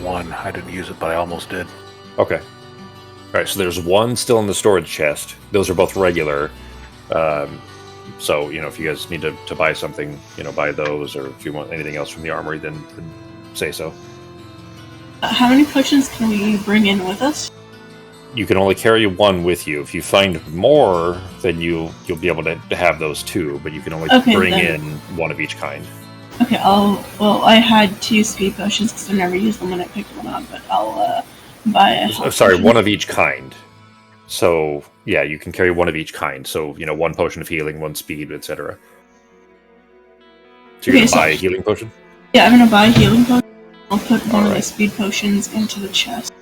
one. I didn't use it, but I almost did. Okay. All right, so there's one still in the storage chest. Those are both regular. So, if you guys need to buy something, buy those, or if you want anything else from the armory, then say so. How many potions can we bring in with us? You can only carry one with you. If you find more, then you'll be able to have those too, but you can only bring in one of each kind. Okay, I had 2 speed potions because I never used them when I picked one up, but I'll buy a Sorry, one of each kind. So, yeah, you can carry one of each kind. So, 1 potion of healing, 1 speed, etc. So you're going to buy a healing potion? Yeah, I'm going to buy a healing potion. I'll put one of the speed potions into the chest.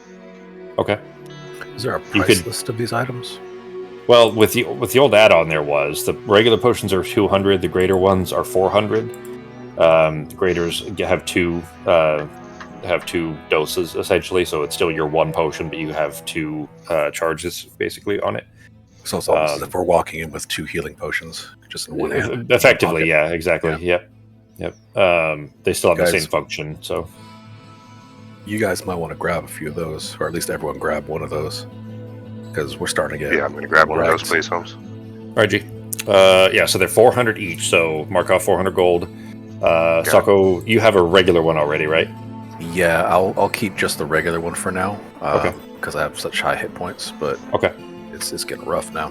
Okay. Is there a price list of these items? Well, with the old add-on there was. The regular potions are 200, the greater ones are 400. The graders have 2 doses, essentially, so it's still your 1 potion, but you have 2 charges, basically, on it. So it's almost as if we're walking in with 2 healing potions, just in one hand. Effectively, yeah, exactly, yep. They still have the same function, so... You guys might want to grab a few of those, or at least everyone grab one of those, because we're starting to get... Yeah, I'm going to grab one of those, please, Holmes. Alright, G. So they're 400 each, so mark off 400 gold. Sako, you have a regular one already, right? Yeah, I'll keep just the regular one for now, because I have such high hit points, but it's getting rough now.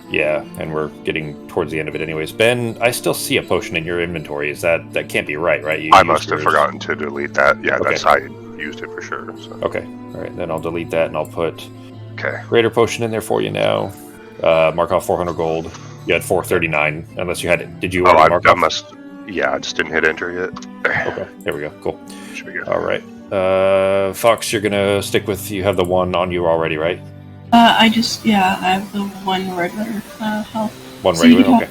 Yeah, and we're getting towards the end of it anyways. Ben, I still see a potion in your inventory. That can't be right? I must have forgotten to delete that. Yeah, I used it for sure. So. Okay, alright, then I'll delete that and I'll put greater potion in there for you now. Mark off 400 gold. You had 439, unless you had it. Did you mark off? I just didn't hit enter yet. Okay, there we go, cool. Should be good. Alright. Fox, you're gonna stick with, you have the one on you already, right? I have the 1 regular health. 1 regular, okay.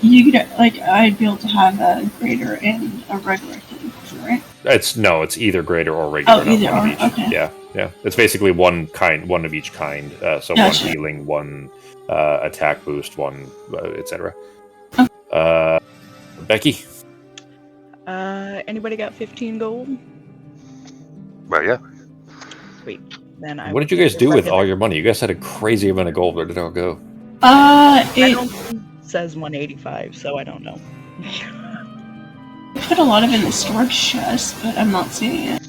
You could, I'd be able to have a greater and a regular healing potion, right? It's either greater or regular. Oh, either or, okay. Yeah. It's basically one of each kind. So gotcha. 1 healing, 1 attack boost, 1, etc. Okay. Becky? Anybody got 15 gold? Well, yeah. Sweet. Then what did you guys do with all your money? You guys had a crazy amount of gold. Where did it all go? It says 185, so I don't know. I put a lot of it in the storage chest, but I'm not seeing it.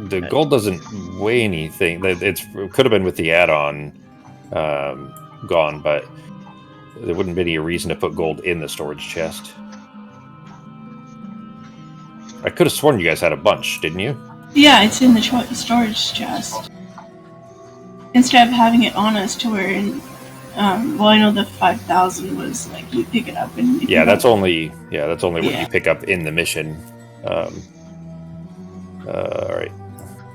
The gold doesn't weigh anything. It could have been with the add-on gone, but there wouldn't be any reason to put gold in the storage chest. I could have sworn you guys had a bunch, didn't you? Yeah, it's in the storage chest. Instead of having it on us to where, I know the 5,000 was like you pick it up and. That's only what you pick up in the mission. All right.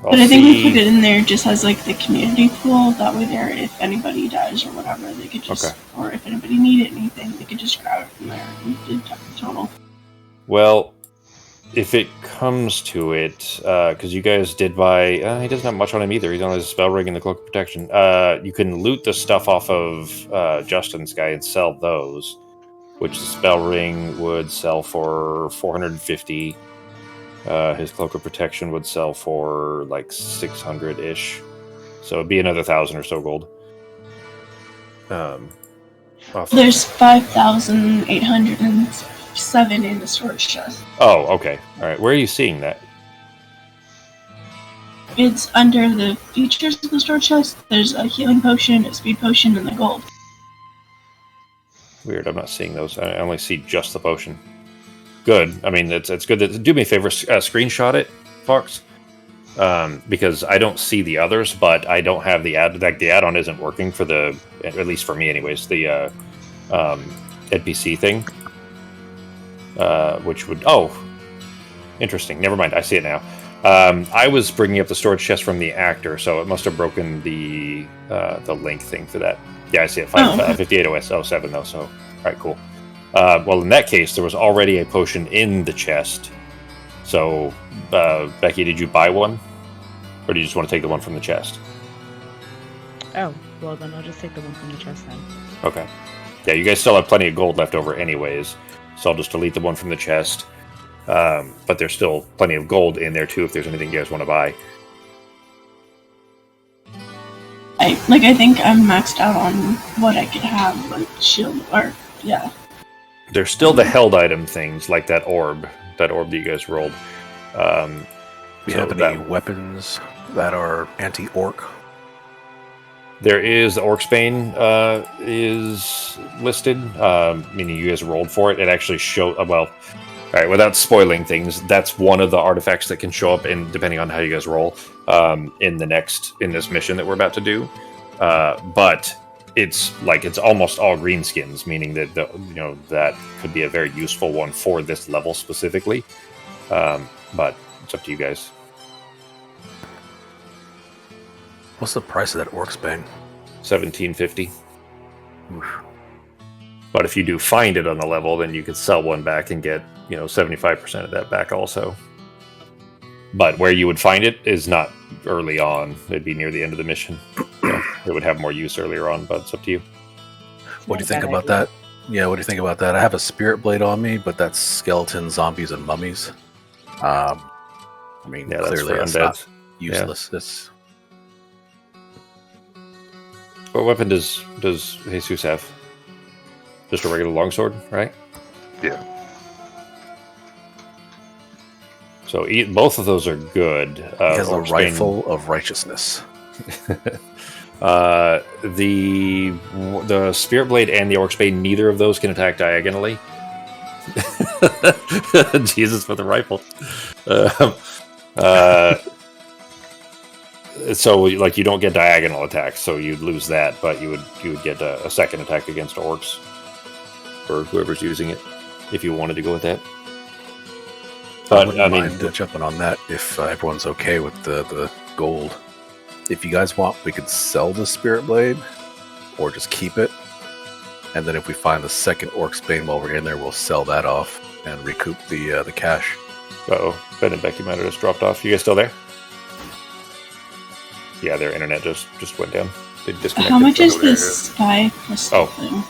But I think we put it in there just as like the community pool. That way, there, if anybody dies or whatever, they could just, or if anybody needed anything, they could just grab it from there and did total. Well, if it comes to it, because you guys did buy, he doesn't have much on him either. He's on his spell ring and the cloak of protection. You can loot the stuff off of Justin's guy and sell those, which the spell ring would sell for 450. His cloak of protection would sell for like 600-ish. So it'd be another 1,000 or so gold. There's 5,807 in the storage chest. Oh, okay. All right. Where are you seeing that? It's under the features of the storage chest. There's a healing potion, a speed potion, and the gold. Weird. I'm not seeing those. I only see just the potion. Good. I mean, it's good. Do me a favor. Screenshot it, Fox. Because I don't see the others, but I don't have the add. Like the add-on isn't working for the, at least for me, anyways. The NPC thing, which would interesting. Never mind. I see it now. I was bringing up the storage chest from the actor, so it must have broken the link thing for that. Yeah, I see it. 5807 though. So, all right, cool. Well, in that case, there was already a potion in the chest. So, Becky, did you buy one? Or do you just want to take the one from the chest? Oh, well then I'll just take the one from the chest then. Okay. Yeah, you guys still have plenty of gold left over anyways. So I'll just delete the one from the chest. But there's still plenty of gold in there too if there's anything you guys want to buy. I think I'm maxed out on what I could have, like shield or yeah. There's still the held item things like that orb that you guys rolled. We have any weapons that are anti-orc? There is the Orcsbane is listed, meaning you guys rolled for it. It actually showed well. All right, without spoiling things, that's one of the artifacts that can show up, in depending on how you guys roll, in this mission that we're about to do. But it's almost all greenskins, meaning that that could be a very useful one for this level specifically. But it's up to you guys. What's the price of that Orcsbane? $17.50. But if you do find it on the level, then you could sell one back and get 75% of that back also. But where you would find it is not early on. It'd be near the end of the mission. It would have more use earlier on, but it's up to you. What do you think about that? Yeah, what do you think about that? I have a spirit blade on me, but that's skeletons, zombies, and mummies. I mean, clearly it's not useless. Yeah. What weapon does Jesus have? Just a regular longsword, right? Yeah. So both of those are good. He has a rifle of righteousness. The Spirit Blade and the Orcsbane, neither of those can attack diagonally. Jesus with a rifle. So you don't get diagonal attacks, so you'd lose that, but you would get a second attack against orcs or whoever's using it if you wanted to go with that. But I wouldn't mind jumping on that if everyone's okay with the gold. If you guys want, we could sell the Spirit Blade or just keep it. And then if we find the second Orcsbane while we're in there, we'll sell that off and recoup the cash. Uh-oh. Ben and Becky might have just dropped off. You guys still there? Yeah, their internet just went down. They disconnected. How much is this sky crystal thing?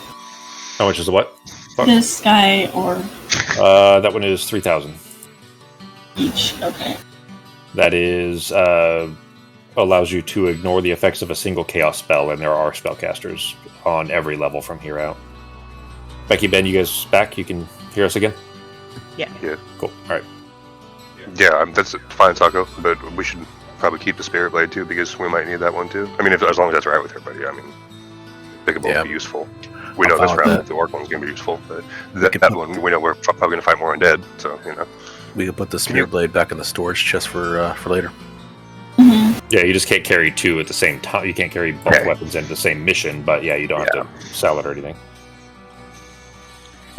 How much is the what? The sky orb. That one is 3,000. Each, okay. That is allows you to ignore the effects of a single chaos spell, and there are spellcasters on every level from here out. Becky, Ben, you guys back? You can hear us again? Yeah. Cool. All right. Yeah, that's fine, Taco, but we should probably keep the Spirit Blade too, because we might need that one too. I mean, as long as that's right with everybody. I mean, I think it will be useful. We know this round the Orc one's going to be useful, but that one, we know we're probably going to fight more undead, so, We could put the Spirit Blade back in the storage chest for later. Mm-hmm. Yeah, you just can't carry two at the same time. You can't carry both weapons into the same mission, but you don't have to sell it or anything.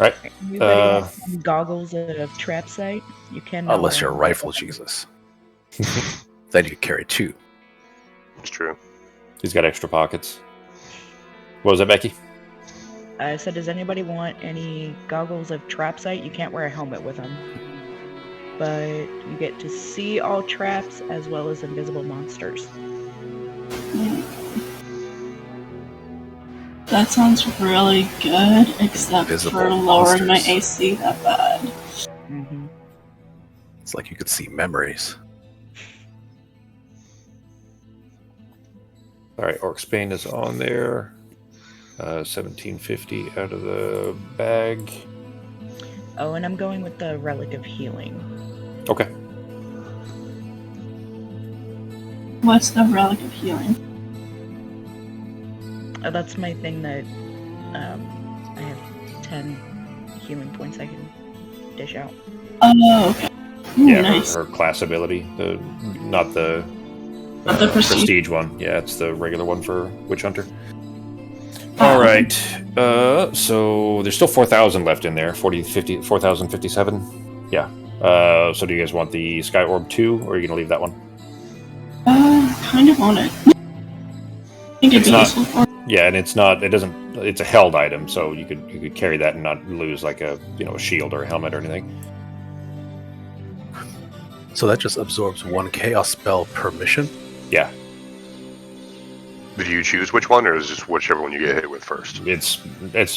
All right. Anybody want some goggles of trap sight? You can. Unless you're a rifle, Jesus. Then you can carry two. It's true. He's got extra pockets. What was that, Becky? I said, does anybody want any goggles of trap sight? You can't wear a helmet with them. But you get to see all traps as well as invisible monsters. That sounds really good, except for lowering my AC that bad. Mm-hmm. It's like you could see memories. All right, Orcsbane is on there. 1750 out of the bag. Oh, and I'm going with the Relic of Healing. Okay. What's the Relic of Healing? Oh, that's my thing that I have 10 healing points I can dish out. Oh, okay. Ooh, nice. her class ability, not the prestige one. Yeah, it's the regular one for Witch Hunter. All right. So there's still 4,000 left in there. 4,057. Yeah. So do you guys want the Sky Orb 2, or are you going to leave that one? Kind of want it. I think it'd be useful for. Yeah, and it's a held item, so you could carry that and not lose like a shield or a helmet or anything. So that just absorbs one chaos spell per mission? Yeah. Do you choose which one, or is it just whichever one you get hit with first? It's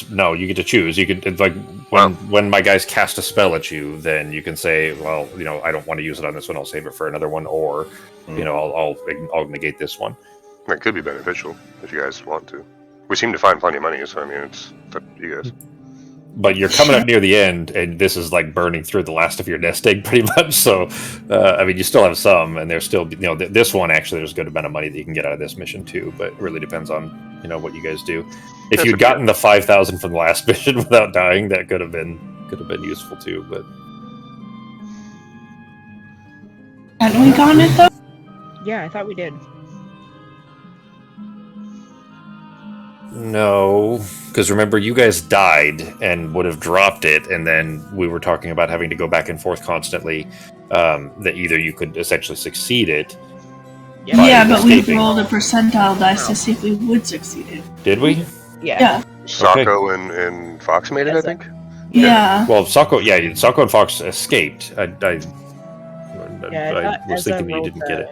no, you get to choose. You could it's like when my guys cast a spell at you, then you can say, well, I don't want to use it on this one. I'll save it for another one, or I'll negate this one. That could be beneficial if you guys want to. We seem to find plenty of money, so I mean, it's up to you guys. But you're coming up near the end, and this is like burning through the last of your nest egg, pretty much. So, you still have some, and there's still, this one actually, there's a good amount of money that you can get out of this mission too. But it really depends on, what you guys do. If you'd gotten the 5,000 from the last mission without dying, that could have been useful too. But hadn't we gotten it though? Yeah, I thought we did. No, because remember, you guys died and would have dropped it, and then we were talking about having to go back and forth constantly. That either you could essentially succeed it. Yeah, but we rolled a percentile dice to see if we would succeed it. Did we? Yeah. Socko and Fox made it, I think. Yeah. Well, Socko and Fox escaped. I was thinking that you didn't get it.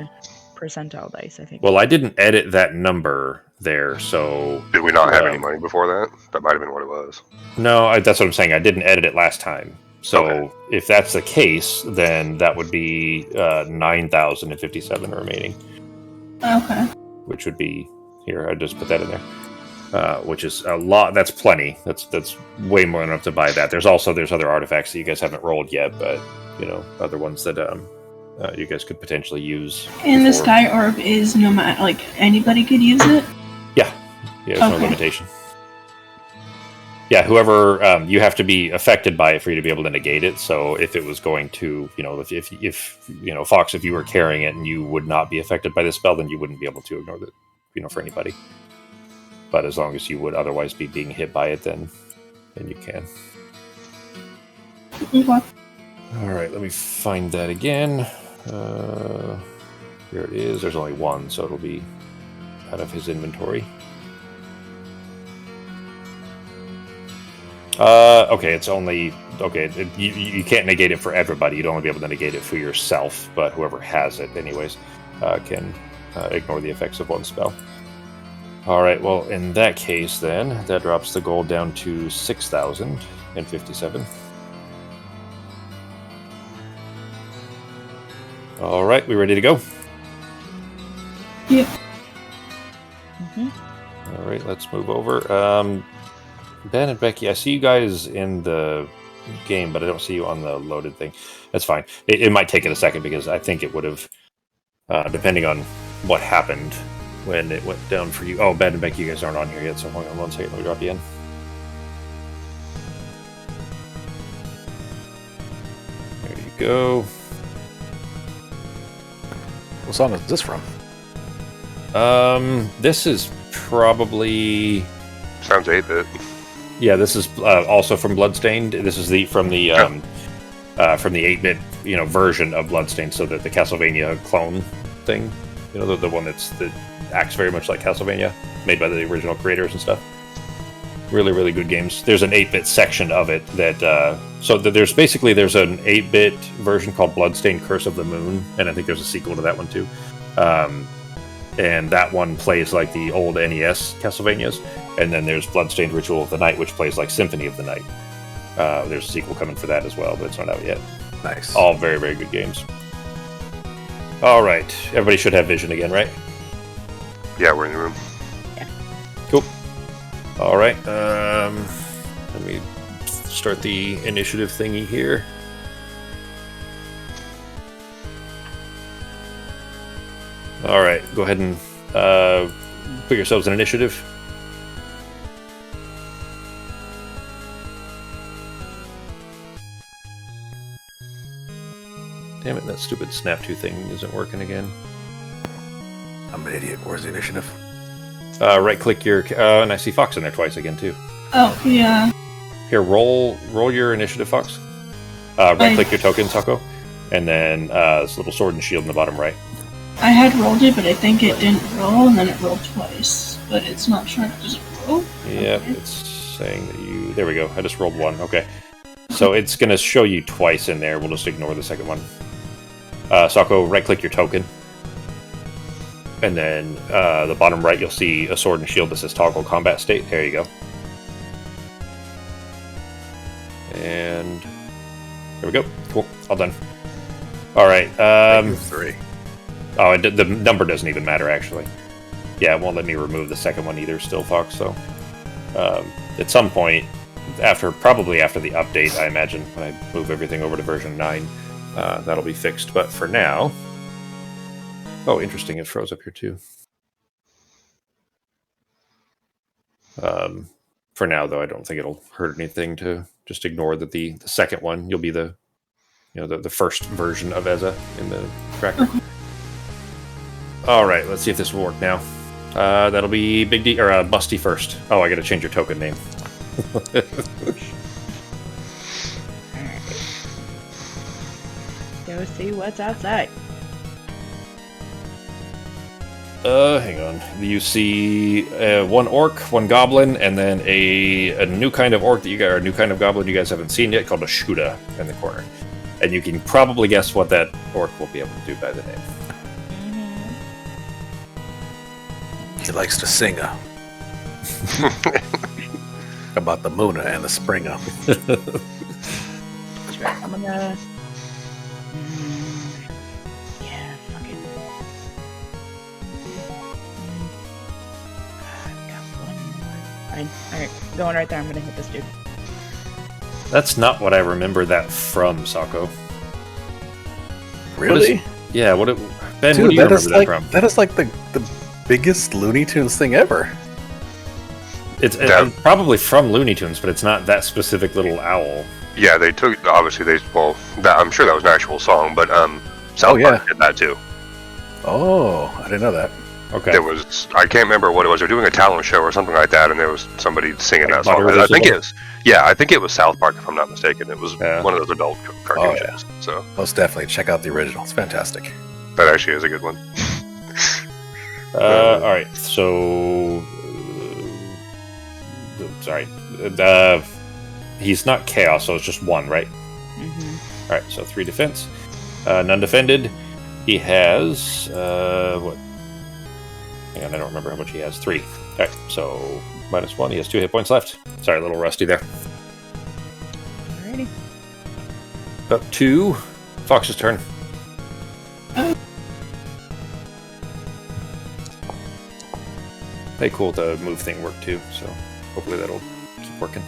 Percentile dice, I think. Well, I didn't edit that number there, so... Did we not have any money before that? That might have been what it was. No, that's what I'm saying. I didn't edit it last time. So if that's the case, then that would be 9,057 remaining. Okay. Which would be... Here, I just put that in there. Which is a lot. That's plenty. That's way more than enough to buy that. There's other artifacts that you guys haven't rolled yet, but, other ones that... you guys could potentially use. And the sky orb is no matter, like, anybody could use it? Yeah, there's no limitation. Yeah, whoever, you have to be affected by it for you to be able to negate it. So if it was going to, if Fox, if you were carrying it and you would not be affected by this spell, then you wouldn't be able to ignore it, for anybody. But as long as you would otherwise be being hit by it, then you can. Okay. All right, let me find that again. Here it is. There's only one, so it'll be out of his inventory. Okay, it's only... Okay, you can't negate it for everybody. You'd only be able to negate it for yourself, but whoever has it, anyways, can ignore the effects of one spell. All right, well, in that case, then, that drops the gold down to 6,057. All right, we ready to go? Yep. All right, let's move over. Ben and Becky, I see you guys in the game, but I don't see you on the loaded thing. That's fine. It might take it a second because I think it would have, depending on what happened when it went down for you. Oh, Ben and Becky, you guys aren't on here yet, so hold on one second. Let me drop you in. There you go. What song is this from? This is probably... Sounds 8-bit. Yeah, this is also from Bloodstained. This is from the 8-bit version of Bloodstained, so that the Castlevania clone thing, the one that acts very much like Castlevania, made by the original creators and stuff. Really, really good games. There's an 8-bit section of it that there's an 8-bit version called Bloodstained Curse of the Moon, and I think there's a sequel to that one too. And that one plays like the old NES Castlevanias, and then there's Bloodstained Ritual of the Night, which plays like Symphony of the Night. There's a sequel coming for that as well, but it's not out yet. Nice. All very, very good games. All right, everybody should have vision again, right? Yeah, we're in the room. Cool. All right. Let me start the initiative thingy here. All right. Go ahead and put yourselves in initiative. Damn it, that stupid snap to thing isn't working again. I'm an idiot. Where's the initiative? Right-click your... and I see Fox in there twice again, too. Oh, yeah. Here, roll your initiative, Fox. Right-click your token, Socko. And then this little sword and shield in the bottom right. I had rolled it, but I think it didn't roll, and then it rolled twice. But it's not sure. Does it roll? Yep, it's saying that you... There we go. I just rolled one. Okay. So it's going to show you twice in there. We'll just ignore the second one. Socko, right-click your token. And then the bottom right, you'll see a sword and shield that says toggle combat state. There you go. And there we go. Cool. All done. All right. 3. Oh, the number doesn't even matter, actually. Yeah, it won't let me remove the second one either, still, Fox. So at some point, probably after the update, I imagine, when I move everything over to version 9, that'll be fixed. But for now... Oh, interesting. It froze up here, too. For now, though, I don't think it'll hurt anything to just ignore that the second one, you'll be the first version of Eza in the tracker. All right, let's see if this will work now. That'll be Big D or Busty first. Oh, I got to change your token name. Alright. Go see what's outside. Hang on. You see one orc, one goblin, and then a new kind of orc or a new kind of goblin you guys haven't seen yet called a Shuda in the corner. And you can probably guess what that orc will be able to do by the name. He likes to sing about the Moona and the Springer. I'm gonna... Yeah, fucking... I've got one more. Alright, going right there. I'm gonna hit this dude. That's not what I remember that from, Sako. Really? Yeah, Ben, Dude, what do you remember that from? That is like the biggest Looney Tunes thing ever. It's probably from Looney Tunes, but it's not that specific little owl. Yeah, they took, obviously, I'm sure that was an actual song, but South Park did that too. Oh, I didn't know that. Okay. There was, I can't remember what it was. They're doing a talent show or something like that, and there was somebody singing Like that song. Butter I think I think it was South Park, if I'm not mistaken. It was one of those adult cartoon shows. So most definitely check out the original. It's fantastic. that actually is a good one. All right, so sorry, he's not chaos, so it's just one, right? Mm-hmm. All right, so 3 defense, none defended. He has what? Hang on, I don't remember how much he has. 3. All right, so -1. He has 2 hit points left. Sorry, a little rusty there. Alrighty. Up to Fox's turn. Hey, cool. The move thing worked too, so hopefully that'll keep working.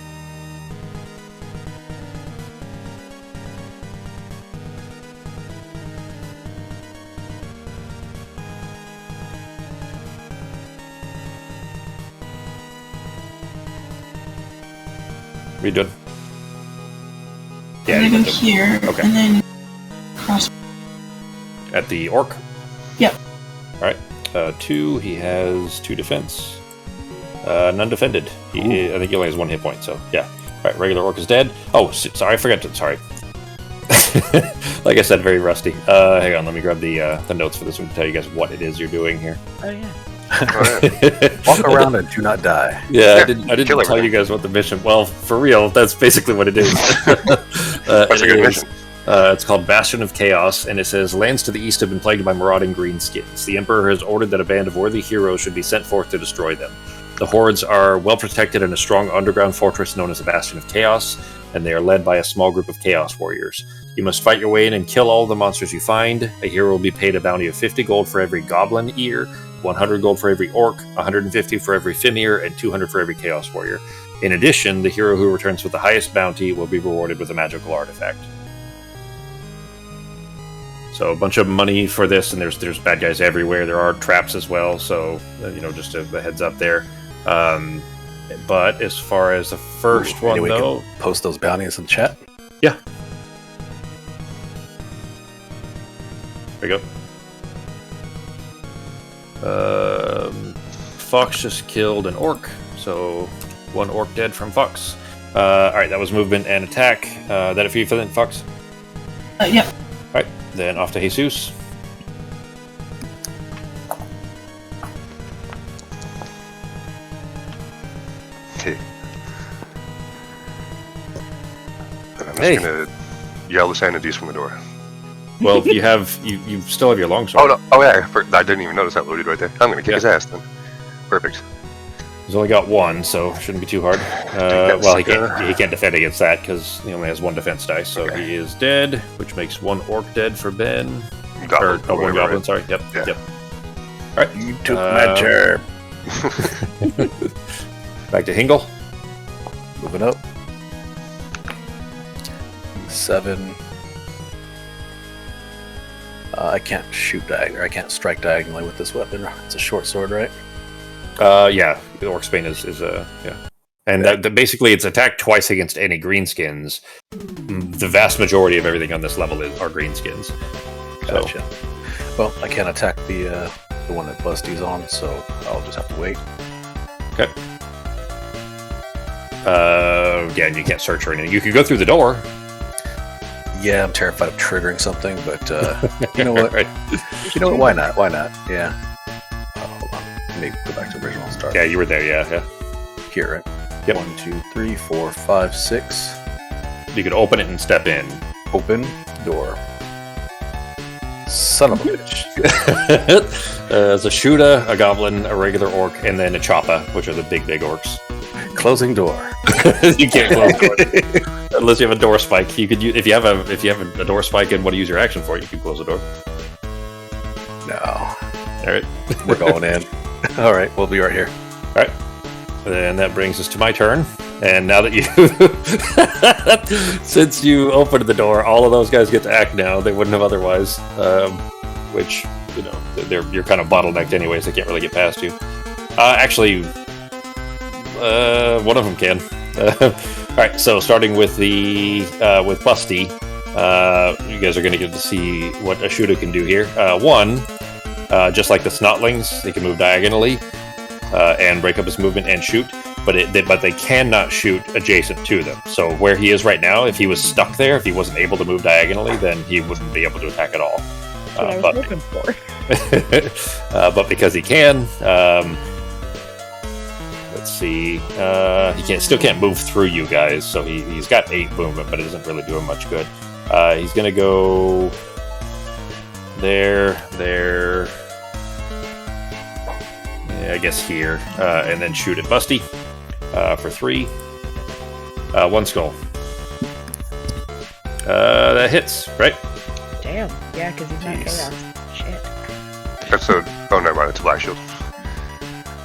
What are you doing? I'm gonna go here, Okay. and then cross. At the orc? Yep. Alright. 2, he has 2 defense. None defended. I think he only has 1 hit point, so yeah. Alright, regular orc is dead. Oh, sorry, I forgot to... Sorry. Like I said, very rusty. Hang on, let me grab the notes for this one to tell you guys what it is you're doing here. Oh, yeah. Walk around and do not die. Yeah, I didn't tell you guys what the mission... Well, for real, that's basically what it is. That's a good mission. It's called Bastion of Chaos, and it says, lands to the east have been plagued by marauding greenskins. The Emperor has ordered that a band of worthy heroes should be sent forth to destroy them. The hordes are well protected in a strong underground fortress known as the Bastion of Chaos, and they are led by a small group of Chaos warriors. You must fight your way in and kill all the monsters you find. A hero will be paid a bounty of 50 gold for every goblin ear, 100 gold for every orc, 150 for every Fimir, and 200 for every Chaos warrior. In addition, the hero who returns with the highest bounty will be rewarded with a magical artifact. So a bunch of money for this, and there's bad guys everywhere. There are traps as well, so just a heads up there. But as far as the first one, we though, can post those bounties in chat. yeah, there you go. Fox just killed an orc, so 1 orc dead from Fox. All right, that was movement and attack. That it for you, Fox? Yep. All right, then off to Jesus. Okay. And I'm just gonna yell the sanities from the door. Well, you still have your longsword. Oh no! Oh yeah, I didn't even notice that loaded right there. I'm gonna kick his ass then. Perfect. He's only got one, so shouldn't be too hard. Well, he can't defend against that because he only has one defense dice, so he is dead, which makes one orc dead for Ben. One goblin, right? Sorry. Yep. Yeah. Yep. All right. You took my turn. Back to Hingle. Moving up. 7. I can't shoot diagonally. I can't strike diagonally with this weapon. It's a short sword, right? Yeah. The Orc's Bane is yeah. And basically, it's attacked twice against any greenskins. The vast majority of everything on this level are greenskins. Gotcha. Well, I can't attack the one that Busty's on, so I'll just have to wait. Okay. Yeah, and you can't search or anything. You could go through the door. Yeah, I'm terrified of triggering something, but you know what? Right. You know what? Why not? Why not? Yeah. Hold on. Let me go back to original start. Yeah, you were there. Yeah. Here, right? Yep. 1, 2, 3, 4, 5, 6. You could open it and step in. Open door. Son of a bitch. There's a Shuda, a Goblin, a regular Orc, and then a Choppa, which are the big orcs. Closing door. You can't close the door unless you have a door spike. You could use, if you have a door spike and want to use your action for it, you can close the door. No. All right, We're going in. All right, we'll be right here. All right, and that brings us to my turn. And now that you, since you opened the door, all of those guys get to act now. They wouldn't have otherwise. Which you're kind of bottlenecked anyways. They can't really get past you. Actually. One of them can. All right, so starting with with Busty, you guys are going to get to see what a shooter can do here. One, just like the Snotlings, they can move diagonally and break up his movement and shoot, but they cannot shoot adjacent to them. So where he is right now, if he was stuck there, if he wasn't able to move diagonally, then he wouldn't be able to attack at all. That's what I was looking for. But because he can. Let's see. He still can't move through you guys, so he's got 8 movement, but it doesn't really do him much good. He's gonna go there. Yeah, I guess here, and then shoot at Busty for 3. 1 skull. That hits, right? Damn. Yeah, because he's not chaos. Shit. That's a. Oh, never mind. It's a black shield.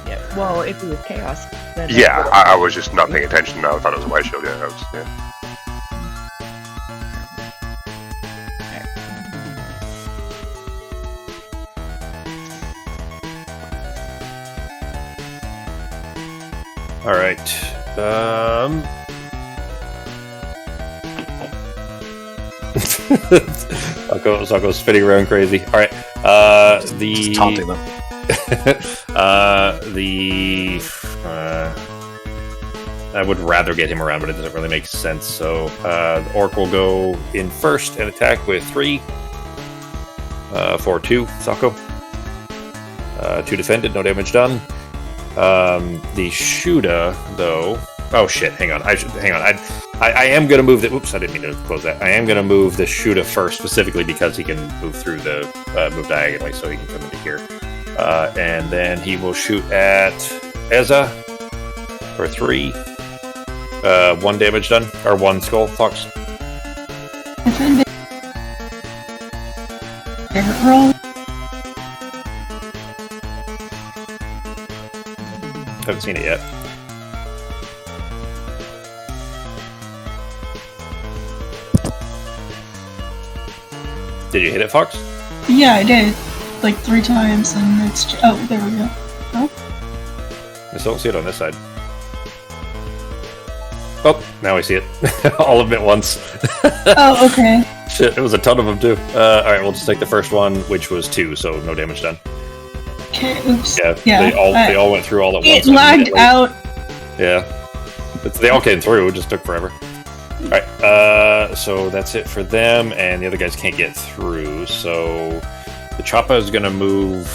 Yeah. Well, if he was chaos, then Yeah, I was just not paying attention now. I thought it was a white shield. Yeah, All right. I'll go spinning around crazy. All right. Just taunting them. I would rather get him around, but it doesn't really make sense. So the Orc will go in first and attack with 3 for 2. Sako. 2 defended, no damage done. The Shuda, though. Oh shit! Hang on. I am gonna move the. Oops! I didn't mean to close that. I am gonna move the Shuda first, specifically because he can move through the move diagonally, so he can come into here. And then he will shoot at Eza for 3. 1 damage done, or 1 skull, Fox. Roll. Haven't seen it yet. Did you hit it, Fox? Yeah, I did. Like 3 times, and it's. Oh, there we go. Oh. I still don't see it on this side. Oh, now I see it. All of them at once. Oh, okay. Shit, it was a ton of them too. Alright, we'll just take the first one, which was 2, so no damage done. Okay, oops. Yeah. They all went through all at once. It lagged out. Yeah. They all came through, it just took forever. Alright, so that's it for them, and the other guys can't get through, so the Choppa is going to move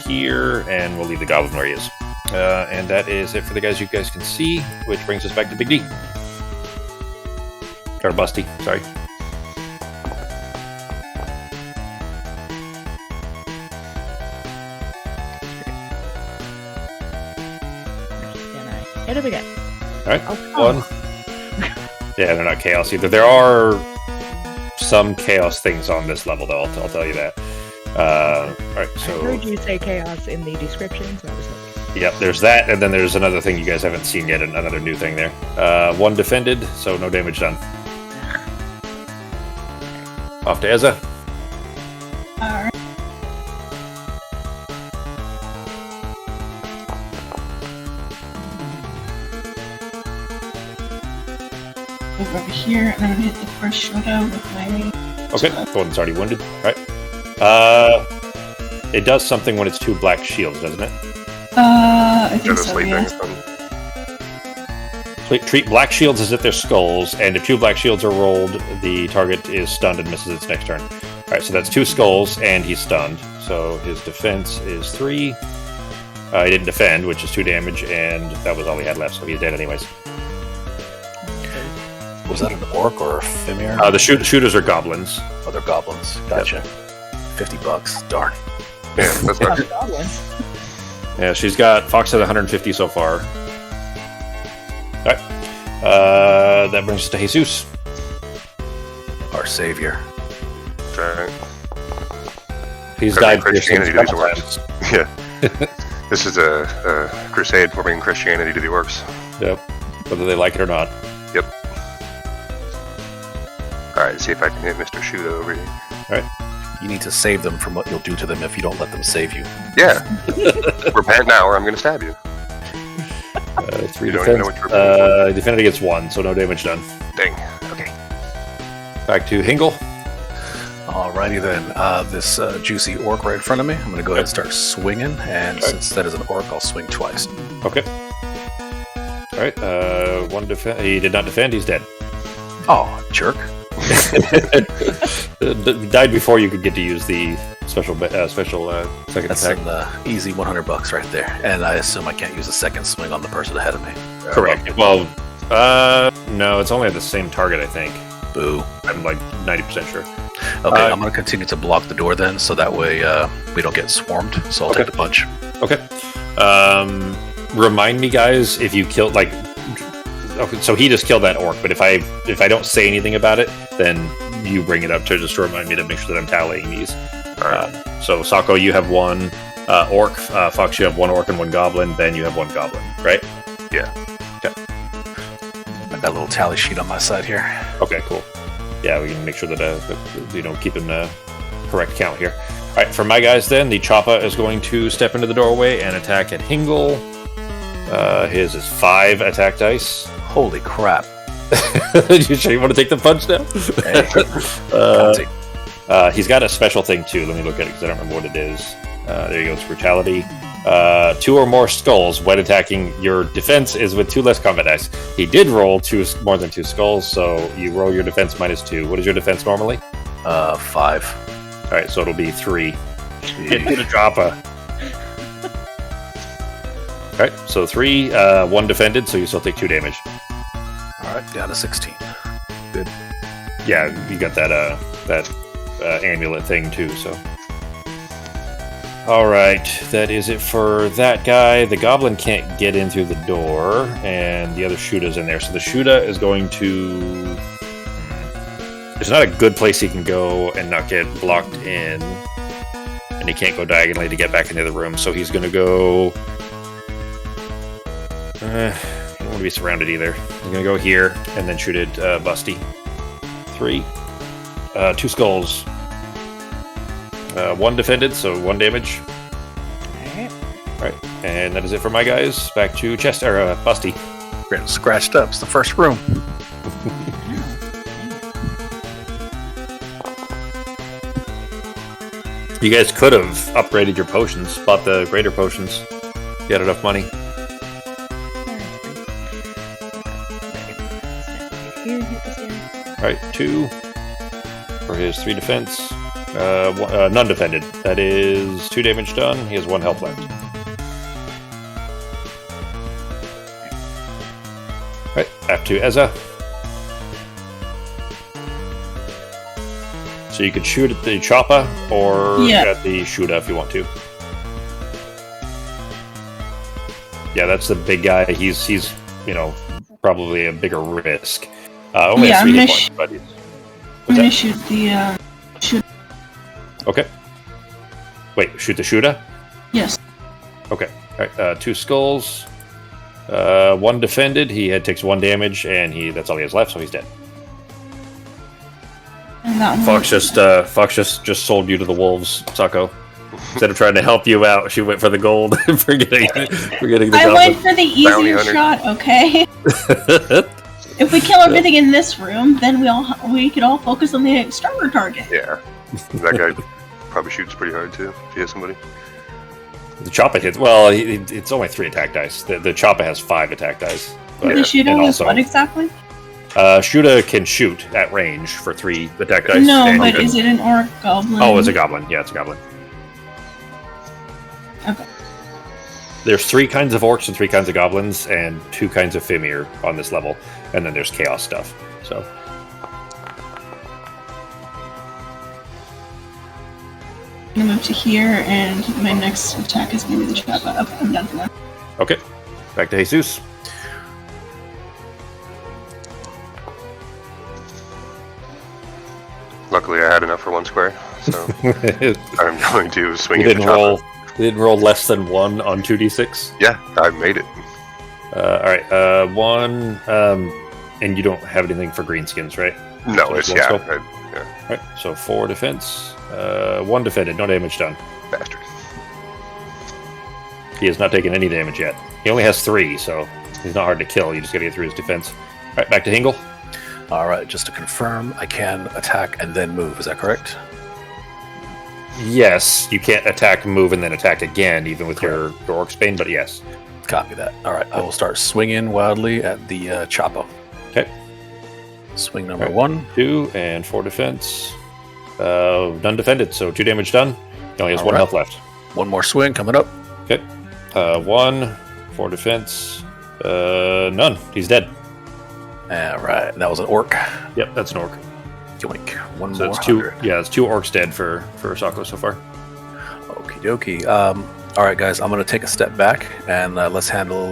here, and we'll leave the Goblin where he is. And that is it for the guys you guys can see, which brings us back to Big D. Or Busty, sorry. It'll be good. All right, Oh, one. Yeah, they're not chaos either. There are some chaos things on this level, though. I'll tell you that. All right, so I heard you say chaos in the description, so I was hoping. yep, there's that, and then there's another thing you guys haven't seen yet, another new thing there. One defended, so no damage done. Off to Ezza. Alright. Move over here, and I'm gonna hit the first shooter with my. Okay, Golden's already wounded. All right. It does something when it's 2 black shields, doesn't it? I think the so, sleeping. yes. Treat black shields as if they're skulls, and if 2 black shields are rolled, the target is stunned and misses its next turn. All right, so that's 2 skulls, and he's stunned. So his defense is 3. He didn't defend, which is 2 damage, and that was all he had left, so he's dead anyways. Was that an orc or a Fimir? The shooters are goblins. Oh, they're goblins. Gotcha. $50. Darn. Yeah, that's not. Goblins. Yeah, she's got Fox at 150 so far. All right. That brings us to Jesus. Our savior. Right. He's Gotta died bring Christianity to these couple orcs. times. Yeah. This is a crusade for bringing Christianity to the orcs. Yep. Whether they like it or not. Yep. Alright, see if I can hit Mr. Shuda over here. You need to save them from what you'll do to them if you don't let them save you. Yeah. Repent now or I'm going to stab you. 3 You don't even know defense. what you're Defended against 1, so no damage done. Dang. Okay. Back to Hingle. Alrighty then. This juicy orc right in front of me. I'm going to go ahead and start swinging, and since that is an orc, I'll swing twice. Okay. All right. 1 defend. He did not defend. He's dead. Oh, jerk. Died before you could get to use the special second That's attack. an easy $100 right there. And I assume I can't use a second swing on the person ahead of me. Correct. Well, no, it's only at the same target, I think. Boo. I'm like 90% sure. Okay, I'm going to continue to block the door then, so that way we don't get swarmed. So I'll take the punch. Okay. Remind me, guys, if you killed like. Okay, so he just killed that orc, but if I don't say anything about it, then you bring it up to just remind me to make sure that I'm tallying these. So Sako, you have 1 orc. Fox, you have 1 orc and 1 goblin. Ben, you have 1 goblin, right? Yeah. Okay. I've got a little tally sheet on my side here. Okay, cool. Yeah, we can make sure that keeping the correct count here. All right, for my guys then, the Choppa is going to step into the doorway and attack at Hingle. His is 5 attack dice. Holy crap. You sure you want to take the punch now? Hey. He's got a special thing too. Let me look at it because I don't remember what it is. There you go, it's brutality. 2 or more skulls when attacking. Your defense is with 2 less combat dice. He did roll more than 2 skulls, so you roll your defense -2. What is your defense normally? 5. All right, so it'll be 3. Get to the Choppa. All right, so 3, 1 defended, so you still take 2 damage. Alright, down to 16. Good. Yeah, you got that amulet thing too, so. Alright, that is it for that guy. The goblin can't get in through the door, and the other Shuda's in there. So the Shuda is going to... There's not a good place he can go and not get blocked in. And he can't go diagonally to get back into the room, so he's going to go... I don't want to be surrounded either. He's going to go here and then shoot at Busty. 3. 2 skulls. 1 defended, so 1 damage. Alright, and that is it for my guys. Back to Busty. Getting scratched up. It's the first room. You guys could have upgraded your potions, bought the greater potions. You had enough money. Alright, 2 for his 3 defense. None defended. That is 2 damage done. He has 1 health left. Alright, back to Ezza. So you could shoot at the Choppa or at the Shuda if you want to. Yeah, that's the big guy. He's probably a bigger risk. Only has 3 hit points, but I'm gonna shoot the shoot. Okay. Wait, shoot the shooter? Yes. Okay. All right. 2 skulls. 1 defended. He takes 1 damage, and that's all he has left, so he's dead. And that one. Fox just sold you to the wolves, Sako. Instead of trying to help you out, she went for the gold, forgetting the I goblin. went for the easier shot. Okay. If we kill everything in this room, then we could all focus on the stronger target. Yeah. That guy probably shoots pretty hard too. If he hits somebody. The Choppa hits. Well, it's only 3 attack dice. The Choppa has 5 attack dice. But the Shuda was what exactly? Shuda can shoot at range for 3 attack dice. No, but is it an orc goblin? Oh, it's a goblin. Yeah, it's a goblin. Okay. There's 3 kinds of orcs and 3 kinds of goblins, and 2 kinds of Fimir on this level, and then there's chaos stuff. So. I'm gonna move to here, and my next attack is gonna be the Choppa. Okay, I'm done for now. Okay, back to Jesus. Luckily, I had enough for 1 square, so I'm going to swing You at the Choppa. didn't roll less than 1 on 2d6? Yeah, I made it. Alright, 1, and you don't have anything for greenskins, right? No, So it's, just yeah. one skull? Alright, so 4 defense, 1 defended, no damage done. Bastard. He has not taken any damage yet. He only has 3, so he's not hard to kill, you just gotta get through his defense. Alright, back to Hingle. Alright, just to confirm, I can attack and then move, is that correct? Yes, you can't attack, move, and then attack again, even with your Orc's Bane, but yes. Copy that. Alright, I will start swinging wildly at the Choppa. Okay. Swing number 1. 2 and 4 defense. None defended, so 2 damage done. He only has 1 health left. 1 more swing coming up. Okay. 1, 4 defense. None. He's dead. Alright, that was an orc. Yep, that's an orc. Yoink. 1 So more. it's 2. 100. Yeah, it's 2 orcs dead for Sako so far. Okie dokie. Alright, guys, I'm going to take a step back and let's handle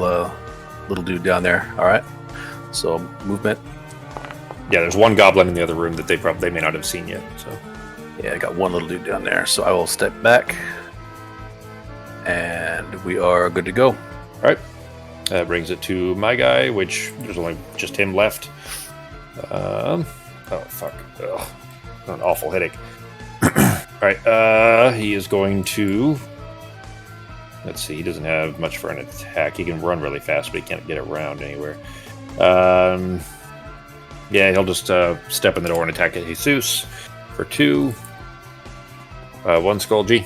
little dude down there. Alright? So, movement. Yeah, there's 1 goblin in the other room that they may not have seen yet. So Yeah, I got 1 little dude down there. So I will step back. And we are good to go. all right, that brings it to my guy, which there's only just him left. Oh fuck! Ugh. An awful headache. All right, he is going to. Let's see. He doesn't have much for an attack. He can run really fast, but he can't get around anywhere. Yeah, he'll just step in the door and attack at Jesus for 2. 1 skull G.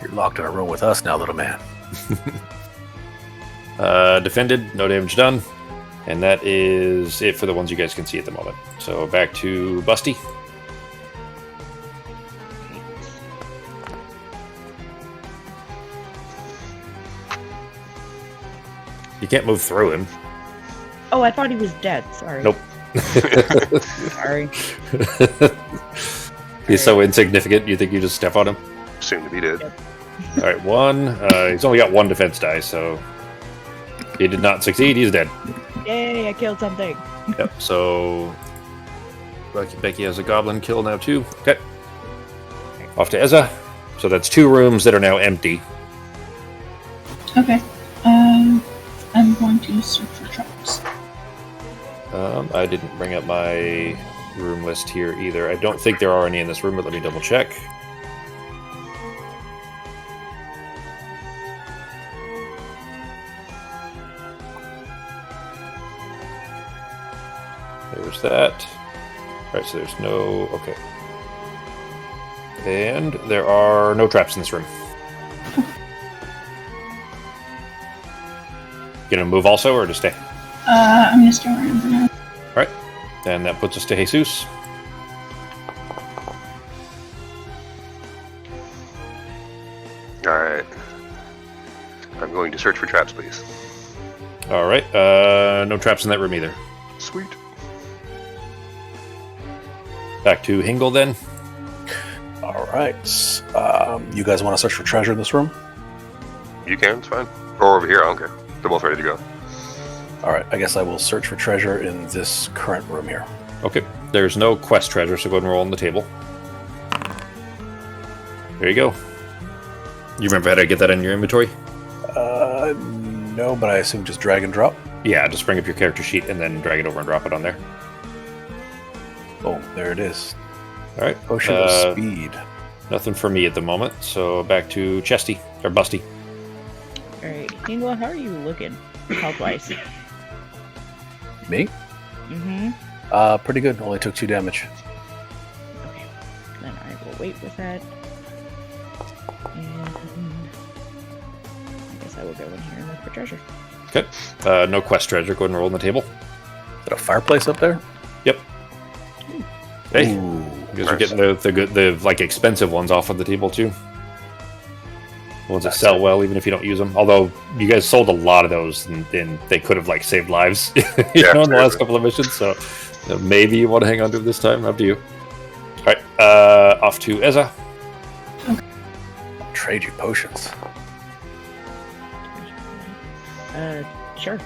You're locked in a room with us now, little man. Defended, no damage done. And that is it for the ones you guys can see at the moment. So back to Busty. You can't move through him. Oh, I thought he was dead. Sorry. Nope. Sorry. He's so insignificant, you think you just step on him? Soon to be dead. Yep. Alright, 1. He's only got 1 defense die, so he did not succeed. He's dead. Yay, I killed something. Yep, so Becky has a goblin kill now too. Okay. Off to Ezza. So that's 2 rooms that are now empty. Okay. I'm going to search for traps. I didn't bring up my room list here either. I don't think there are any in this room, but let me double check. There's that. Alright, so there's no... Okay. And there are no traps in this room. Gonna move also, or just stay? I'm gonna stay around for now. Alright. And that puts us to Jesus. Alright. I'm going to search for traps, please. Alright. No traps in that room either. Sweet. Back to Hingle then. Alright. You guys want to search for treasure in this room? You can, it's fine. Or over here, I don't care. They're both ready to go. All right, I guess I will search for treasure in this current room here. Okay. There's no quest treasure, so go ahead and roll on the table. There you go. You remember how to get that in your inventory? No, but I assume just drag and drop. Yeah, just bring up your character sheet and then drag it over and drop it on there. Oh, there it is. All right. Potion of speed. Nothing for me at the moment, so back to Chesty, or Busty. Alright, Hingle, how are you looking health-wise? Me? Mm-hmm. Pretty good. Only took 2 damage. Okay, then I will wait with that. And I guess I will go in here and look for treasure. Okay. No quest treasure. Go ahead and roll on the table. Is there a fireplace up there? Yep. Hey, Ooh, you guys are getting the like expensive ones off of the table too. The ones that sell well, even if you don't use them. Although you guys sold a lot of those, and they could have like saved lives, in the last couple of missions. So maybe you want to hang on to them this time. Up to you. All right, off to Eza. I'll trade you potions. Sure.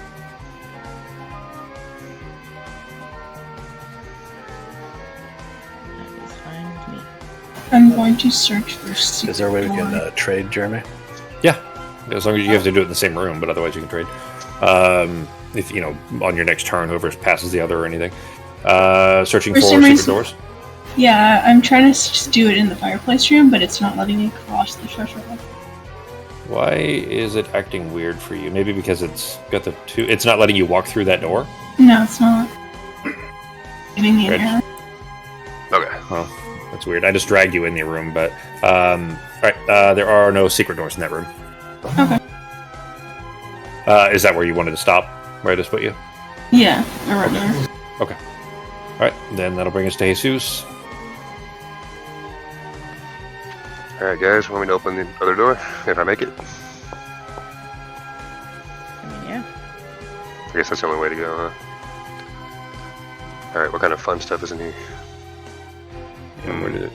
That is fine with me. I'm going to search for secret Is there a way we door. can trade, Jeremy? Yeah, as long as you have to do it in the same room, but otherwise you can trade. If you know on your next turn, whoever passes the other or anything. Searching For for some secret reason- doors. Yeah, I'm trying to just do it in the fireplace room, but it's not letting me cross the threshold. Why is it acting weird for you? Maybe because it's got the 2. It's not letting you walk through that door. No, it's not. Giving me an Good. error. Okay. Well, that's weird. I just dragged you in the room, but all right. There are no secret doors in that room. Okay. Is that where you wanted to stop? Where I just put you? Yeah, around there. Okay. All right. Then that'll bring us to Jesus. Alright, guys, want me to open the other door? If I make it? I mean, yeah. I guess that's the only way to go, huh? Alright, what kind of fun stuff is in here? And where did it?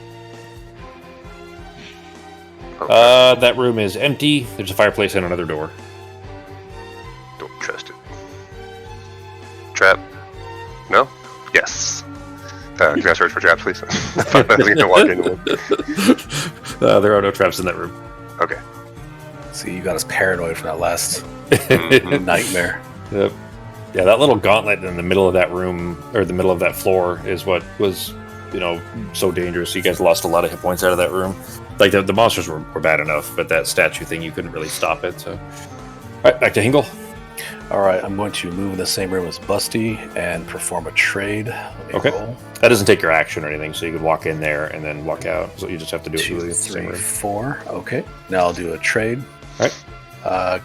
Oh, That room is empty. There's a fireplace and another door. don't trust it. Trap? No? Yes. Can I search for traps, please? I was going to walk into one. There are no traps in that room. Okay. See, you got us paranoid from that last Mhm. nightmare. Yep. Yeah, that little gauntlet in the middle of that room, or the middle of that floor, is what was, so dangerous. You guys lost a lot of hit points out of that room. Like, the monsters were bad enough, but that statue thing, you couldn't really stop it, so... Alright, back to Hingle. All right, I'm going to move in the same room as Busty and perform a trade. Let me Okay. roll. That doesn't take your action or anything, so you could walk in there and then walk out. So you just have to do it 2, in the same 3, room. 4. Okay. Now I'll do a trade. Alright.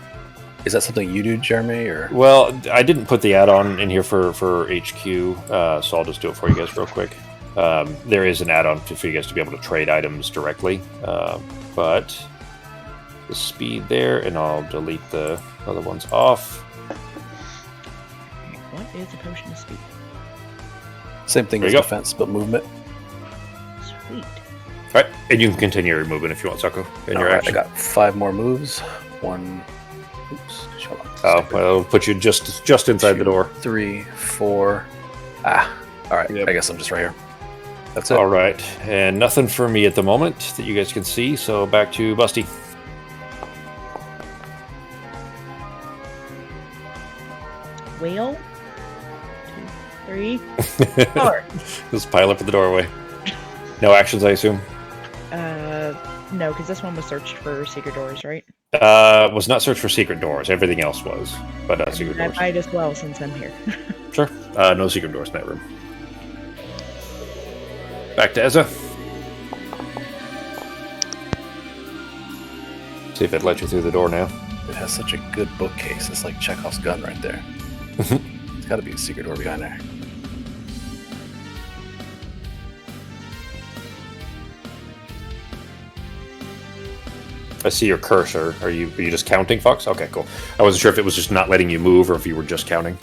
Is that something you do, Jeremy, or? Well, I didn't put the add-on in here for HQ, so I'll just do it for you guys real quick. There is an add-on for you guys to be able to trade items directly, but the speed there, and I'll delete the other ones off. What is a potion of speed? Same thing There as you go. defense, but movement. Sweet. All right, and you can continue your movement if you want, Sako, in All your right, action. I got 5 more moves. 1. Oops. Hold on. Oh, well, it'll put you just inside the 2, door. 3, 4. All right. Yep. I guess I'm just right here. That's it. All right, and nothing for me at the moment that you guys can see, so back to Busty. Whale. 2, 3, 4. Just pile up at the doorway. No actions, I assume. No, because this one was searched for secret doors, right? Was not search for secret doors. Everything else was, but secret I doors. might as well since I'm here. Sure. No secret doors in that room. Back to Eza. See if it lets you through the door now. It has such a good bookcase. It's like Chekhov's gun right there. It's got to be a secret door behind there. I see your cursor. Are you just counting, Fox? Okay, cool. I wasn't sure if it was just not letting you move or if you were just counting.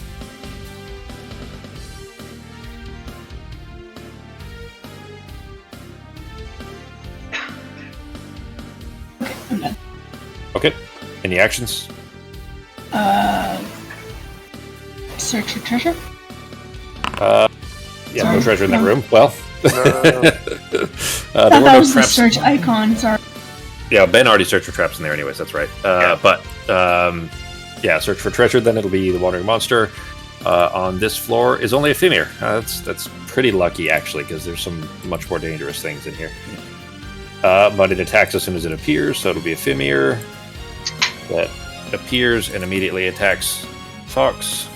I'm done. Okay. Any actions? Search for treasure. Yeah, Sorry, no treasure in that no. room. Well, That was the search icon. Sorry. Yeah, Ben already searched for traps in there, anyways. That's right. But search for treasure. Then it'll be the wandering monster. On this floor is only a Fimir. That's pretty lucky, actually, because there's some much more dangerous things in here. But it attacks as soon as it appears, so it'll be a Fimir that appears and immediately attacks Fox.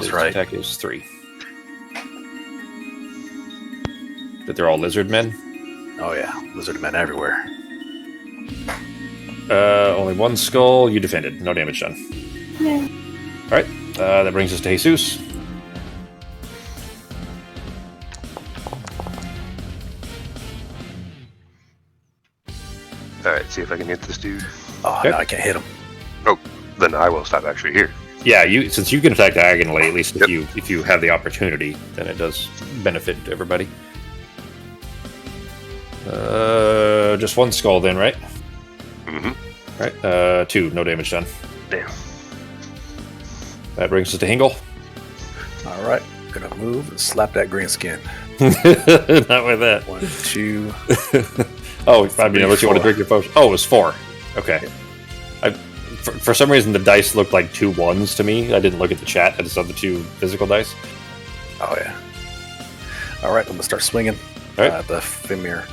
was right. Attack is 3. But they're all lizard men. Oh yeah, lizard men everywhere. Only one skull. You defended. No damage done. Yeah. All right. That brings us to Jesus. Alright, see if I can hit this dude. Oh, Okay. no, I can't hit him. Oh, then I will stop actually here. Yeah, since you can attack diagonally, at least if you have the opportunity, then it does benefit everybody. Just one skull then, right? Mm-hmm. Right. 2, no damage done. Damn. That brings us to Hingle. All right, gonna move and slap that green skin. Not with that. 1, 2. Oh, I mean, unless you want to 4. drink your potion. Oh, it was 4. Okay. For some reason, the dice looked like 2 1s to me. I didn't look at the chat. I just saw the 2 physical dice. Oh yeah. All right, I'm gonna start swinging. All right. The Fimir.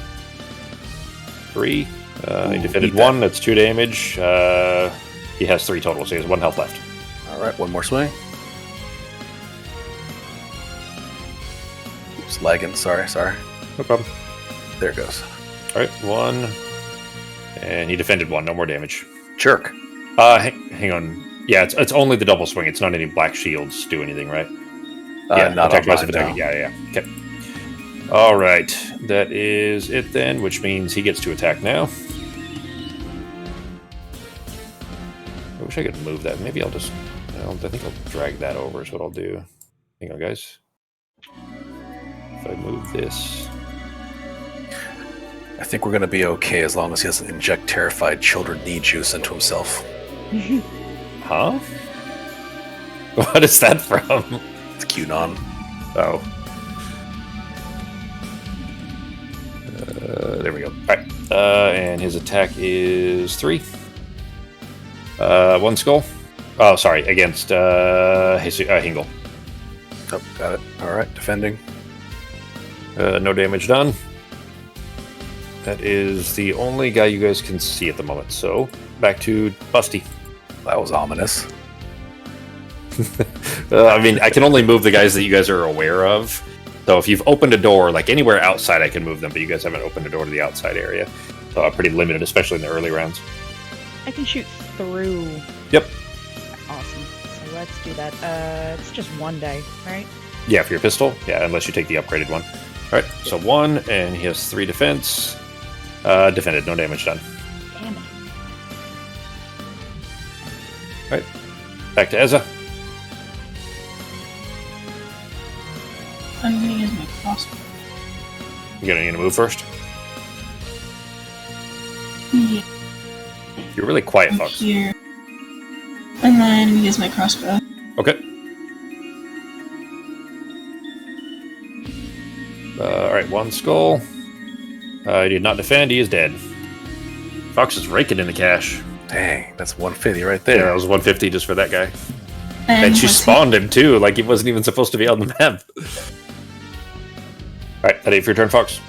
3. He Ooh, defended eat that. 1. That's 2 damage. He has 3 total, so he has 1 health left. All right, one more swing. Oops, lagging. Sorry. No problem. There it goes. All right, 1. And he defended 1. No more damage. Jerk. Hang on. Yeah, it's only the double swing. It's not any black shields do anything, right? Yeah, Not attack on mine, twice, attack. no. Yeah. Okay. All right, that is it then, which means he gets to attack now. I wish I could move that. Maybe I'll just. I think I'll drag that over. Is what I'll do. Hang on, guys. If I move this. I think we're gonna be okay as long as he doesn't inject terrified children knee juice into himself. Huh? What is that from? It's QAnon. Oh. There we go. All right. And his attack is 3. 1 skull. Oh, sorry. Against Hingle. Oh, got it. All right, defending. No damage done. That is the only guy you guys can see at the moment. So, back to Busty. That was ominous. I mean, I can only move the guys that you guys are aware of. So if you've opened a door, like anywhere outside, I can move them, but you guys haven't opened a door to the outside area. So I'm pretty limited, especially in the early rounds. I can shoot through. Yep. Awesome. So let's do that. It's just 1 die, right? Yeah, for your pistol. Yeah, unless you take the upgraded one. All right, so 1, and he has 3 defense. Defended, no damage done. Damn it. All right, back to Ezza. I'm gonna use my crossbow. You gonna move first? Yeah, You're really quiet, I'm Fox. here. And then I'm gonna use my crossbow. Okay. All right, 1 skull. He did not defend. He is dead. Fox is raking in the cash. Dang, that's 150 right Yeah, that there. was 150 just for that guy. And she spawned him too, like he wasn't even supposed to be on the map. Alright, that it for your turn, Fox.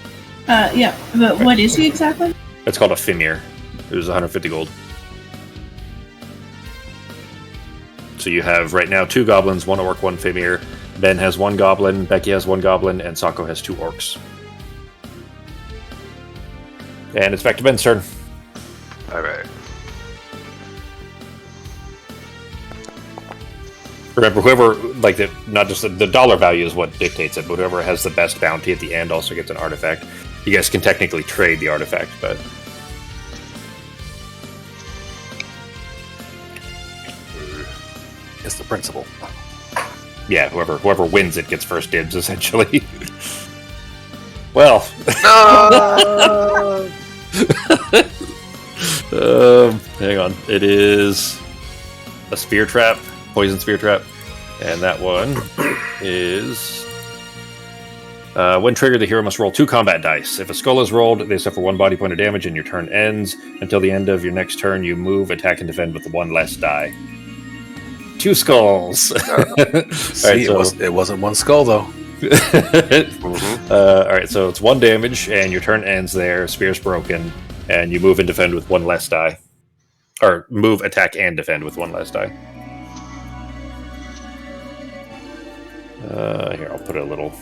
Yeah, but what is he exactly? It's called a Fimir. It was 150 gold. So you have right now 2 goblins, 1 orc, 1 Fimir. Ben has 1 goblin, Becky has 1 goblin, and Sako has 2 orcs. And it's back to Ben's turn. Alright. Remember, whoever, like, not just the dollar value is what dictates it, but whoever has the best bounty at the end also gets an artifact. You guys can technically trade the artifact, but... It's the principle. Yeah, whoever wins it gets first dibs, essentially. Well... No! Hang on. It is a spear trap, poison spear trap, and that one is. When triggered, the hero must roll 2 combat dice. If a skull is rolled, they suffer 1 body point of damage, and your turn ends. Until the end of your next turn, you move, attack, and defend with 1 less die. 2 skulls. See, right, it wasn't 1 skull though. All right, so it's 1 damage, and your turn ends there. Spear's broken, and you move and defend with 1 less die, or move, attack, and defend with 1 less die. Here, I'll put a little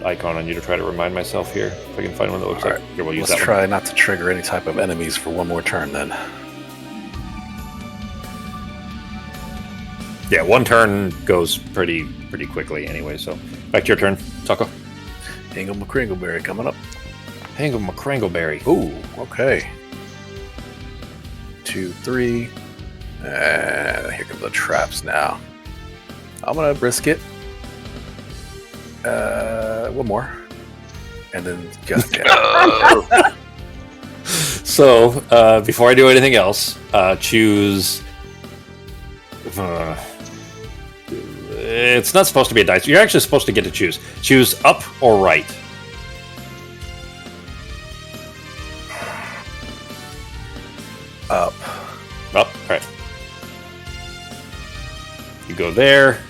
icon on you to try to remind myself here. If I can find one that looks like. Here, we'll use Let's that try one. not to trigger any type of enemies for 1 more turn then. Yeah, 1 turn goes pretty quickly anyway. So back to your turn, Taco. Hingle McCringleberry coming up. Hingle McCringleberry. Ooh, okay. 2, 3. Here come the traps now. I'm gonna risk it. 1 more. And then So, before I do anything else, choose... it's not supposed to be a dice. You're actually supposed to get to choose. Choose up or right. Up. Up, alright. You go there.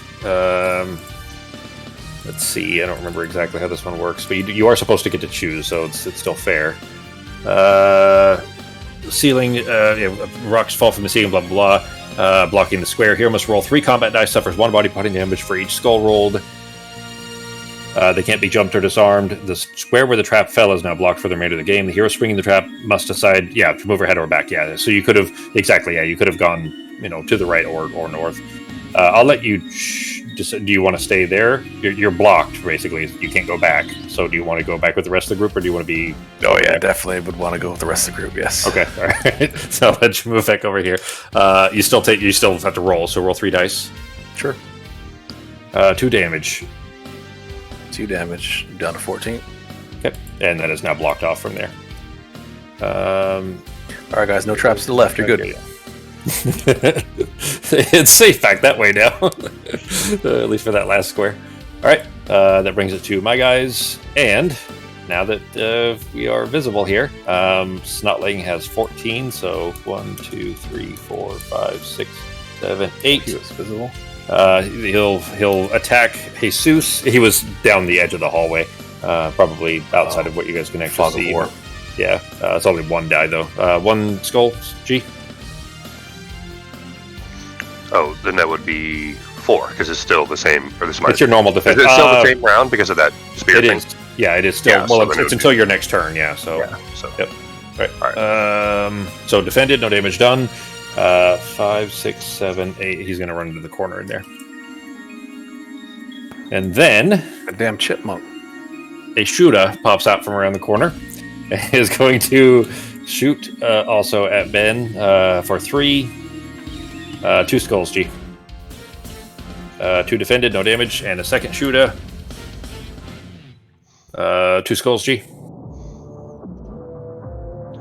Let's see, I don't remember exactly how this one works, but you are supposed to get to choose, so it's still fair. Ceiling, rocks fall from the ceiling, blah, blah, blah. Blocking the square. Hero must roll 3 combat dice, suffers 1 body point damage for each skull rolled. They can't be jumped or disarmed. The square where the trap fell is now blocked for the remainder of the game. The hero springing the trap must decide, to move ahead or back. Yeah, so you could have, you could have gone, to the right or north. I'll let you... do you want to stay there? You're blocked, basically. You can't go back. So do you want to go back with the rest of the group, or do you want to be... Oh, yeah, definitely would want to go with the rest of the group, yes. Okay, all right. So I'll let you move back over here. You still have to roll, so roll 3 dice. Sure. 2 damage. 2 damage, down to 14. Yep, and that is now blocked off from there. All right, guys, no traps to the left. You're good. Yeah. It's safe back that way now. At least for that last square. Alright, that brings it to my guys. And now that we are visible here, Snotling has 14, so 1, 2, 3, 4, 5, 6, 7, 8. He was visible. He'll attack Jesus. He was down the edge of the hallway, probably outside of what you guys can actually see. War. Yeah, it's only 1 die though. 1 skull, G. Oh, then that would be 4 because it's still the same. Or it's your normal defense. Is it still the same round because of that spear thing? Is. Yeah, it is still. Yeah, well, it's until your next turn. Yeah. So. Yeah. So. Yep. All right. So defended, no damage done. 5, 6, 7, 8. He's going to run into the corner in there. And then a damn chipmunk. A shooter pops out from around the corner. Is going to shoot also at Ben for 3. 2 skulls, G. 2 defended, no damage, and a second shooter. 2 skulls, G.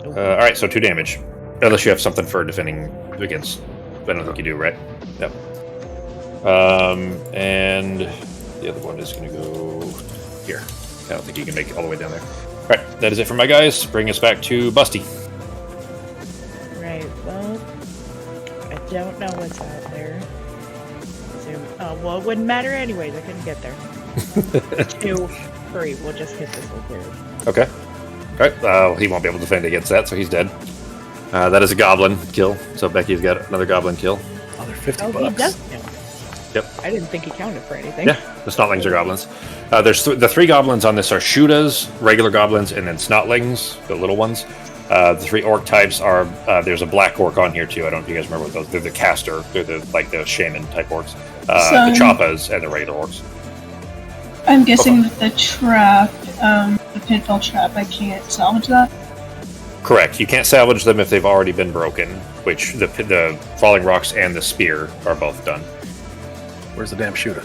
Alright, so 2 damage. Unless you have something for defending against. I don't think you do, right? Yep. And the other one is going to go here. I don't think you can make it all the way down there. Alright, that is it for my guys. Bring us back to Busty. Right, well, I don't know what's out there. It wouldn't matter anyways. I couldn't get there. 2, 3. We'll just hit this one here. Okay. Alright, he won't be able to defend against that, so he's dead. That is a goblin kill, so Becky's got another goblin kill. Another 50 bucks. He does count. Yep. I didn't think he counted for anything. Yeah, the snotlings are goblins. There's the 3 goblins on this are Shudas, regular goblins, and then snotlings, the little ones. The 3 orc types are, there's a black orc on here too. I don't know if you guys remember what those. They're the caster. They're the shaman type orcs. The choppas and the regular orcs. I'm guessing that the trap, the pitfall trap, I can't salvage that? Correct. You can't salvage them if they've already been broken, which the falling rocks and the spear are both done. Where's the damn shooter?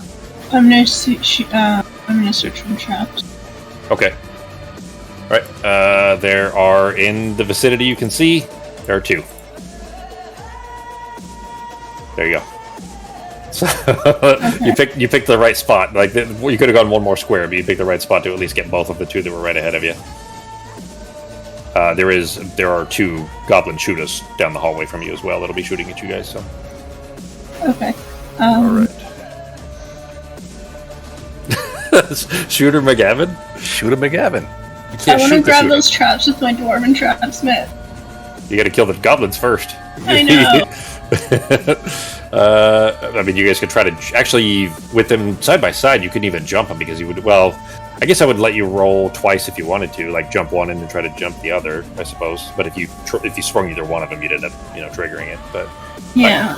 I'm gonna search for traps. Okay. All right. There are in the vicinity you can see. There are 2. There you go. So you picked the right spot. Like you could have gone one more square, but you picked the right spot to at least get both of the 2 that were right ahead of you. There are 2 goblin shooters down the hallway from you as well that'll be shooting at you guys. So. Okay. All right. Shooter McGavin? Shooter McGavin. You can't I want shoot to the grab shooter. those traps with my dwarven trap smith. You got to kill the goblins first. I know. I mean, you guys could try to actually with them side by side. You couldn't even jump them because you would. Well, I guess I would let you roll twice if you wanted to, like jump one and then try to jump the other, I suppose. But if you sprung either one of them, you'd end up triggering it. But Yeah.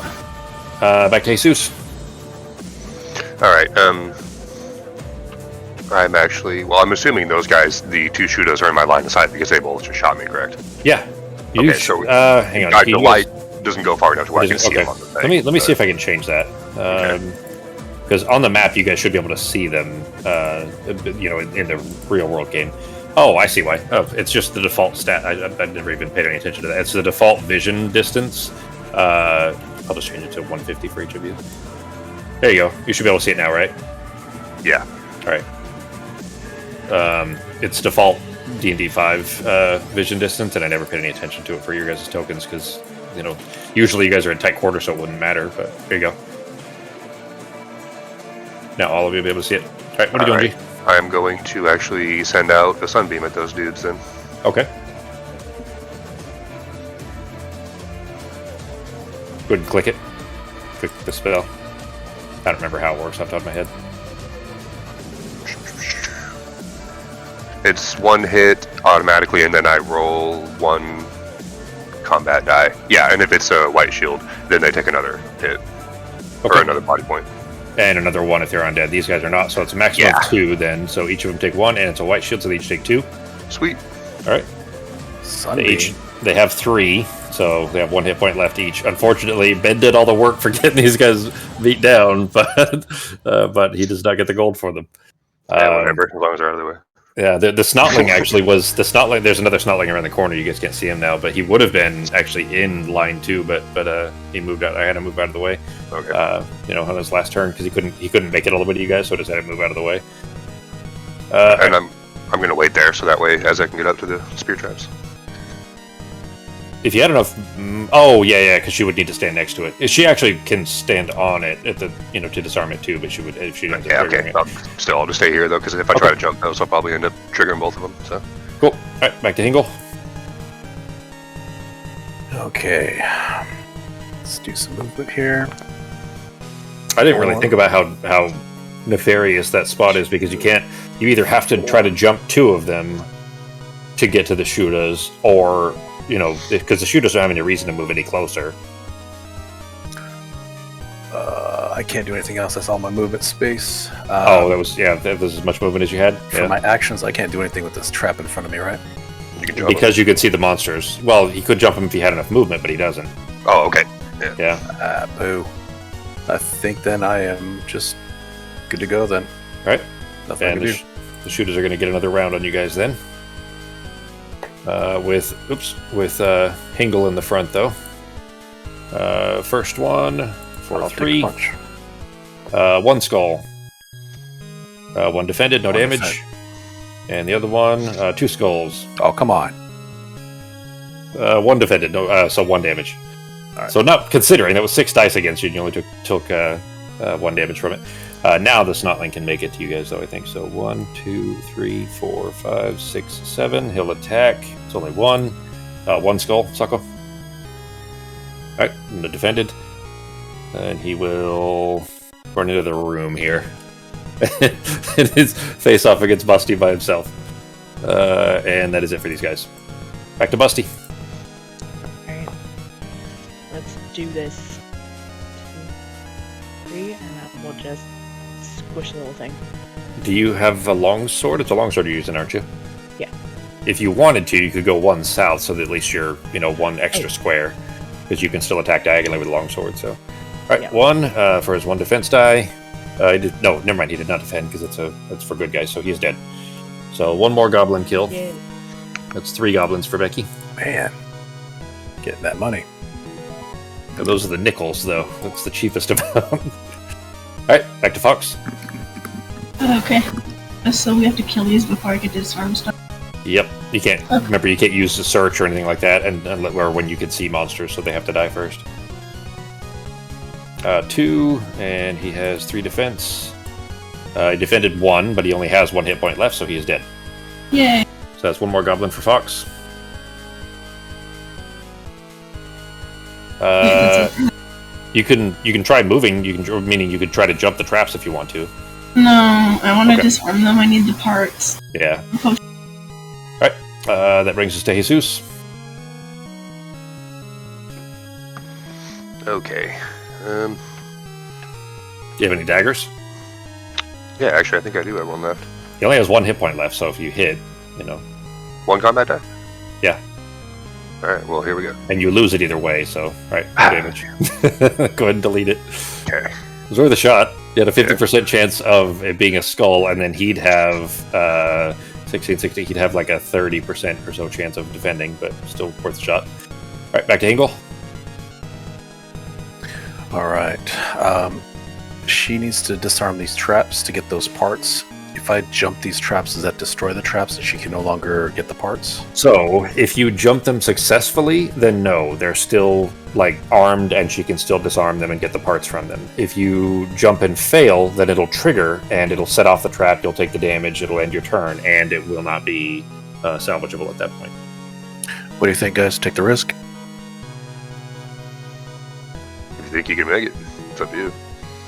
back to Jesus. All right. I'm assuming those guys, the 2 shooters, are in my line of sight because they both just shot me, correct? Yeah. Okay, so hang on. the light doesn't go far enough to where I can see them on the thing. Let me see if I can change that. Because on the map, you guys should be able to see them, in the real world game. Oh, I see why. Oh, it's just the default stat. I've never even paid any attention to that. It's the default vision distance. I'll just change it to 150 for each of you. There you go. You should be able to see it now, right? Yeah. All right. It's default D&D 5 vision distance, and I never paid any attention to it for your guys' tokens because, usually you guys are in tight quarters, so it wouldn't matter. But there you go. Now all of you will be able to see it. All right, what are you doing, G? I am going to actually send out a sunbeam at those dudes then. Okay. Go ahead and click it. Click the spell. I don't remember how it works off the top of my head. It's 1 hit automatically, and then I roll 1 combat die. Yeah, and if it's a white shield, then they take another hit. Okay. Or another body point. And another 1 if they're undead. These guys are not, so it's a maximum of 2 then. So each of them take 1, and it's a white shield, so they each take 2. Sweet. All right. They have 3, so they have 1 hit point left each. Unfortunately, Ben did all the work for getting these guys beat down, but he does not get the gold for them. Yeah, whatever, as long as they're out of the way. Yeah, the Snotling actually was the Snotling. There's another Snotling around the corner. You guys can't see him now, but he would have been actually in line 2, but he moved out. I had to move out of the way. Okay. On his last turn because he couldn't make it all the way to you guys, so I just had to move out of the way. And I'm going to wait there so that way as I can get up to the spear traps. If you had enough, because she would need to stand next to it. She actually can stand on it at the to disarm it too, but she would if she ends up triggering it. I'll just stay here though because if I try to jump those, I'll probably end up triggering both of them. So cool. All right, back to Hingle. Okay, let's do some movement here. I didn't really think about how nefarious that spot is because you either have to try to jump 2 of them to get to the shooters, or because the shooters don't have any reason to move any closer. I can't do anything else. That's all my movement space. That was as much movement as you had. For my actions, I can't do anything with this trap in front of me, right? Because you could see the monsters. Well, he could jump them if he had enough movement, but he doesn't. Oh, okay. Yeah. Boo. I think then I am just good to go then. All right. Nothing and to do. The shooters are going to get another round on you guys then. With Hingle in the front though. First one for 3. 1 skull. 1 defended, no damage. Defend. And the other one, 2 skulls. Oh, come on. 1 defended, so 1 damage. Right. So not considering that was 6 dice against you, and you only took 1 damage from it. Now the Snotling can make it to you guys, though, I think. So 1, 2, 3, 4, 5, 6, 7. He'll attack. It's only 1. 1 skull, Sucko. Alright, defended. And he will run into the room here. And his face off against Busty by himself. And that is it for these guys. Back to Busty. Alright. Let's do this. 2, 3, and then we'll just squish the little thing. Do you have a longsword? It's a longsword you're using, aren't you? Yeah. If you wanted to, you could go 1 south so that at least you're, 1 extra square. Because you can still attack diagonally with a longsword, so. Alright, Yeah. 1 for his 1 defense die. No, never mind, he did not defend because it's for good guys, so he's dead. So 1 more goblin kill. Yeah. That's 3 goblins for Becky. Man. Getting that money. Now, those are the nickels, though. That's the cheapest of them. All right, back to Fox. Okay. So we have to kill these before I can disarm stuff. Yep, you can't. Okay. Remember, you can't use the search or anything like that, or when you can see monsters, so they have to die first. 2, and he has 3 defense. He defended 1, but he only has 1 hit point left, so he is dead. Yay. So that's 1 more goblin for Fox. You can try moving. Meaning you could try to jump the traps if you want to. No, I want to disarm them. I need the parts. Yeah. All right. That brings us to Jesus. Okay. Do you have any daggers? Yeah, actually, I think I do have one left. He only has 1 hit point left, so if you hit, 1 combat die? Yeah. Alright, well, here we go. And you lose it either way, so, right, no damage. Go ahead and delete it. Okay. It was worth a shot. You had a 50% chance of it being a skull, and then he'd have 1660. He'd have like a 30% or so chance of defending, but still worth a shot. All right, back to Hingle. All right. She needs to disarm these traps to get those parts. If I jump these traps, does that destroy the traps and she can no longer get the parts? So, if you jump them successfully, then no, they're still armed and she can still disarm them and get the parts from them. If you jump and fail, then it'll trigger and it'll set off the trap, you'll take the damage, it'll end your turn, and it will not be salvageable at that point. What do you think, guys? Take the risk? If you think you can make it, it's up to you.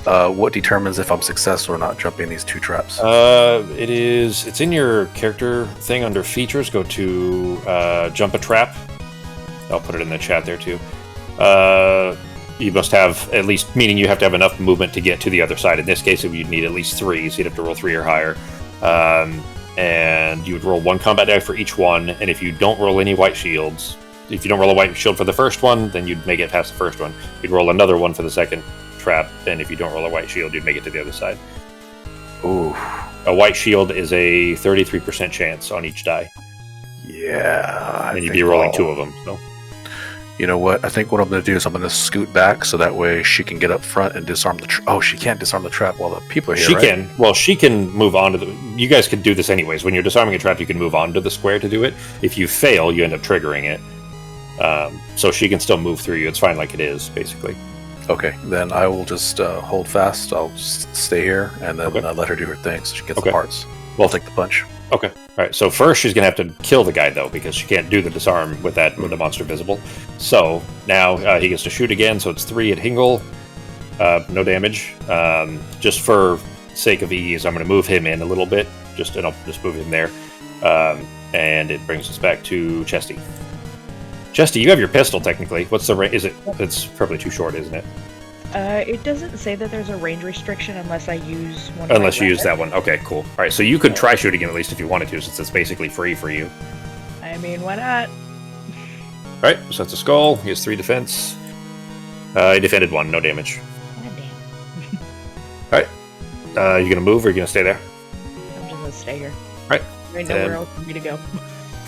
What determines if I'm successful or not jumping these 2 traps? It's in your character thing under features. Go to jump a trap. I'll put it in the chat there too. You must have at least, meaning you have to have enough movement to get to the other side. In this case, you'd need at least 3, so you'd have to roll 3 or higher. And you would roll 1 combat die for each one, and if you don't roll any white shields, if you don't roll a white shield for the first one, then you'd make it past the first one. You'd roll another one for the second trap, and if you don't roll a white shield, you'd make it to the other side. Ooh. A white shield is a 33% chance on each die. Yeah. And you'd be rolling 2 of them. So. You know what? I think what I'm going to do is I'm going to scoot back so that way she can get up front and disarm the trap. Oh, she can't disarm the trap while the people are here, She right? can. Well, she can move on to the... You guys could do this anyways. When you're disarming a trap, you can move on to the square to do it. If you fail, you end up triggering it. So she can still move through you. It's fine like it is, basically. Okay, then I will just hold fast. I'll just stay here and then let her do her thing so she gets the parts. I'll take the punch. Okay. All right. So first, she's gonna have to kill the guy though, because she can't do the disarm with the monster visible. So now he gets to shoot again. So it's 3 at Hingle. No damage. Just for sake of ease, I'm gonna move him in a little bit. I'll just move him there. And it brings us back to Chesty. Chesty, you have your pistol technically. What's the range? It's probably too short, isn't it? It doesn't say that there's a range restriction unless I use one. Unless you use that one. Okay, cool. All right, so you could try shooting him at least if you wanted to, since it's basically free for you. I mean, why not? All right, so that's a skull. He has 3 defense. He defended 1, no damage. God damn. All right, you gonna move or are you gonna stay there? I'm just gonna stay here. All right. There's nowhere else for me to go.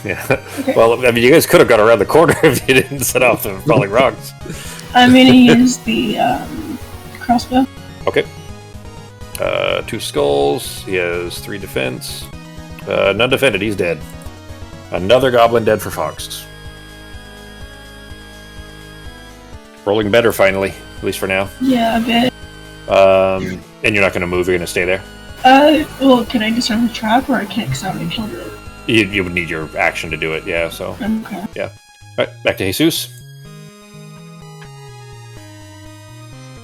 Yeah. Well, I mean, you guys could have got around the corner if you didn't set off the falling rocks. I'm gonna use the crossbow. Okay. 2 skulls. He has 3 defense. None defended. He's dead. Another goblin dead for Fox. Rolling better finally, at least for now. Yeah, a bit. And you're not going to move. You're going to stay there. Well, can I disarm the trap, or I can't because I already killed it? You would need your action to do it. Yeah. So. Okay. Yeah. All right. Back to Jesus.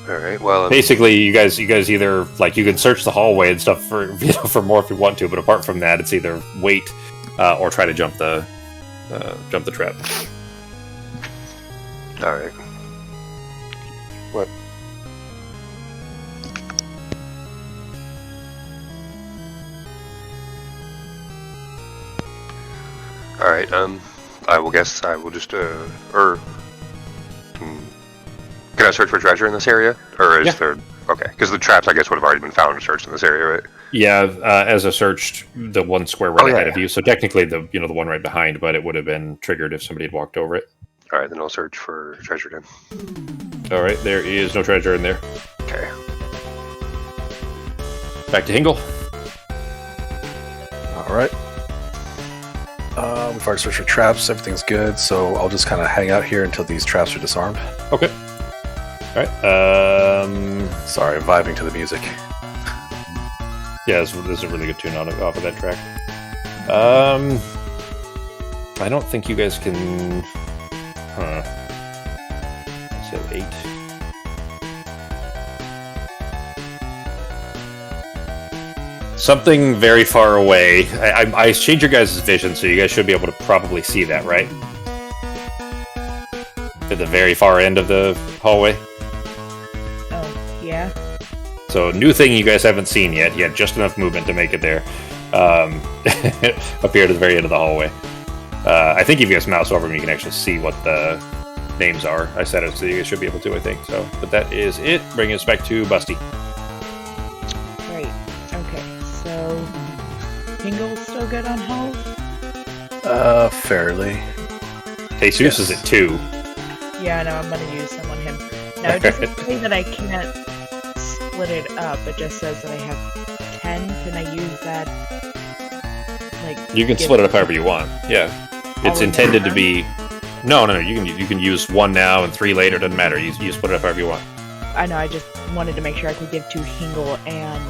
All right. Well, basically, you guys either you can search the hallway and stuff for for more if you want to, but apart from that, it's either wait or try to jump the trap. All right. What? All right. I will guess I will just Can I search for treasure in this area, or is there? Okay, because the traps, I guess, would have already been found and searched in this area, right? Yeah, as I searched the one square right ahead of you, so technically the one right behind, but it would have been triggered if somebody had walked over it. All right, then I'll search for treasure then. All right, there is no treasure in there. Okay. Back to Hingle. All right. We've already searched for traps. Everything's good, so I'll just kind of hang out here until these traps are disarmed. Okay. All right. Sorry, vibing to the music. Yeah, this is a really good tune off of that track. I don't think you guys can. I said 8. Something very far away. I changed your guys' vision, so you guys should be able to probably see that, right? At the very far end of the hallway. Oh, yeah. So, new thing you guys haven't seen yet. You had just enough movement to make it there. Up here to the very end of the hallway. I think if you guys mouse over them, you can actually see what the names are. I set it so you guys should be able to, I think. So, but that is it. Bringing us back to Busty. Right. Okay. So, Hingle's still good on health? Fairly. Jesus Yes. is at 2. Yeah, no, I'm gonna use some on him. Now, it doesn't say that I can't split it up. It just says that I have 10. Can I use that? Like, You can split it up however you want. Yeah. It's All in intended to one? be... No. You can use 1 now and 3 later. Doesn't matter. You split it up however you want. I know, I just wanted to make sure I could give to Hingle and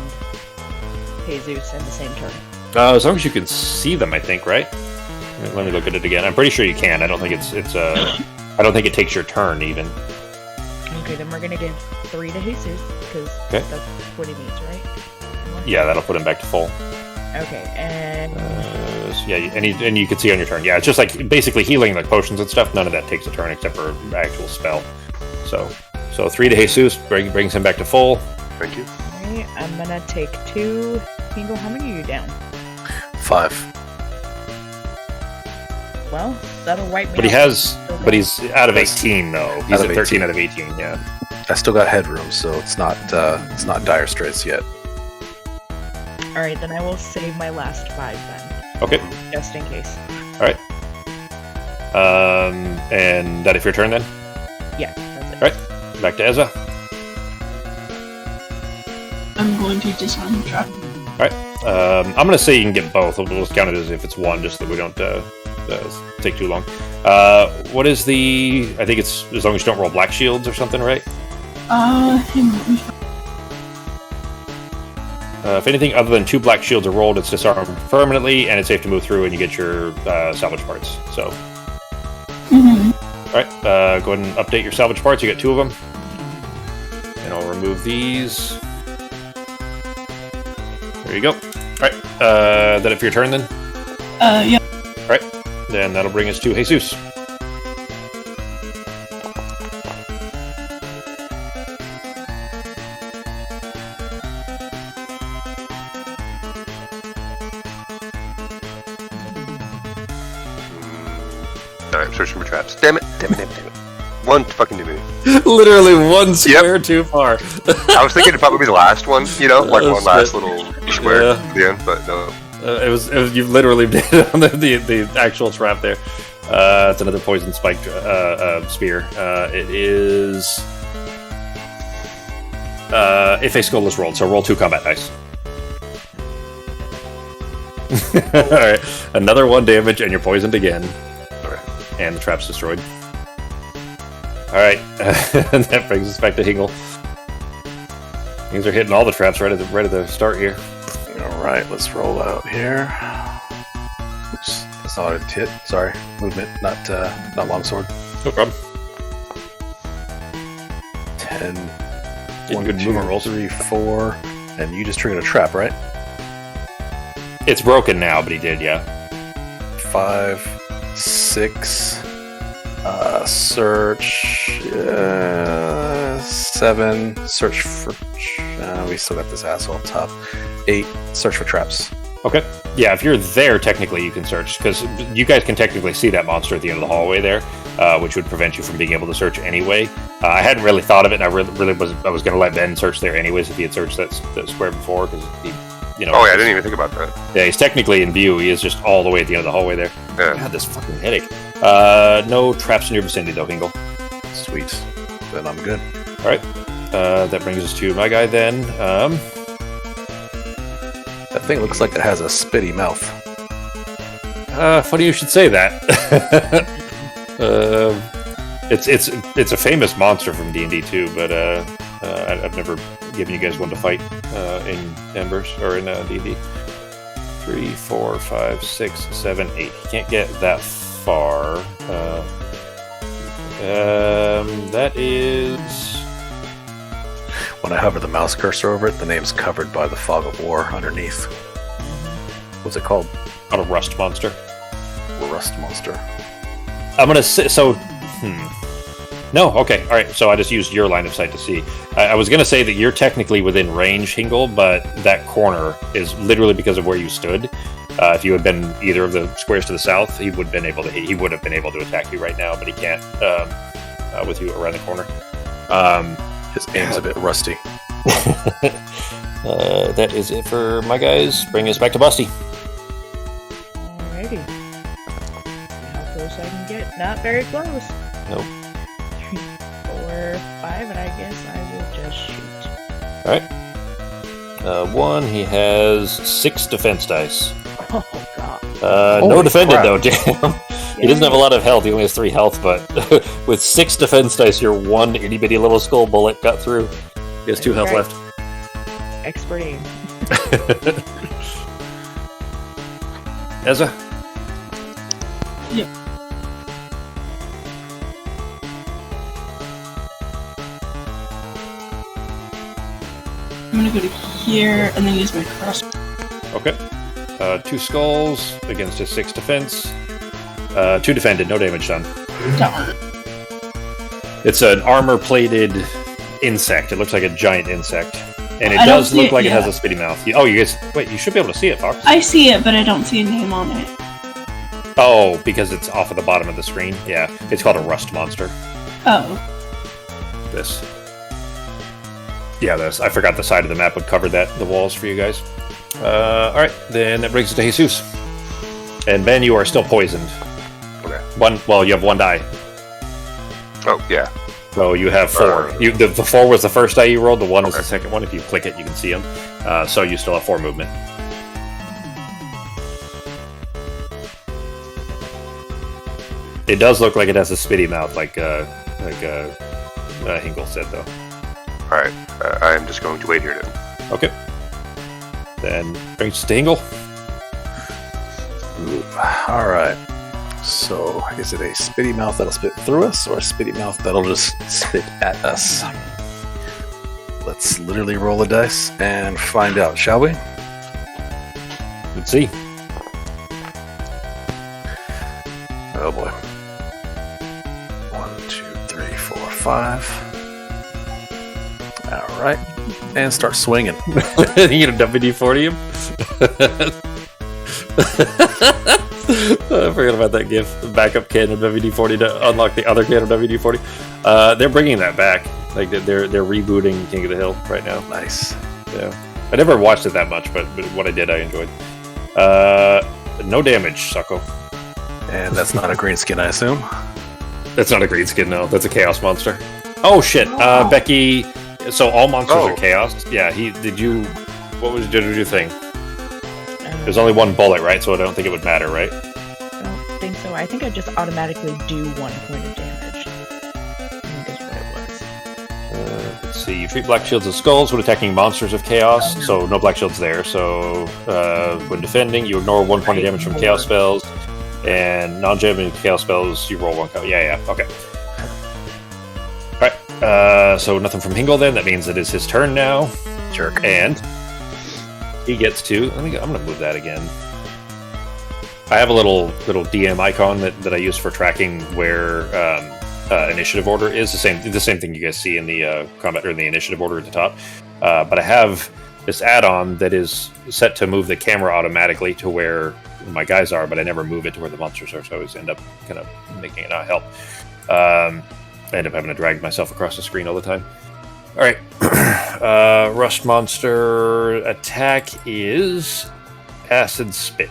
Jesus in the same turn. As long as you can see them, I think, right? Let me look at it again. I'm pretty sure you can. I don't think it's I don't think it takes your turn even. Okay, then we're gonna give 3 to Jesus, because Okay. that's what he needs, right? Yeah, that'll put him back to full. Okay, and Yeah, and you can see on your turn. Yeah, it's just like basically healing, like potions and stuff. None of that takes a turn except for actual spell. So 3 to Jesus brings him back to full. Thank you. alright, I'm gonna take 2. Hingle, how many are you down? 5. Well, that'll wipe me But he out. has, but he's out of 18 though. He's Out at of 13 18. out of 18. Yeah. I still got headroom, so it's not dire straits yet. Alright, then I will save my last 5 then, Okay. just in case. And that if your turn then. Yeah, that's it. Right. Back to Ezra. I'm going to disarm the trap. I'm gonna say you can get both. We'll just count it as if it's one, just so that we don't take too long. What is the? I think it's as long as you don't roll black shields or something, right? Hang on. If anything other than 2 black shields are rolled, it's disarmed permanently, and it's safe to move through, and you get your salvage parts. So, Mm-hmm. all right, go ahead and update your salvage parts. You get 2 of them, and I'll remove these. There you go. All right, that it for your turn then. Yeah. All right, then that'll bring us to Jesus. Alright, I'm searching for traps. Damn it. One fucking too many. Literally one square too far. I was thinking it'd probably be the last one, like That's one last good. little square Yeah. at the end, but no. It was you literally did it on the actual trap there. It's another poison spike spear. It is if a skull is rolled, so roll 2 combat dice. All right, another 1 damage, and you're poisoned again. Alright. And the trap's destroyed. All right, and that brings us back to Hingle. Things are hitting all the traps right at the start here. All right, let's roll out here. Oops, that's not a hit. Sorry, movement, not longsword. No problem. 10. Getting 1, good 2, movement rolls. 3, 4, and you just triggered a trap, right? It's broken now, but he did, yeah. 5, 6. Search 7. Search for. We still got this asshole up top. 8. Search for traps. Okay. Yeah, if you're there, technically you can search, because you guys can technically see that monster at the end of the hallway there, which would prevent you from being able to search anyway. I hadn't really thought of it, and I was going to let Ben search there anyways if he had searched that square before, because you know. Oh yeah, I didn't even think about that. Yeah, he's technically in view. He is just all the way at the end of the hallway there. Yeah. God, this fucking headache. No traps in your vicinity though, Hingle. Sweet. Then I'm good. All right. That brings us to my guy then. That thing looks like it has a spitty mouth. Funny you should say that. It's a famous monster from D&D too, but I've never given you guys one to fight in Embers or in D&D. 3, 4, 5, 6, 7, 8. You can't get that far. That is. When I hover the mouse cursor over it, the name's covered by the fog of war underneath. What's it called? Not a rust monster. Rust monster. I'm gonna say so. No, okay, all right. So I just used your line of sight to see. I was gonna say that you're technically within range, Hingle, but that corner is literally because of where you stood. If you had been either of the squares to the south, he would have been able to attack you right now, but he can't with you around the corner. His aim's a bit rusty. That is it for my guys. Bring us back to Busty. Alrighty. How close I can get? Not very close. Nope. 3, 4, 5, and I guess I will just shoot. Alright. 1, he has 6 defense dice. Oh god. No defended crap. though, Jam. He doesn't have a lot of health, he only has 3 health, but with 6 defense dice, your one itty bitty little skull bullet got through. He has 2 health left. Expert aim. Ezra? Yep. I'm gonna go to here and then use my cross. Okay. 2 skulls against his 6 defense. 2 defended, no damage done. Darn. It's an armor-plated insect. It looks like a giant insect. And it I don't does see look it like it has yet. a spitty mouth. You guys... Wait, you should be able to see it, Fox. I see it, but I don't see a name on it. Oh, because it's off at the bottom of the screen? Yeah. It's called a rust monster. Oh. This. Yeah, this. I forgot the side of the map would cover the walls for you guys. Alright, then that brings us to Jesus. And Ben, you are still poisoned. Okay. You have 1 die. Oh yeah. So you have 4. The 4 was the first die you rolled, the 1 is the second one. If you click it, you can see them. So you still have 4 movement. It does look like it has a spitty mouth, like Hinkle said, though. Alright. I am just going to wait here then. Okay. Then brings us to Hinkle. Alright. So, is it a spitty mouth that'll spit through us, or a spitty mouth that'll just spit at us? Let's literally roll the dice and find out, shall we? Let's see. Oh boy. 1, 2, 3, 4, 5. Alright. And start swinging. You gonna WD-40 him? I forgot about that GIF. The backup can of WD-40 to unlock the other can of WD-40. They're bringing that back. Like they're rebooting King of the Hill right now. Nice. Yeah, I never watched it that much, but what I did, I enjoyed. No damage, Sucko. And that's not a green skin, I assume. That's not a green skin, no. That's a chaos monster. Oh shit, Becky. So all monsters are chaos. Yeah. What was your thing? There's only 1 bullet, right? So I don't think it would matter, right? I don't think so. I think I just automatically do 1 point of damage. I think that's what it was. Let's see. You treat black shields as skulls when attacking monsters of chaos. So no black shields there. So when defending, you ignore 1 point of damage from chaos spells. And non-jamming chaos spells, you roll 1 count. Yeah, okay. Alright. So nothing from Hingle then. That means it is his turn now. Jerk. And he gets to... I'm going to move that again. I have a little DM icon that I use for tracking where initiative order is. The same thing you guys see in the combat or in the initiative order at the top. But I have this add-on that is set to move the camera automatically to where my guys are, but I never move it to where the monsters are, so I always end up kind of making it not help. I end up having to drag myself across the screen all the time. All right. Rust monster attack is acid spit.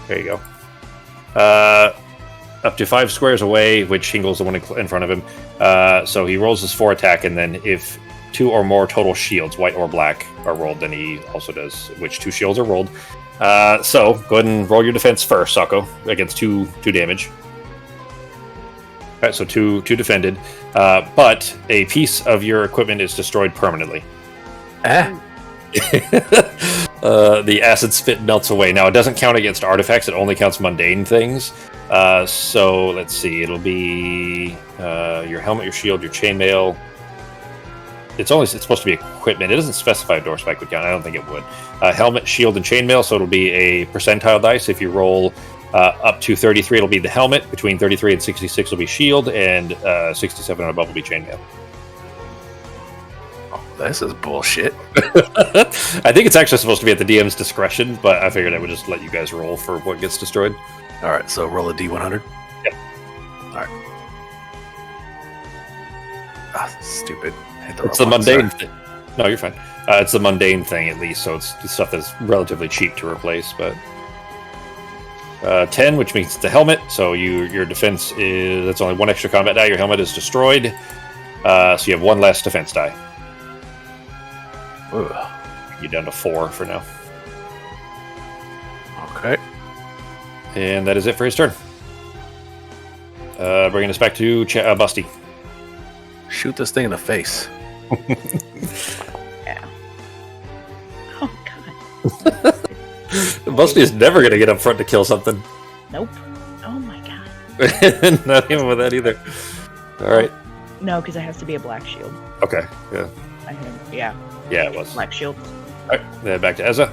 There you go. Up to 5 squares away, which Hingle's the one in front of him. So he rolls his 4 attack, and then if 2 or more total shields, white or black, are rolled, then he also does, which 2 shields are rolled. So go ahead and roll your defense first, Sako, against 2 damage. All right, so 2 defended, but a piece of your equipment is destroyed permanently. The acid spit melts away. Now, it doesn't count against artifacts. It only counts mundane things. So let's see. It'll be your helmet, your shield, your chainmail. It's supposed to be equipment. It doesn't specify a door spike would count. I don't think it would. Helmet, shield, and chainmail. So it'll be a percentile dice. If you roll up to 33, it'll be the helmet. Between 33 and 66 will be shield, and 67 and above will be chainmail. This is bullshit. I think it's actually supposed to be at the DM's discretion, but I figured I would just let you guys roll for what gets destroyed. All right, so roll a D100. Yep. All right. Stupid. It's the mundane thing. No, you're fine. It's the mundane thing, at least, so it's stuff that's relatively cheap to replace. But 10, which means it's the helmet. So your defense is that's only 1 extra combat die. Your helmet is destroyed, so you have 1 less defense die. Ugh. You're down to 4 for now. Okay. And that is it for his turn. Bringing us back to Busty. Shoot this thing in the face. Yeah. Oh, God. Busty is never going to get up front to kill something. Nope. Oh, my God. Not even with that either. All right. No, because it has to be a black shield. Okay. Yeah. I think, yeah. Yeah, it was. Black shield. All right. Then back to Ezza.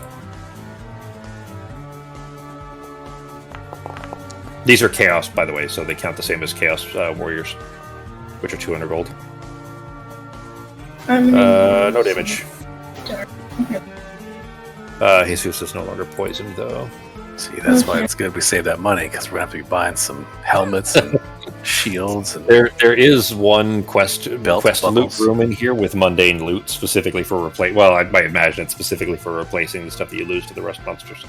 These are chaos, by the way, so they count the same as chaos warriors, which are 200 gold. No damage. Jesus is no longer poisoned, though. See, that's why it's good we save that money, because we're going to have to be buying some helmets and shields. And There is one quest loot bubbles. room in here with mundane loot specifically for Well, I might imagine it's specifically for replacing the stuff that you lose to the rust monsters.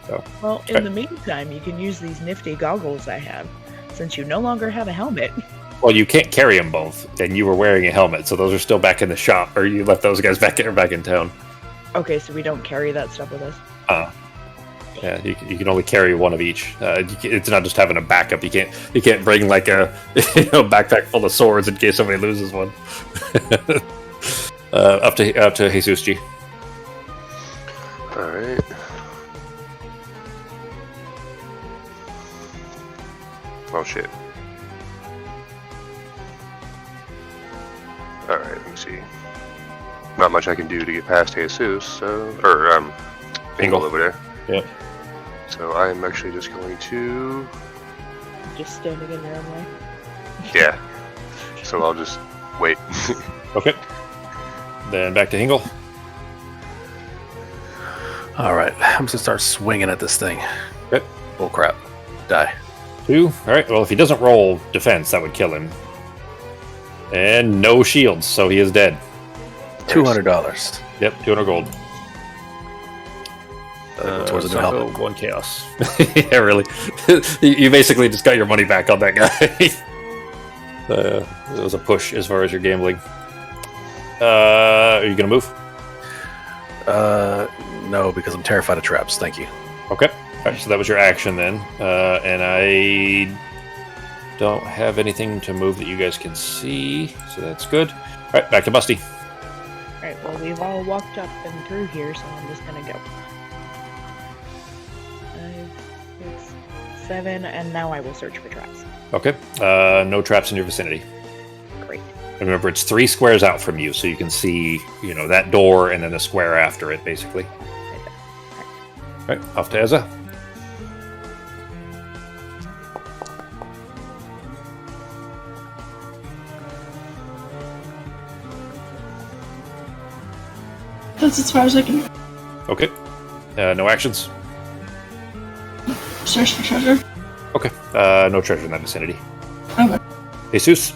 So, Well, in the meantime, you can use these nifty goggles I have, since you no longer have a helmet. well, you can't carry them both, and you were wearing a helmet, so those are still back in the shop, or you left those guys back in town. Okay, so we don't carry that stuff with us. Yeah, you can only carry one of each. It's not just having a backup. You can't bring like a backpack full of swords in case somebody loses one. Up to Jesus G. All right. Oh shit. All right. Let me see. Not much I can do to get past Jesus, Bingle over there. Yep. So I'm actually just going to. Just standing in your own way. Yeah. So I'll just wait. Okay. Then back to Hingle. all right, I'm just going to start swinging at this thing. Okay. Oh, crap. Die. 2. All right. Well, if he doesn't roll defense, that would kill him. And no shields, so he is dead. $200. Yep, 200 gold. Towards the new helmet. 1 chaos. Yeah, really. You basically just got your money back on that guy. It was a push as far as your gambling. Are you going to move? No, because I'm terrified of traps. Thank you. Okay. All right, so that was your action then. And I don't have anything to move that you guys can see, so that's good. All right, back to Busty. Alright, well, we've all walked up and through here, so I'm just gonna go. 5, 6, 7, and now I will search for traps. Okay. No traps in your vicinity. Great. And remember, it's 3 squares out from you, so you can see, that door and then the square after it, basically. Right there. All right, off to Ezza. That's as far as I can Okay. No actions. search for treasure. Okay. No treasure in that vicinity. Okay. Jesus.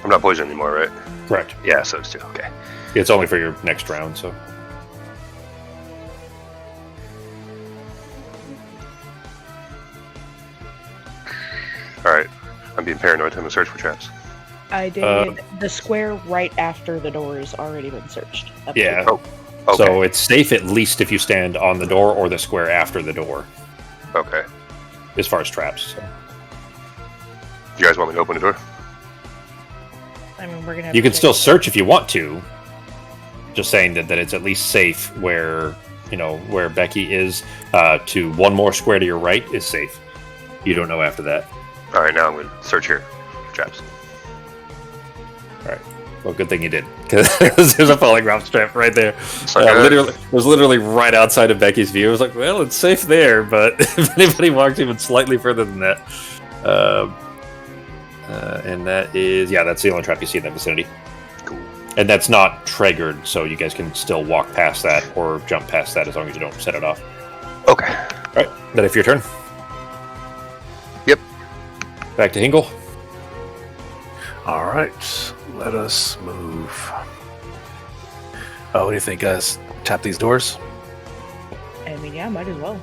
I'm not poisoned anymore, right? Correct. Yeah, so it's 2. Okay. It's only for your next round, so. Alright. I'm being paranoid. I'm going to search for traps. I did the square right after the door has already been searched. Yeah. Oh, okay. So it's safe at least if you stand on the door or the square after the door, Okay. as far as traps. So. You guys want me to open the door? I mean, we're gonna. Have You to can take- still search if you want to. Just saying that it's at least safe where where Becky is. To one more square to your right is safe. You don't know after that. Alright, now I'm going to search here for traps. All right. Well, good thing you did, because there's a falling rock trap right there. It's not good. It was literally right outside of Becky's view. I was like, well, it's safe there, but if anybody walks even slightly further than that, and that is, that's the only trap you see in that vicinity. Cool. And that's not triggered, so you guys can still walk past that or jump past that as long as you don't set it off. Okay. All right, that if your turn. Yep. Back to Hingle. All right, let us move. Oh, what do you think, guys? Tap these doors? I mean, yeah, might as well.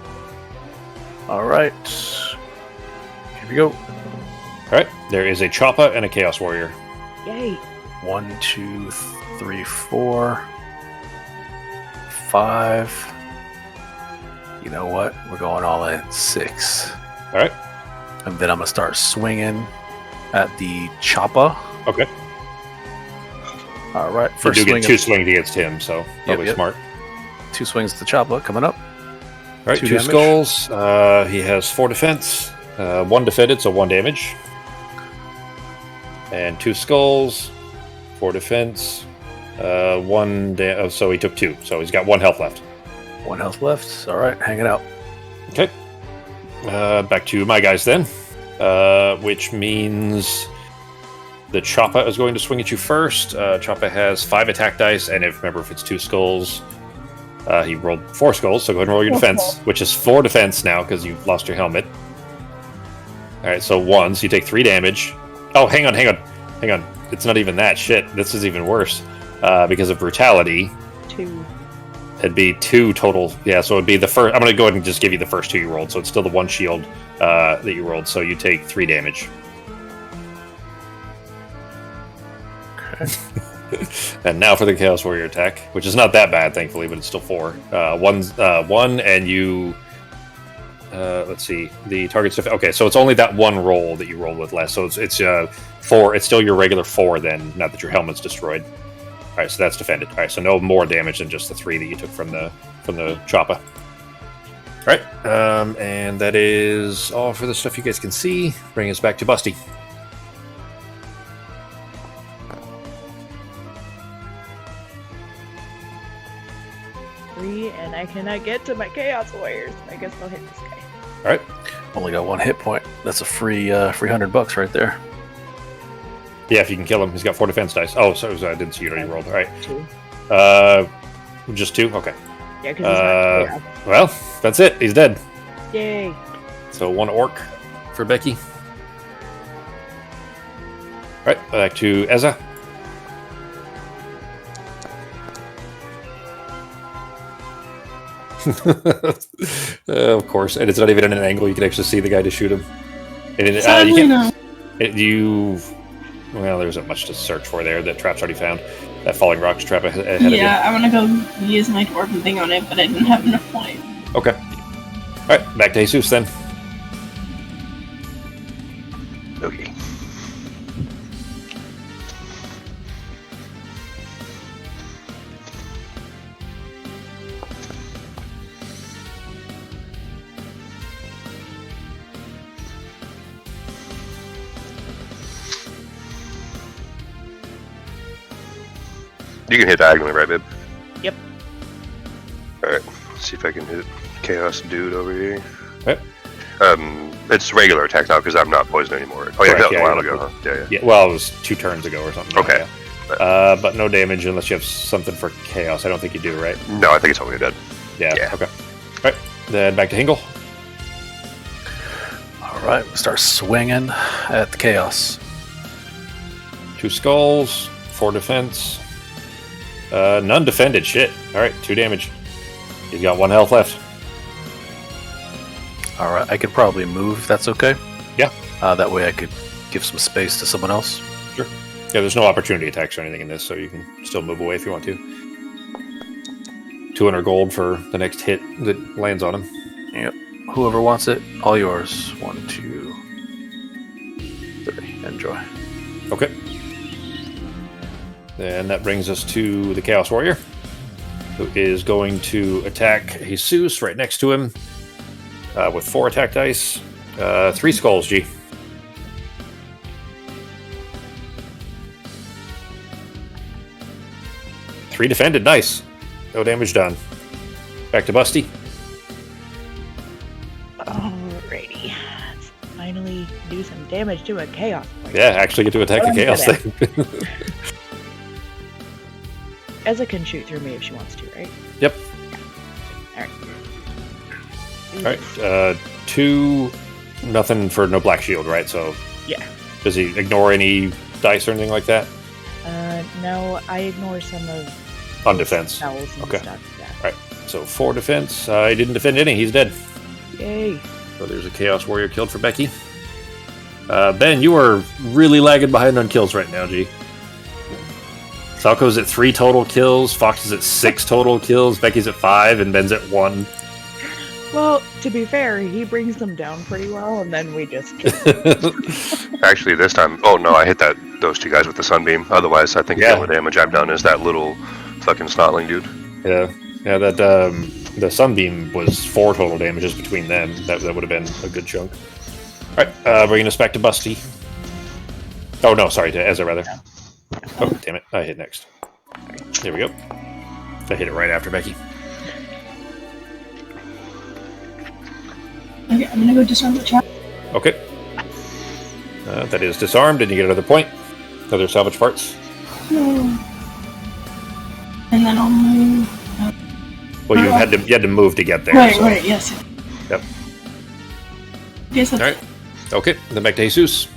All right. Here we go. All right, there is a Choppa and a Chaos Warrior. Yay! 1, 2, 3, 4, 5. You know what? We're going all in. 6. All right. And then I'm going to start swinging at the Choppa. Okay. All right. You First do swing. get 2 swings against him, so probably yep. smart. 2 swings at the Choppa coming up. All right, 2 2 damage. skulls. He has 4 defense, 1 defended, so 1 damage. And 2 skulls, 4 defense, 1 so he took 2, so he's got 1 health left. 1 health left. All right, hang it out. Okay. Back to my guys then, which means the Choppa is going to swing at you first. Choppa has 5 attack dice, and if it's 2 skulls, he rolled 4 skulls, so go ahead and roll your defense, which is 4 defense now because you lost your helmet. All right, so 1, so you take 3 damage. Oh, hang on. It's not even that. Shit, this is even worse. Because of brutality, 2. it'd be 2 total. Yeah, so it'd be the first. I'm going to go ahead and just give you the first 2 you rolled. So it's still the 1 shield that you rolled. So you take 3 damage. Okay. And now for the Chaos Warrior attack, which is not that bad, thankfully, but it's still 4. 1, and you. Let's see. The target's okay. So it's only that 1 roll that you rolled with less. So it's 4. It's still your regular 4 then. Not that your helmet's destroyed. All right, so that's defended. All right, so no more damage than just the 3 that you took from the Choppa. All right, and that is all for the stuff you guys can see. Bring us back to Busty. And I cannot get to my Chaos Warriors. I guess I'll hit this guy. All right. Only got 1 hit point. That's a free $100 right there. Yeah, if you can kill him, he's got 4 defense dice. Oh, so I didn't see you already rolled. All right. 2. Just 2. Okay. Yeah, because he's not Well, that's it. He's dead. Yay! So 1 orc for Becky. All right, back to Ezza. Of course, and it's not even in an angle you can actually see the guy to shoot him. And you Sadly, can't, no. Well, there isn't much to search for there. That trap's already found. That falling rocks trap ahead of you. Yeah, I want to go use my dwarven thing on it, but I didn't have enough points. Okay. All right, back to Jesus then. Okay. You can hit diagonally, right, babe? Yep. Alright, let's see if I can hit Chaos Dude over here. Yep. It's regular attack now because I'm not poisoned anymore. Oh, yeah, Correct, that was a while you're ago, not huh? Yeah. Yeah, well, it was 2 turns ago or something. Okay. Yeah. But no damage unless you have something for chaos. I don't think you do, right? No, I think it's only dead. Yeah. Yeah. Okay. All right. Then back to Hingle. All right, we'll start swinging at the chaos. 2 skulls, 4 defense. None defended. Shit. All right, 2 damage. He's got 1 health left. All right, I could probably move if that's okay. Yeah. That way I could give some space to someone else. Sure. Yeah, there's no opportunity attacks or anything in this, so you can still move away if you want to. 200 gold for the next hit that lands on him. Yep. Whoever wants it, all yours. 1, 2, 3. Enjoy. Okay. And that brings us to the Chaos Warrior, who is going to attack Jesus right next to him with 4 attack dice. 3 skulls, G. Three defended, nice. No damage done. Back to Busty. Alrighty. Let's finally do some damage to a Chaos Warrior. Yeah, actually get to attack a Chaos thing. Ezra can shoot through me if she wants to, right? Yep. Alright. 2, nothing for no black shield, right? So Yeah. does he ignore any dice or anything like that? No, I ignore some of On defense. spells and Okay. stuff. Yeah. Alright, so 4 defense. He didn't defend any, he's dead. Yay. So there's a Chaos Warrior killed for Becky. Ben, you are really lagging behind on kills right now, G. Salco's at 3 total kills, Fox is at 6 total kills, Becky's at 5, and Ben's at 1. Well, to be fair, he brings them down pretty well, and then we just Actually, this time, oh no, I hit those 2 guys with the sunbeam. Otherwise, I think the only damage I've done is that little fucking snotling dude. Yeah, that the sunbeam was 4 total damages between them. That would have been a good chunk. All right, bringing us back to Busty. Oh no, sorry, to Ezra rather. Oh damn it, I hit next. There we go. I hit it right after Becky. Okay, I'm gonna go disarm the trap. Okay. That is disarmed, and you get another point. Other salvage parts. And then I'll move. Well, you had to move to get there. Right, so. right, yes. Yep. Yes, that's All right. Okay, then back to Jesus.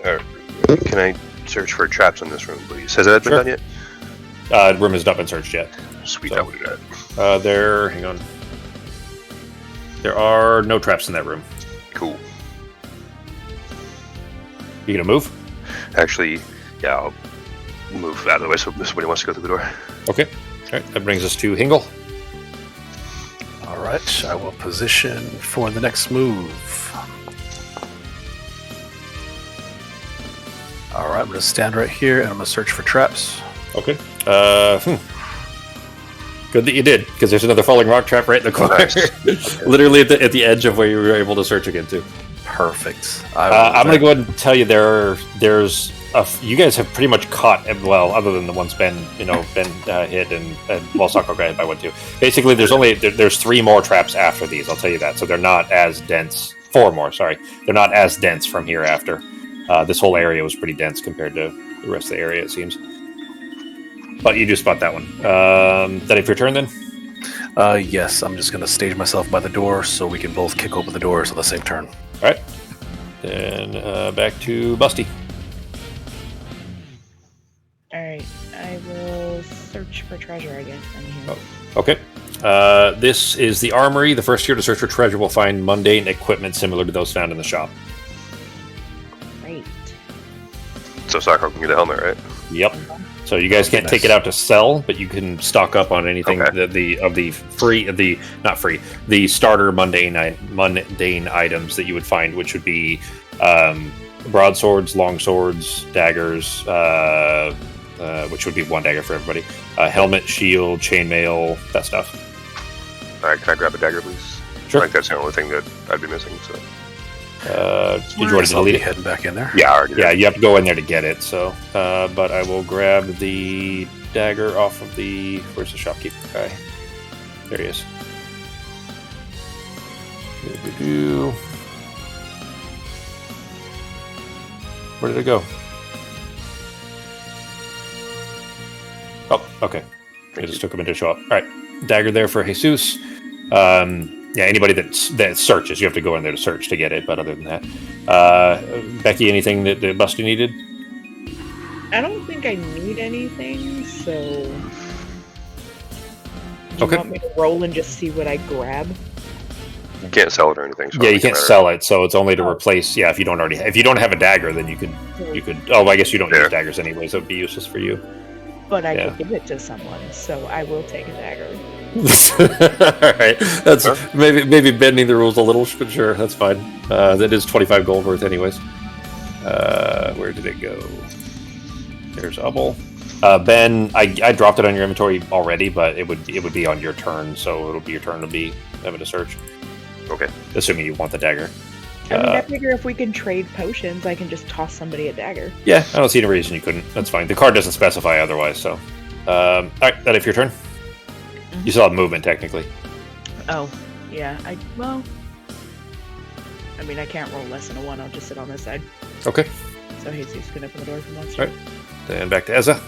Can I search for traps in this room, please? Has that been Sure. done yet? Room has not been searched yet. Sweet, So. I would do that. Hang on. There are no traps in that room. Cool. You gonna move? Actually, yeah, I'll move out of the way so somebody wants to go through the door. Okay. All right, that brings us to Hingle. All right, I will position for the next move. All right, I'm going to stand right here and I'm going to search for traps. Okay. Good that you did, because there's another falling rock trap right in the corner. Nice. Literally at the edge of where you were able to search again, too. Perfect. I'm going to go ahead and tell you there's you guys have pretty much caught, well, other than the one's been hit and Sako got hit by 1 too. Basically, there's 3 more traps after these. I'll tell you that. So they're not as dense. 4 more, sorry. They're not as dense from here after. This whole area was pretty dense compared to the rest of the area, it seems. But you do spot that one. Is that it for your turn then? Yes, I'm just going to stage myself by the door so we can both kick open the doors on the same turn. All right. Then back to Busty. Alright, I will search for treasure, I guess, in here. Oh, okay. This is the armory. The first tier to search for treasure will find mundane equipment similar to those found in the shop. Great. So Sakura can get a helmet, right? Yep. So you guys can't take it out to sell, but you can stock up on anything the starter mundane items that you would find, which would be broadswords, long swords, daggers, which would be 1 dagger for everybody. Helmet, shield, chainmail, that stuff. Alright, can I grab a dagger, please? Sure. I think that's the only thing that I'd be missing, so... Did you already I'll be delete it? heading back in there. Yeah, I already did. Yeah, you have to go in there to get it, so... but I will grab the dagger off of the... Where's the shopkeeper guy? There he is. Where did it go? Oh, okay. I just took him into a shop. All right, dagger there for Jesus. Yeah, anybody that searches, you have to go in there to search to get it. But other than that, Becky, anything that Busty needed? I don't think I need anything, so. Do you Okay. want me to roll and just see what I grab? You can't sell it or anything. So Yeah, you can't sell it, so it's only to Oh. replace. Yeah, if you don't have a dagger, then you could. Oh, I guess you don't Yeah. use daggers anyway, so it'd be useless for you. But I Yeah. could give it to someone, so I will take a dagger. All right, that's maybe bending the rules a little, but sure, that's fine. That is 25 gold worth, anyways. Where did it go? There's Ubble. Ben, I dropped it on your inventory already, but it would be on your turn, so it'll be your turn to be having to search. Okay. Assuming you want the dagger. I mean, I figure if we can trade potions, I can just toss somebody a dagger. Yeah, I don't see any reason you couldn't. That's fine. The card doesn't specify otherwise, so. All right, that if your turn. You still have movement, technically. Oh, yeah. I mean, I can't roll less than a 1. I'll just sit on this side. Okay. So Jesus can open the door from once. All right. Then back to Ezza.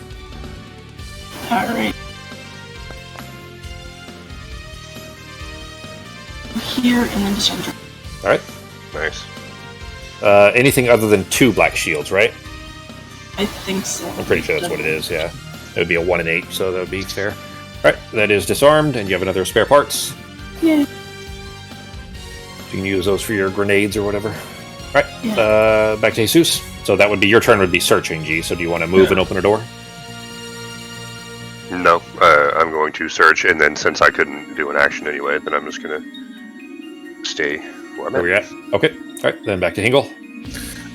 Alright. Here and then disarm. All right. Nice. Anything other than 2 black shields, right? I think so. I'm pretty sure that's what it is, yeah. It would be a 1 and 8, so that would be fair. All right, that is disarmed, and you have another spare parts. Yeah. You can use those for your grenades or whatever. All right, Yeah. back to Jesus. So that would be your turn. Would be searching, G. So do you want to move and open a door? No, I'm going to search, and then since I couldn't do an action anyway, then I'm just gonna stay where I'm Where we at? Okay. All right, then back to Hingle.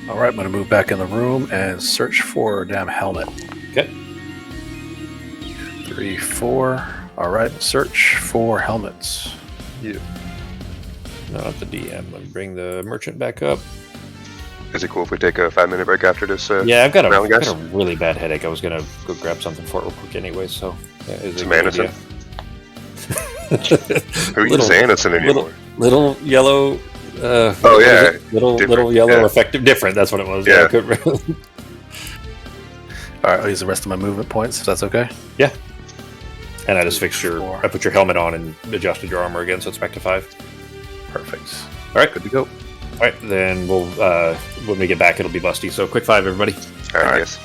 All right, I'm going to move back in the room and search for a damn helmet. Okay. 3, 4. All right, search for helmets. No, not the DM. Let me bring the merchant back up. Is it cool if we take a 5-minute break after this? Yeah, I've got round, guys? a really bad headache. I was gonna go grab something for it real quick anyway. So yeah, it's a Some good Anison? idea. Who uses Anison anymore? Little yellow. Oh, yeah. Little yellow yeah. effective different. That's what it was. Yeah. I couldn't All right, I'll use the rest of my movement points if that's okay. Yeah. And I just fixed your. 4. I put your helmet on and adjusted your armor again, so it's back to 5. Perfect. All right. Good to go. All right, then we'll when we get back, it'll be busty. So quick 5, everybody. All right, yes.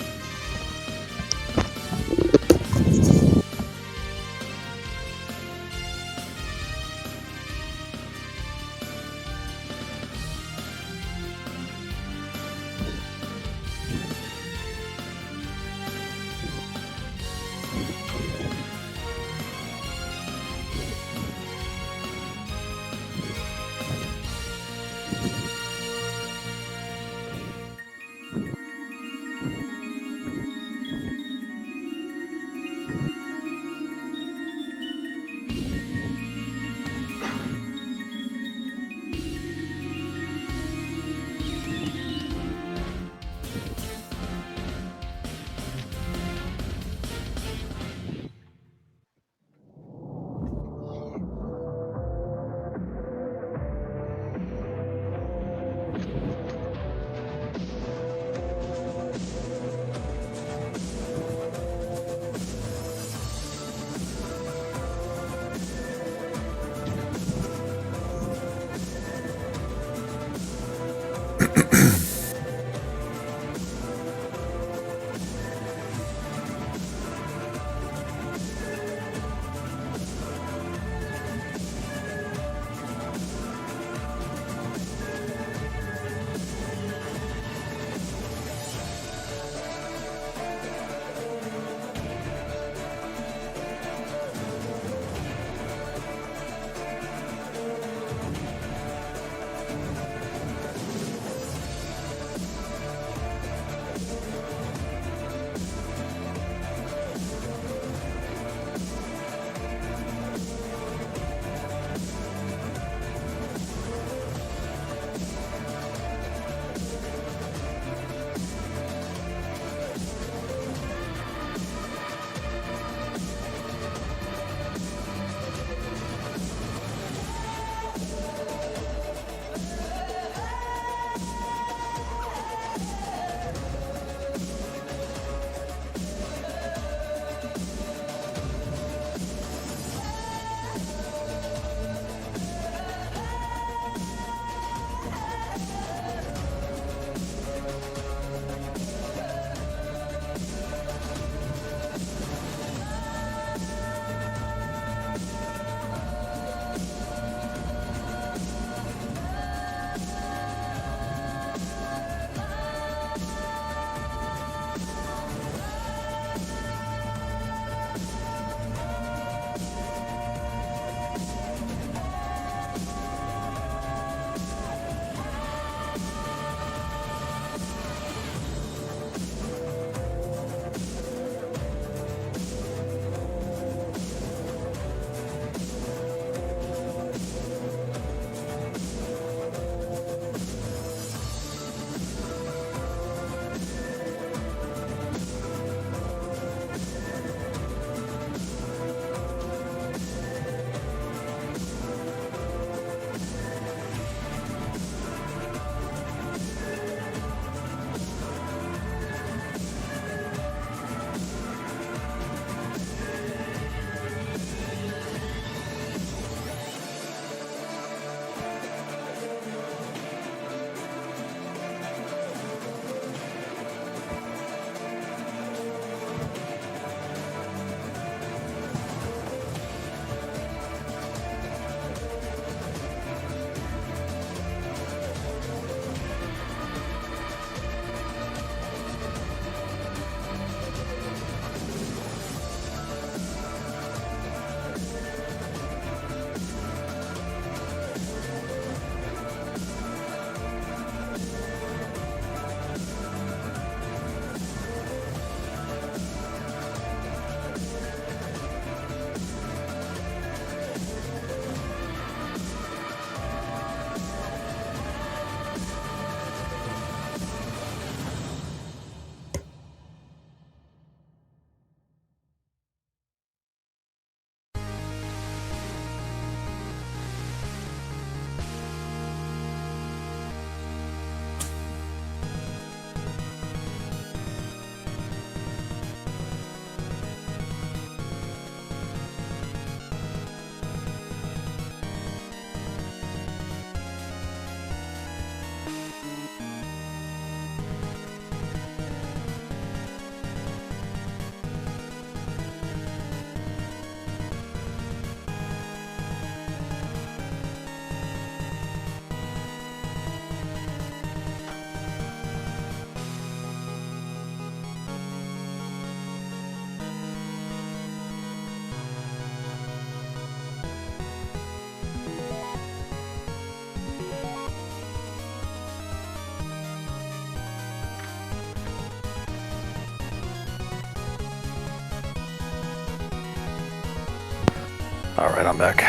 All right, I'm back.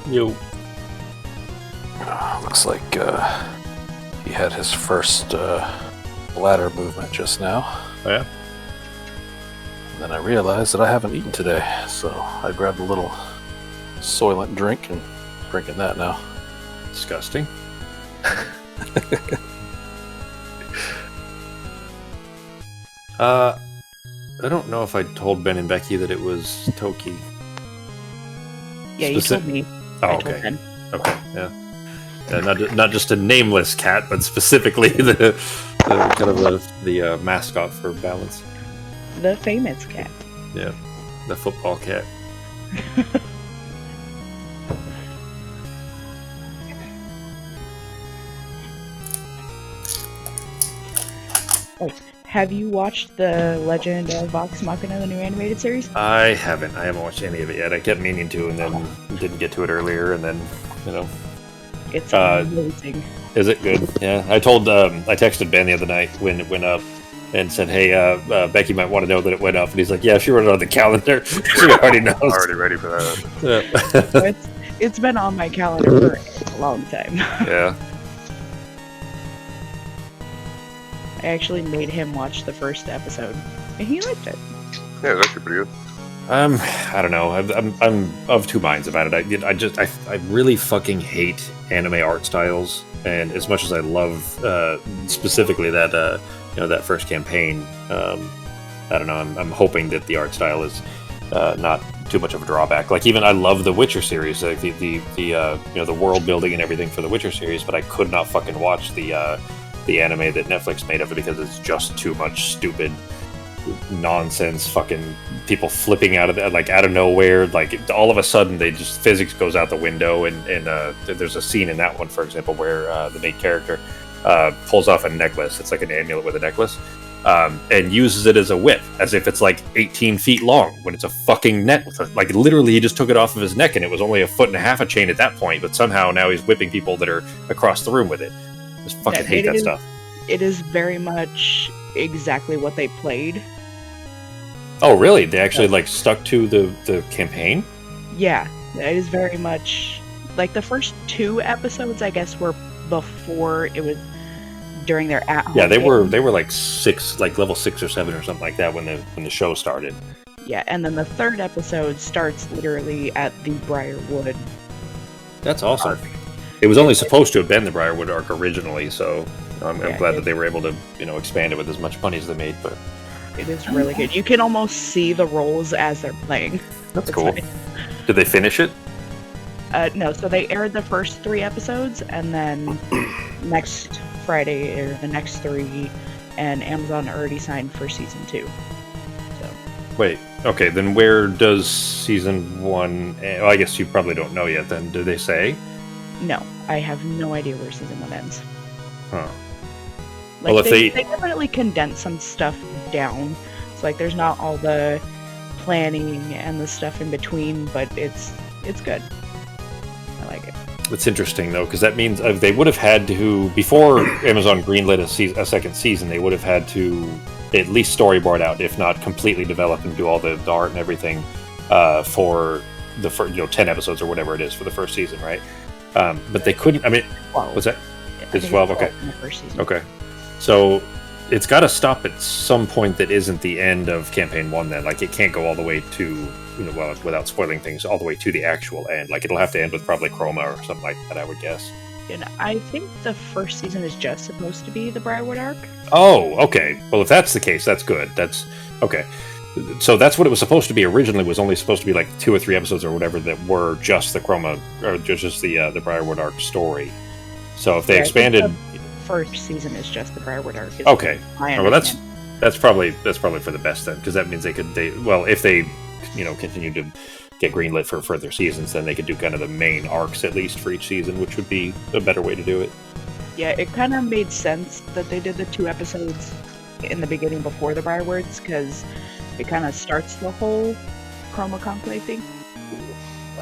Yo. Looks like he had his first ladder movement just now. Oh, yeah? And then I realized that I haven't eaten today, so I grabbed a little Soylent drink and drinking that now. Disgusting. I don't know if I told Ben and Becky that it was Toki. Yeah, you told me. Oh, I told okay. Ben. Okay, yeah. Not just a nameless cat, but specifically the kind of the mascot for Balance. The famous cat. Yeah, the football cat. Oh, have you watched the Legend of Vox Machina, the new animated series? I haven't watched any of it yet. I kept meaning to, and then didn't get to it earlier, and then, It's amazing. Is it good? Yeah, I texted Ben the other night when it went up, and said, "Hey, Becky might want to know that it went up," and he's like, "Yeah, she wrote it on the calendar. She already knows." Already ready for that. Yeah. It's been on my calendar for a long time. Yeah. I actually made him watch the first episode, and he liked it. Yeah, it was actually pretty good. I don't know. I'm of two minds about it. I really fucking hate anime art styles, and as much as I love specifically that that first campaign, I don't know. I'm hoping that the art style is not too much of a drawback. Like, even I love the Witcher series, like the world building and everything for the Witcher series, but I could not fucking watch the anime that Netflix made of it because it's just too much stupid nonsense, fucking people flipping out of nowhere, like all of a sudden physics goes out the window, and there's a scene in that one, for example, where the main character pulls off a necklace. It's like an amulet with a necklace, and uses it as a whip, as if it's like 18 feet long when it's a fucking necklace. Like, literally he just took it off of his neck, and it was only 1.5 feet of chain at that point, but somehow now he's whipping people that are across the room with it. Just fucking hate that stuff. It is very much exactly what they played. Oh, really? They actually stuck to the campaign? Yeah, it is very much like the first 2 episodes, I guess, were before it was during their at-home. Yeah, they were like level 6 or 7 or something like that when the show started. Yeah, and then the 3rd episode starts literally at the Briarwood. That's awesome. It was only supposed to have been the Briarwood arc originally, so I'm glad that they were able to expand it with as much money as they made. But it is really good. You can almost see the roles as they're playing. That's cool. Nice. Did they finish it? No, so they aired the first 3 episodes, and then next Friday air the next 3, and Amazon already signed for season 2. So. Wait, okay, then where does season 1 end? Well, I guess you probably don't know yet then. Did they say? No, I have no idea where season 1 ends. Huh. Like, well, if they definitely condense some stuff down. So, like, there's not all the planning and the stuff in between, but it's good. I like it. It's interesting, though, because that means they would have had to, before Amazon greenlit a second season, they would have had to at least storyboard out, if not completely develop and do all the art and everything for the first, 10 episodes or whatever it is for the first season, right? But they couldn't. I mean, 12. what's that? It's 12. Okay. In the first season. Okay. So it's got to stop at some point that isn't the end of campaign 1. Then, like, it can't go all the way to, without spoiling things, all the way to the actual end. Like, it'll have to end with probably Chroma or something like that, I would guess. And I think the first season is just supposed to be the Briarwood arc. Oh, okay. Well, if that's the case, that's good. That's okay. So that's what it was supposed to be originally. Was only supposed to be like 2 or 3 episodes or whatever that were just the Chroma or just the Briarwood arc story. So if they expanded, the first season is just the Briarwood arc. Okay. Well, that's probably for the best then, because that means if they continue to get greenlit for further seasons, then they could do kind of the main arcs at least for each season, which would be a better way to do it. Yeah, it kind of made sense that they did the 2 episodes in the beginning before the Briarwoods, because it kind of starts the whole Chroma Conclave thing.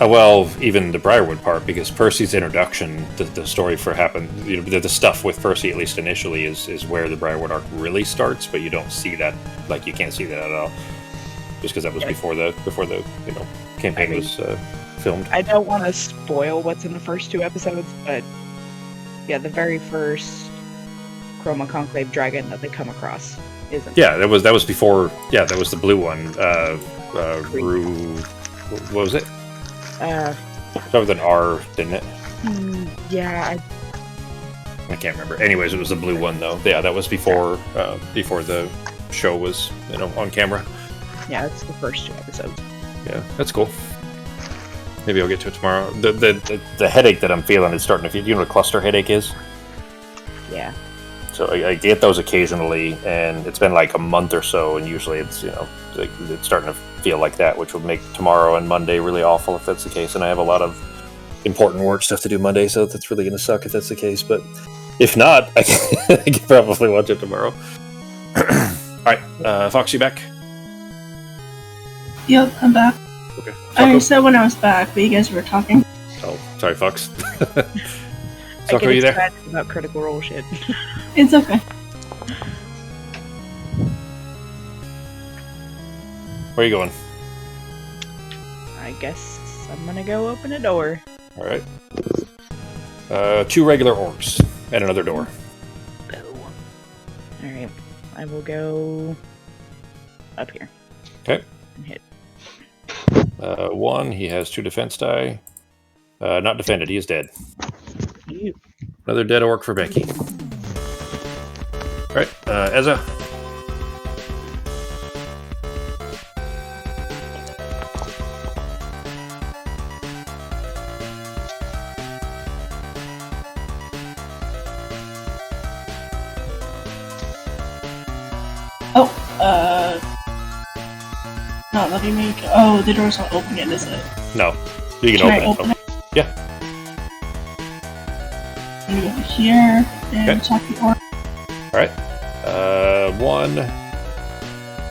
Well, even the Briarwood part, because Percy's introduction, the story for the stuff with Percy, at least initially, is where the Briarwood arc really starts. But you don't see that, like, you can't see that at all, just because that was before the campaign was filmed. I don't want to spoil what's in the first 2 episodes, but yeah, the very first Chroma Conclave dragon that they come across isn't. Yeah, that was before. Yeah, that was the blue one. What was it? Started with an R, didn't it? Yeah, I can't remember. Anyways, it was the blue one though. Yeah, that was before the show was on camera. Yeah, it's the first 2 episodes. Yeah, that's cool. Maybe I'll get to it tomorrow. The headache that I'm feeling is starting to feel. You know what a cluster headache is? Yeah. So I get those occasionally, and it's been like a month or so, and usually it's it's starting to feel like that, which would make tomorrow and Monday really awful if that's the case. And I have a lot of important work stuff to do Monday, so that's really going to suck if that's the case. But if not, I can probably watch it tomorrow. All right, Fox, you back? Yep, I'm back. Okay. I said when I was back, but you guys were talking. Oh, sorry, Fox. I Socko, get are you there? excited about Critical Role shit. It's okay. Where are you going? I guess I'm gonna go open a door. All right. 2 regular orcs and another door. Alright, I will go up here. Okay. And hit. 1, he has 2 defense die. Not defended, he is dead. You. Another dead orc for Becky. Alright, Ezza. Not letting me go. Oh, the door's not open yet, is it? No. You can Can I open it. open it? Yeah. I'm gonna go here and Okay. attack the orc. Alright. 1.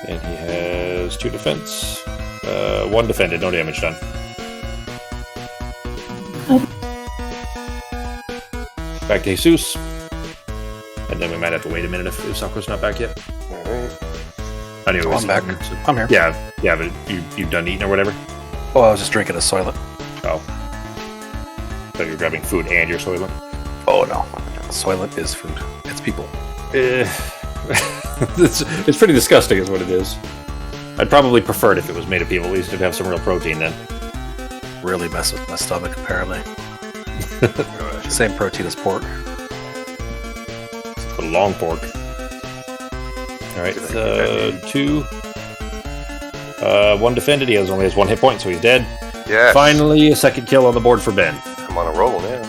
And he has 2 defense. 1 defended, no damage done. Back to Jesus. And then we might have to wait a minute if Sako's not back yet. I knew it was I'm back. I'm here. Yeah, but you've done eating or whatever? Oh, I was just drinking a Soylent. Oh. So you're grabbing food and your Soylent? Oh, no. Soylent is food. It's people. It's pretty disgusting is what it is. I'd probably prefer it if it was made of people. At least it'd have some real protein then. Really mess with my stomach, apparently. Same protein as pork. The long pork. Alright, 2. 1 defended. He only has 1 hit point, so he's dead. Yes. Finally, a second kill on the board for Ben. I'm on a roll now.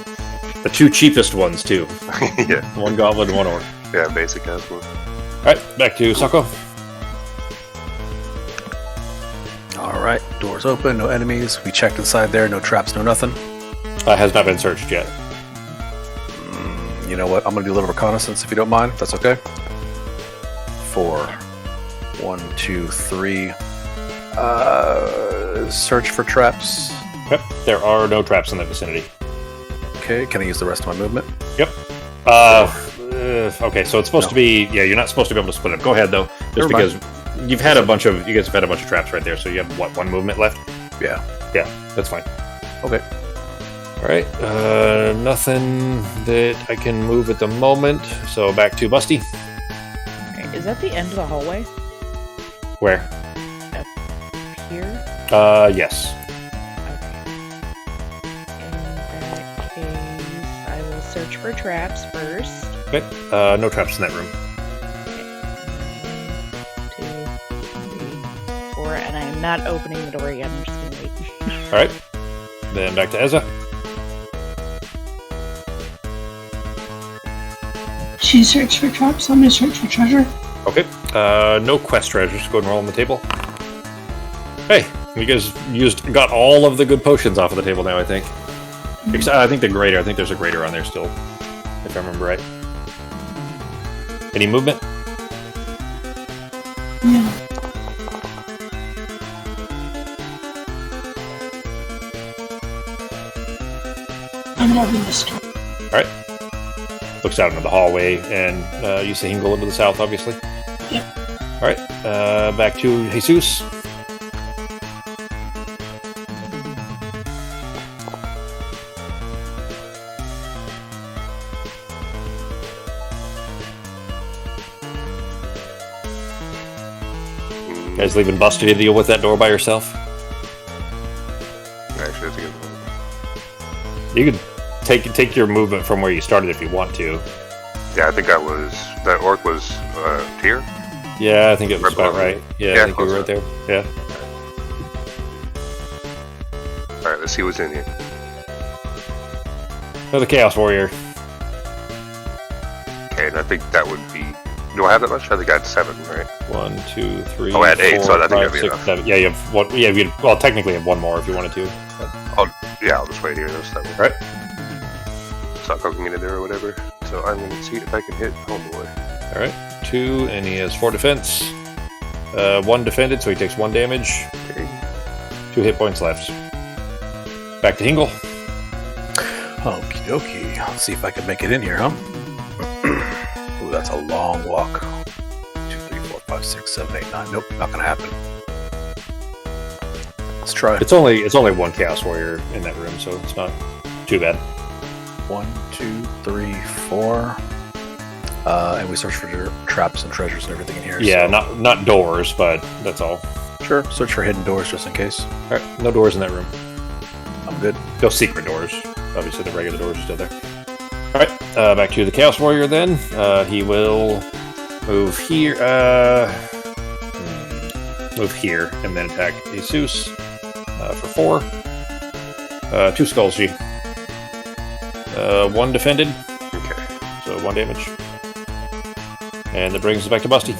The 2 cheapest ones, too. Yeah. 1 goblin and 1 orc. Yeah, basic as well. Alright, back to Sako. Alright, doors open, no enemies. We checked inside there, no traps, no nothing. Has not been searched yet. You know what? I'm going to do a little reconnaissance if you don't mind, if that's okay. 4. 1, 2, 3. Search for traps. Yep, there are no traps in the vicinity. Okay, can I use the rest of my movement? Yep. Okay, so it's supposed to be... Yeah, you're not supposed to be able to split up. Go ahead, though. Just Never because you've had a bunch of... You guys have had a bunch of traps right there, so you have, what, 1 movement left? Yeah. Yeah, that's fine. Okay. Alright, nothing that I can move at the moment, so back to Busty. Alright, is that the end of the hallway? Where? Up here? Yes. Okay. In that case, I will search for traps first. Okay, no traps in that room. Okay. 1, 2, 3, 4, and I am not opening the door yet. I'm just gonna wait. Alright, then back to Ezza. She searched for traps, I'm gonna search for treasure. Okay, no quest treasures. Go ahead and roll on the table. Hey, you guys got all of the good potions off of the table now, I think. I think the grater. I think there's a grater on there still, if I remember right. Any movement? Yeah. I'm not in the store. Alright. Looks out into the hallway, and you see him go into the south, obviously. Yep. Alright, back to Jesus. You guys leaving Buster to deal with that door by yourself? Actually, that's a good one. You could take your movement from where you started if you want to. Yeah, I think that orc was here. Yeah, I think it was Right about right. Yeah, Yeah, I think you were right there. Yeah. All right, let's see what's in here. Another Chaos Warrior. Okay, and I think that would be. Do I have that much? I think I had 7, right? 1, 2, 3. Oh, I had 8, 4, so I think 5, that'd be 6, enough. 7. Yeah, you have one. Yeah, you well, technically have one more if you wanted to. I'll just wait here. That Right. Stop poking it in there or whatever. So I'm going to see if I can hit Homeboy. All right. 2, and he has 4 defense. 1 defended, so he takes 1 damage. Okay. 2 hit points left. Back to Hingle. Okie dokie. Let's see if I can make it in here, huh? Ooh, that's a long walk. 2, 3, 4, 5, 6, 7, 8, 9. Nope, not gonna happen. Let's try. It's only 1 Chaos Warrior in that room, so it's not too bad. 1, 2, 3, 4. And we search for traps and treasures and everything in here. Yeah, so. not doors, but that's all. Sure. Search for hidden doors just in case. All right, no doors in that room. I'm good. No secret doors. Obviously, the regular doors are still there. All right, back to the Chaos Warrior then. He will move here. Move here and then attack Jesus for 4. 2 skulls, G. 1 defended. Okay. So 1 damage. And that brings us back to Busty.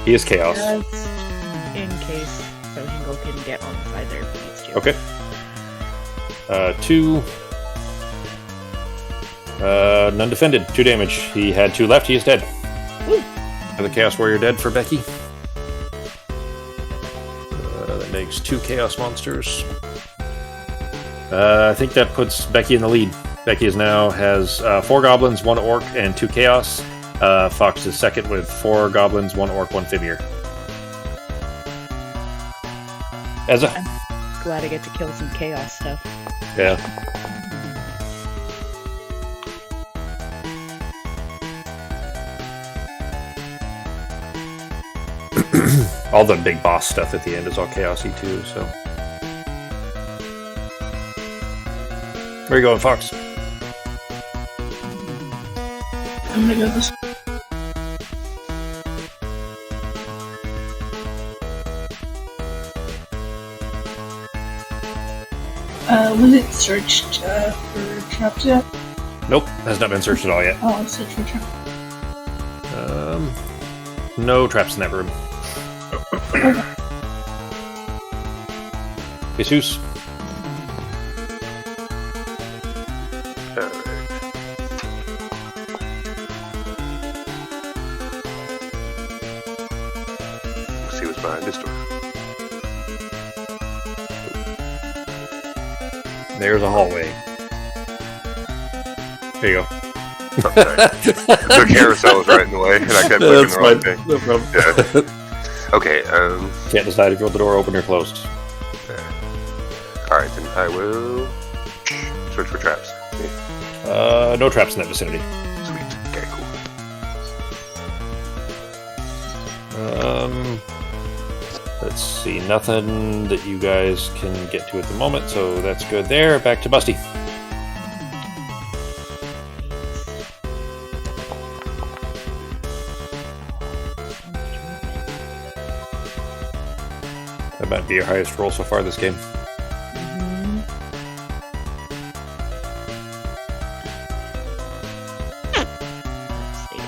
He is Chaos. Just in case, so Hingle can get on the side there if he needs to. Okay. 2. None defended. 2 damage. He had 2 left. He is dead. Woo. The Chaos Warrior dead for Becky. That makes 2 Chaos Monsters. I think that puts Becky in the lead. Becky now has 4 Goblins, 1 Orc, and 2 Chaos. Fox is second with 4 Goblins, 1 Orc, 1 Fibir. Ezza. I'm glad I get to kill some Chaos stuff. Yeah. All the big boss stuff at the end is all chaosy too, so. Where you going, Fox? I'm gonna go this way. Was it searched for traps yet? Nope, has not been searched at all yet. Oh, let's search for traps. No traps in that room. Jesus. Alright. Let's see what's behind this door. There's a hallway. There you go. Oh, sorry. The carousel was right in the way, and I kept clicking the wrong thing. No problem. Yeah. Okay, Can't decide if you want the door open or closed. alright, then I will search for traps. Yeah. No traps in that vicinity. Sweet. Okay, cool. Let's see, nothing that you guys can get to at the moment, so that's good there. Back to Busty. That might be your highest roll so far this game. Mhm. Let's see.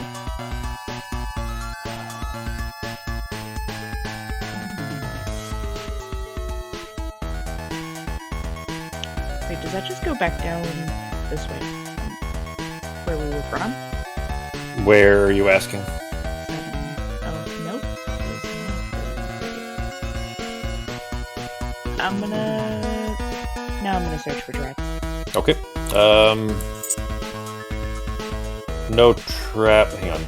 Wait, does that just go back down this way? Where we were from? Where are you asking? 7. Oh, nope. I'm gonna search for traps. Okay. No trap. Hang on.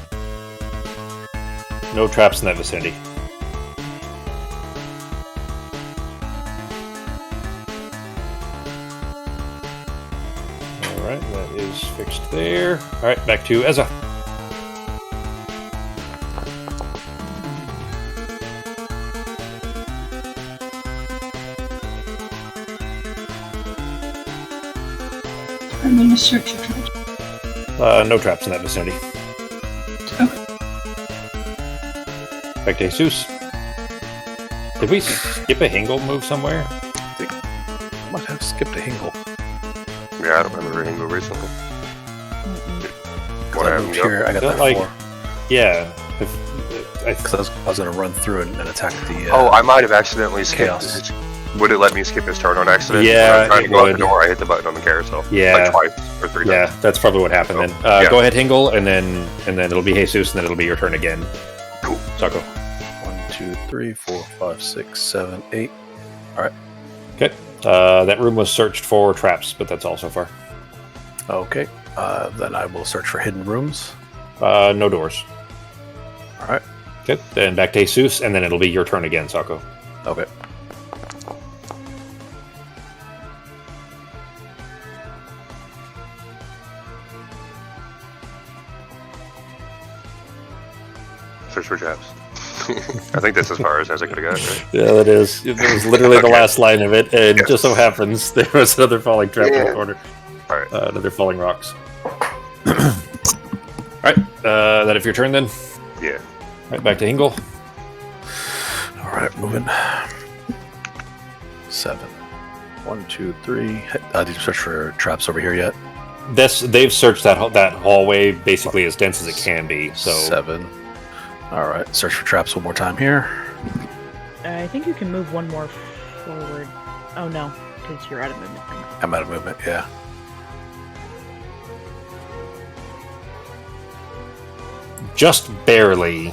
No traps in that vicinity. is fixed there. All right, back to Ezza. I'm going to search for traps. No traps in that vicinity. Okay. Back to Jesus. Did we skip a Hingle move somewhere? I might have skipped a Hingle. Yeah, I don't remember Hingle recently. Because I moved here, I got that like, 4. Yeah. Because I was going to run through and attack the... I might have accidentally skipped Chaos. this. Would it let me skip his turn on accident? Yeah, When I'm trying to it go out would. the door, I hit the button on the carousel. Yeah. Like twice or 3 times. Yeah, that's probably what happened then. Yeah. Go ahead, Hingle, and then it'll be Jesus, and then it'll be your turn again. Cool. Sako. 1, 2, 3, 4, 5, 6, 7, 8. Okay. That room was searched for traps, but that's all so far. Okay. Then I will search for hidden rooms. No doors. All right. Okay. Then back to Jesus, and then it'll be your turn again, Sako. Okay. Search for traps. I think that's as far as I could have got, right? Yeah, that is. It was literally the Okay. last line of it, and Yes. just so happens there was another falling trap in Yeah. the corner. All right. Another falling rocks. Alright, that if your turn then. Yeah. Right, back to Hingle. All right, moving. 7. 1, 2, 3. Did you search for traps over here yet? They've searched that hallway basically as dense as it can be. So 7. All right, search for traps one more time here. I think you can move one more forward. Oh no, because you're out of movement. I'm out of movement, yeah. just barely.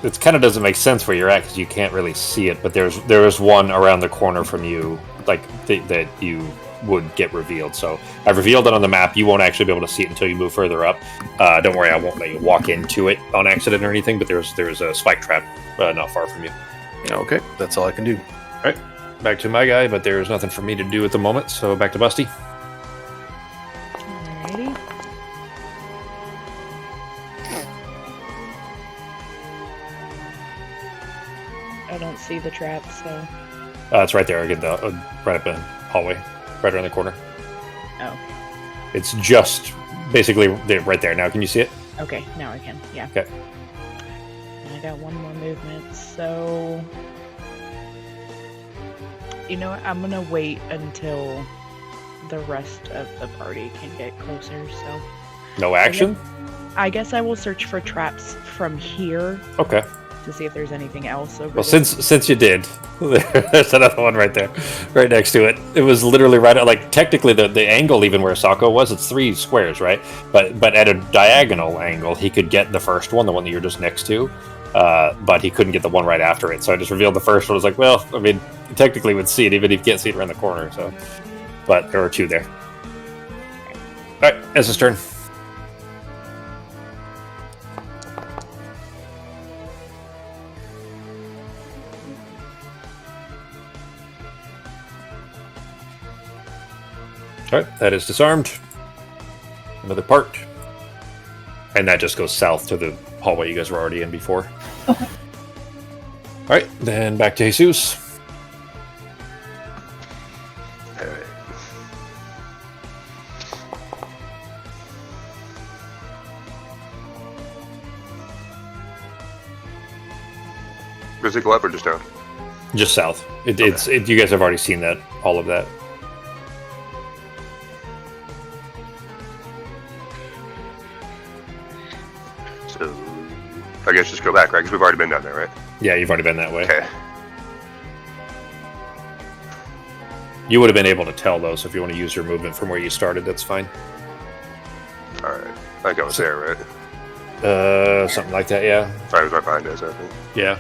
It kind of doesn't make sense where you're at because you can't really see it. But there is one around the corner from you, like that you would get revealed. So I've revealed it on the map. You won't actually be able to see it until you move further up. Don't worry, I won't let you walk into it on accident or anything. But there's a spike trap not far from you. Okay, that's all I can do. All right, back to my guy. But there's nothing for me to do at the moment. So back to Busty. Alrighty. I don't see the trap, so. It's right there again, right up in the hallway, right around the corner. Oh. It's just basically right there. Now, can you see it? Okay, now I can. Yeah. Okay. And I got one more movement, so. You know what? I'm gonna wait until the rest of the party can get closer, so. No action? I guess I will search for traps from here Okay. to see if there's anything else over Well, there. since you did, there's another one right there, right next to it. It was literally right at, like, technically the angle even where Sako was, it's 3 squares, right? But at a diagonal angle, he could get the first one, the one that you're just next to, but he couldn't get the one right after it. So I just revealed the first one. I was like, well, I mean, you technically would see it even if you can't see it around the corner. So, but there were 2 there. All right, Ezra's turn. Alright, that is disarmed. Another part. And that just goes south to the hallway you guys were already in before. Okay. Alright, then back to Jesus. Alright. Does it go up or just down? Just south. You guys have already seen that, all of that. So, I guess just go back, right? Because we've already been down there, right? Yeah, you've already been that way. Okay. You would have been able to tell, though, so if you want to use your movement from where you started, that's fine. Alright. I think I was there, right? Something like that, yeah. I was right behind us, I think. Yeah.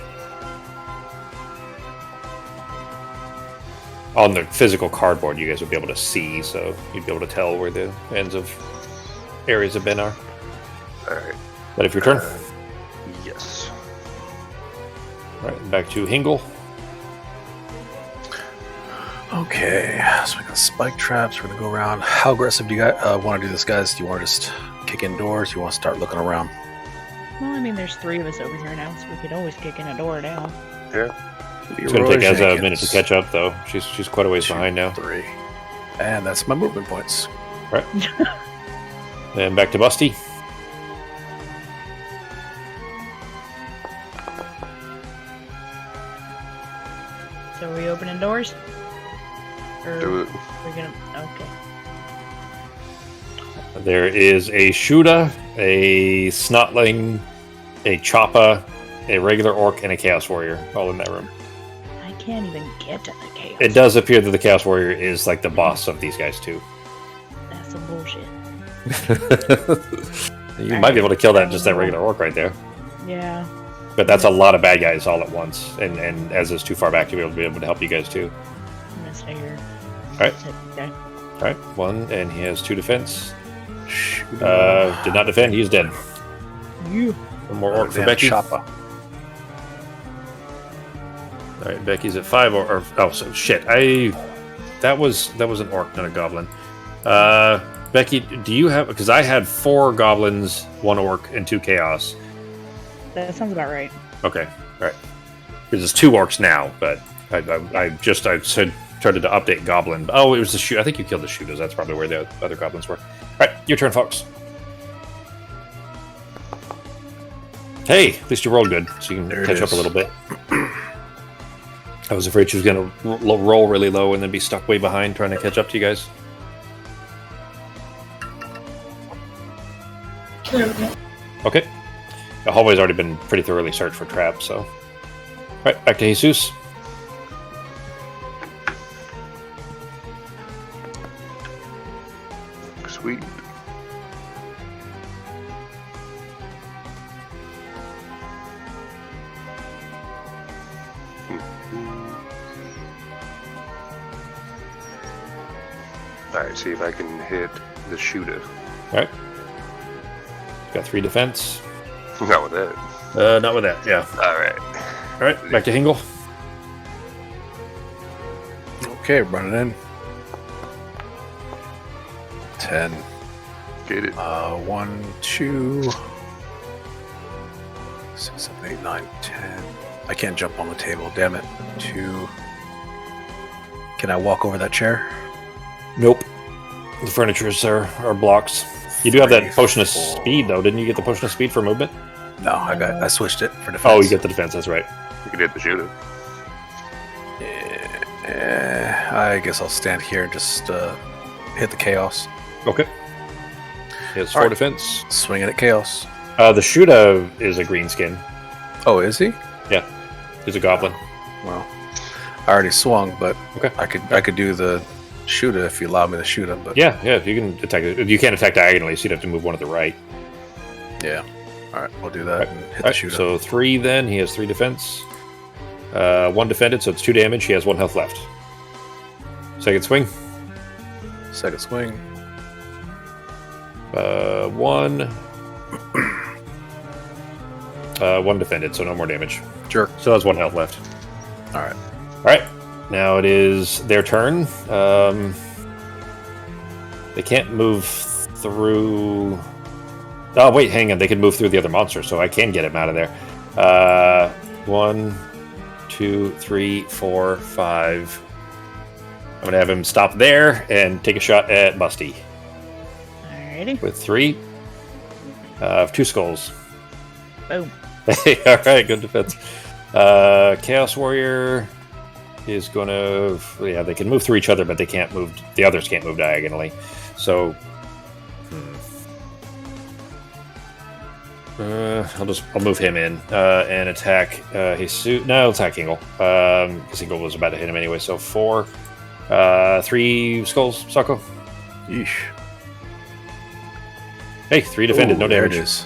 On the physical cardboard, you guys would be able to see, so you'd be able to tell where the ends of areas have been are. Alright. But if your turn. Yes. Alright, back to Hingle. Okay, so we got spike traps. We're gonna go around. How aggressive do you guys want to do this, guys? Do you want to just kick indoors? You want to start looking around? Well, I mean, there's 3 of us over here now, so we could always kick in a door now. Yeah. It's going to take us a minute to catch up, though. She's quite a ways behind now. 3. And that's my movement points. Right. And back to Busty. So are we opening doors? Or Do it. we're gonna... Okay. There is a Shuda, a Snotling, a Choppa, a regular Orc, and a Chaos Warrior all in that room. I can't even get to the Chaos. It does appear that the Chaos Warrior is like the boss of these guys, too. That's some bullshit. You might be able to kill just that regular Orc right there. Yeah. But that's a lot of bad guys all at once. And as it's too far back to be able to help you guys, too. I'm gonna stay here. Alright. Okay. Alright, 1, and he has 2 defense. Did not defend, he's dead. You. One more Orc for Becky. Choppa. Alright, Becky's at 5 oh, so shit. That was an Orc, not a Goblin. Becky, do you have... Because I had 4 Goblins, 1 Orc, and 2 Chaos. That sounds about right. Okay, right. Because it's 2 Orcs now, but I said started to update Goblin. Oh, it was the shoot. I think you killed the shooters. That's probably where the other Goblins were. Alright, your turn, Fox. Hey, at least you rolled good, so you can catch up a little bit. I was afraid she was going to roll really low and then be stuck way behind trying to catch up to you guys. Okay. The hallway's already been pretty thoroughly searched for traps, so... Alright, back to Jesus. Sweet. Alright, see if I can hit the shooter. Alright. Got 3 defense. Not with that. Not with that, yeah. Alright. Alright, back to Hingle. Okay, running in. 10. Get it. 1, 2, 6, 7, 8, 9, 10. I can't jump on the table, damn it. 2. Can I walk over that chair? Nope. The furnitures are blocks. You do have that 3, potion of 4. speed, though. Didn't you get the potion of speed for movement? No, I switched it for defense. Oh, you get the defense, that's right. You can hit the shooter. Yeah, I guess I'll stand here and just hit the chaos. Okay. He has 4 Alright. defense. Swinging at chaos. The Shuda is a green skin. Oh, is he? Yeah. He's a goblin. Well, I already swung, but Okay. I could do the shooter if you allow me to shoot him. But Yeah, you can attack. You can't attack diagonally, so you'd have to move one to the right. yeah. All right, we'll do that and hit the Alright, shooter. so 3 then. He has 3 defense. 1 defended, so it's 2 damage. He has 1 health left. Second swing. Second swing. 1. 1 defended, so no more damage. Jerk. So that's 1 health left. All right. Alright, now it is their turn. They can't move through... Oh, wait, hang on. They can move through the other monster, so I can get him out of there. 1, 2, 3, 4, 5. I'm going to have him stop there and take a shot at Busty. Alrighty. With 3. 2 skulls. Boom. Alright, good defense. Chaos Warrior is going to... Yeah, they can move through each other, but they can't move... The others can't move diagonally. So... I'll move him in and attack Jesus. No, I'll attack Hingle. Because Hingle was about to hit him anyway. So 4, 3 skulls, Sako. Yeesh. Hey, 3 defended, Ooh, no there damage. it is.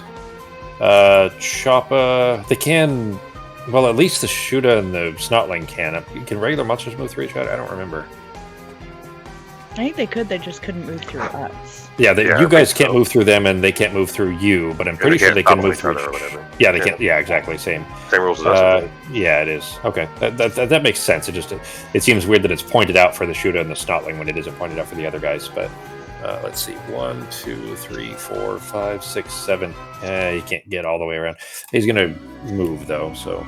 Choppa. They can. Well, at least the Shuda and the Snotling can. Can regular monsters move through each other? I don't remember. I think they could. They just couldn't move through us. Yeah, Yeah, you I guys think can't so. move through them, and they can't move through you. But I'm Yeah, pretty sure they can topple move each through. other or whatever. Yeah, they can't. Yeah, exactly. Same. Same rules as us. Yeah, it is. Okay, that makes sense. It seems weird that it's pointed out for the shooter and the snotling when it isn't pointed out for the other guys. But let's see, 1, 2, 3, 4, 5, 6, 7. You can't get all the way around. He's gonna move though, so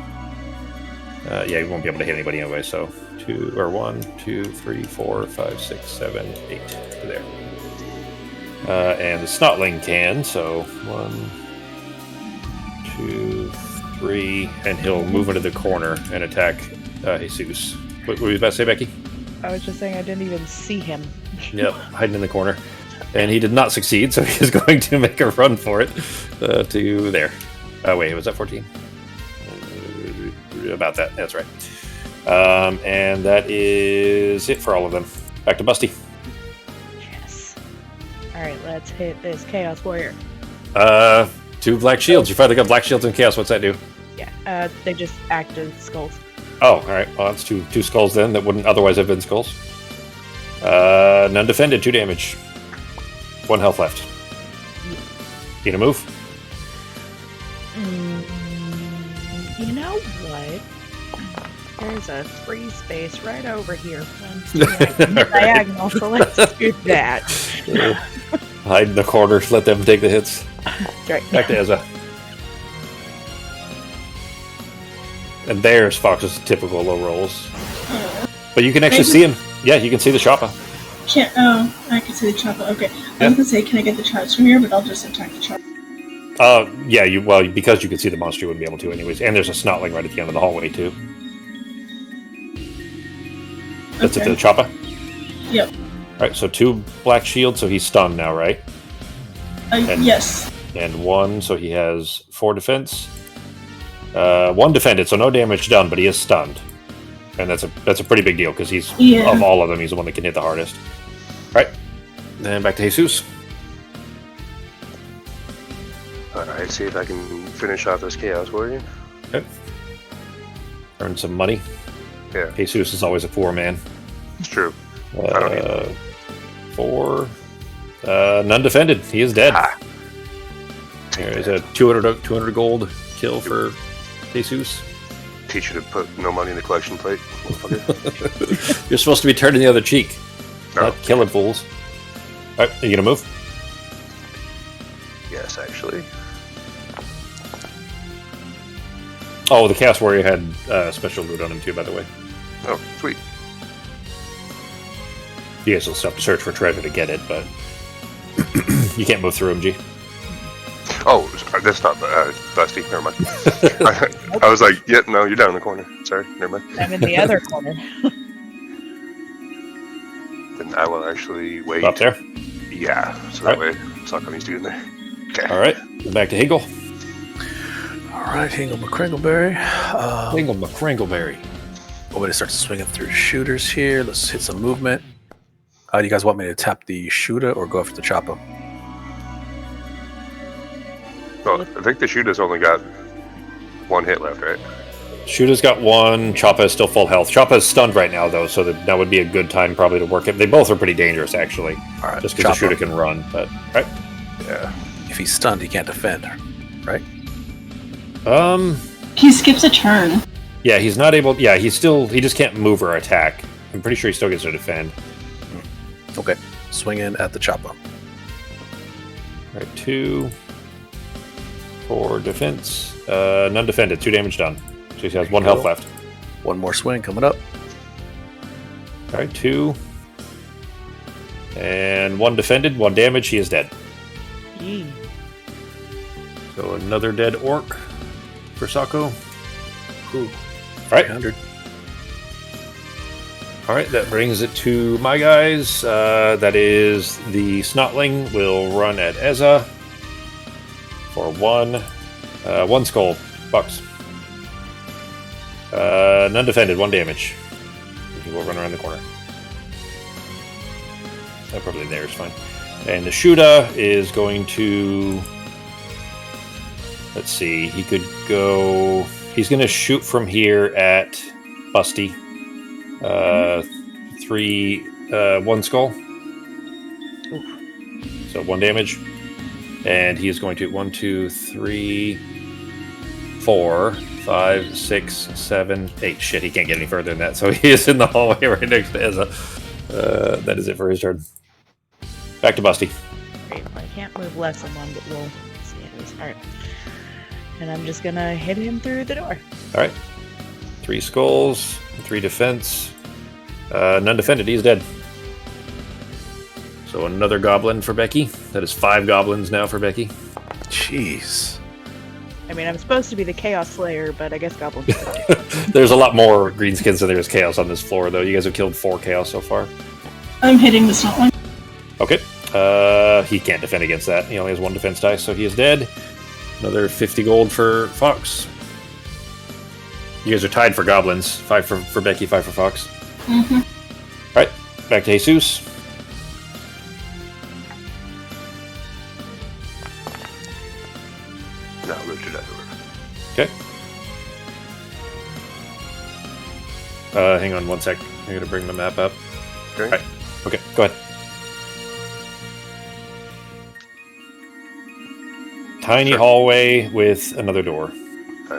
yeah, he won't be able to hit anybody anyway. So 1, 2, 3, 4, 5, 6, 7, 8. There. And the snotling can. So 1, 2, 3, and he'll move into the corner and attack Jesus. What were you about to say, Becky? I was just saying I didn't even see him. Yep, hiding in the corner. And he did not succeed, so he is going to make a run for it to there. Wait, was that 14? About that, that's right. And that is it for all of them. Back to Busty. Yes. Alright, let's hit this Chaos Warrior. 2 black shields. You finally got black shields and chaos. What's that do? Yeah, they just act as skulls. Oh, alright. Well, that's two skulls then that wouldn't otherwise have been skulls. None defended, 2 damage. 1 health left. You gonna move? You know what? There's a free space right over here. Diagonal, so let's do that. Hide in the corner, let them take the hits. That's right. Back to Ezza. And there's Fox's typical low rolls. But you can actually see him. Yeah, you can see the chopper. I can see the chopper. Okay. I was gonna say, can I get the charge from here? But I'll just attack the charge. Yeah, because you can see the monster, you wouldn't be able to anyways. And there's a snotling right at the end of the hallway, too. That's it to the chopper? Yep. Alright, so 2 black shields, so he's stunned now, right? Yes. And 1, so he has 4 defense. 1 defended, so no damage done, but he is stunned. And that's a pretty big deal, because he's, of all of them, he's the one that can hit the hardest. Alright, then back to Jesus. Alright, see if I can finish off this Chaos Warrior. Okay. Earn some money. Yeah, Jesus is always a poor man. it's true. I don't need 4. None defended. He is dead. Ah. There's a 200 gold kill for Jesus. Teach you to put no money in the collection plate, motherfucker. You're supposed to be turning the other cheek, not Oh. killing fools. Alright, are you gonna move? Yes, actually. Oh, the Chaos Warrior had special loot on him too, by the way. Oh, sweet. You guys will still have to search for treasure to get it, but you can't move through him, G. Oh, that's not Busty. Never mind. I was like, yeah, no, you're down in the corner. Sorry, never mind. I'm in the other corner. Then I will actually wait. Up there. Yeah, so that way it's not going to get in there. Okay. Alright, back to Hingle. Alright, Hingle McCringleberry. Hingle McCringleberry. I'm going to start swinging through shooters here. Let's hit some movement. Do you guys want me to tap the shooter or go after the chopper? Well, I think the shooter's only got 1 hit left, right? Shooter's got 1. Choppa is still full health. Choppa is stunned right now, though, so that would be a good time probably to work it. They both are pretty dangerous, actually. All right, Just because the shooter can run, but right. Yeah. If he's stunned, he can't defend, right? He skips a turn. Yeah, he's not able. Yeah, he just can't move or attack. I'm pretty sure he still gets to defend. Okay. Swing in at the chopper. Right, 2 for defense. None defended. 2 damage done. So he has 1 health left. 1 more swing coming up. All right, 2 and 1 defended. 1 damage. He is dead. Yee. So another dead orc for Sako. Ooh. All right. 300. All right, that brings it to my guys. That is the Snotling will run at Ezza for 1 skull. Bucks. None defended, 1 damage. He will run around the corner. Probably there is fine. And the Shuda is going to... Let's see, he could go... He's going to shoot from here at Busty. 1 skull. So 1 damage. And he is going to 1, 2, 3, 4, 5, 6, 7, 8. Shit, he can't get any further than that. So he is in the hallway right next to Ezra. That is it for his turn. Back to Busty. Great. Well, I can't move less than one, but we'll see at least. Alright. And I'm just gonna hit him through the door. Alright. 3 skulls, 3 defense. None defended, he's dead. So another goblin for Becky. That is 5 goblins now for Becky. Jeez. I mean, I'm supposed to be the Chaos Slayer, but I guess goblins. There's a lot more greenskins than there's chaos on this floor, though. You guys have killed 4 chaos so far. I'm hitting the salt one. Okay. He can't defend against that. He only has 1 defense dice, so he is dead. Another 50 gold for Fox. You guys are tied for goblins. 5 for Becky, 5 for Fox. Mm-hmm. Alright, back to Jesus. No, move to that door. Okay. Hang on 1 sec. I'm going to bring the map up. Okay. Alright. Okay, go ahead. Tiny hallway with another door.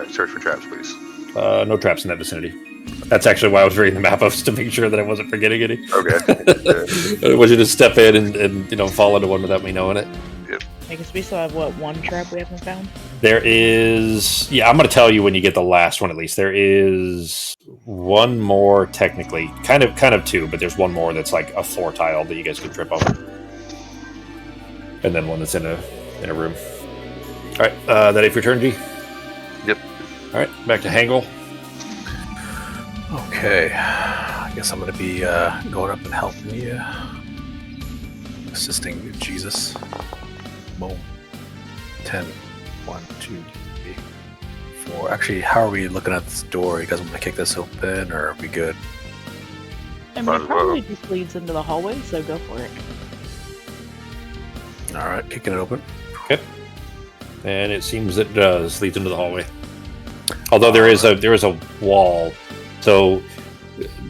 Search for traps, please. No traps in that vicinity. That's actually why I was reading the map up, just to make sure that I wasn't forgetting any. Okay. I want you to step in and fall into one without me knowing it. I guess we still have, what, 1 trap we haven't found? There is... Yeah, I'm going to tell you when you get the last one, at least. There is 1 more, technically. Kind of 2, but there's 1 more that's like a 4 tile that you guys can trip over. And then 1 that's in a room. Alright, that it for your turn, G? Yep. Alright, back to Hangle. Okay. I guess I'm going to be going up and helping you. Assisting Jesus. Boom. 10. 1, 2, 3, 4. Actually, how are we looking at this door? You guys want to kick this open, or are we good? I mean, Might it as well. probably just leads into the hallway, so go for it. Alright, kicking it open. Okay. And it seems it does lead into the hallway. Although there is a wall. So,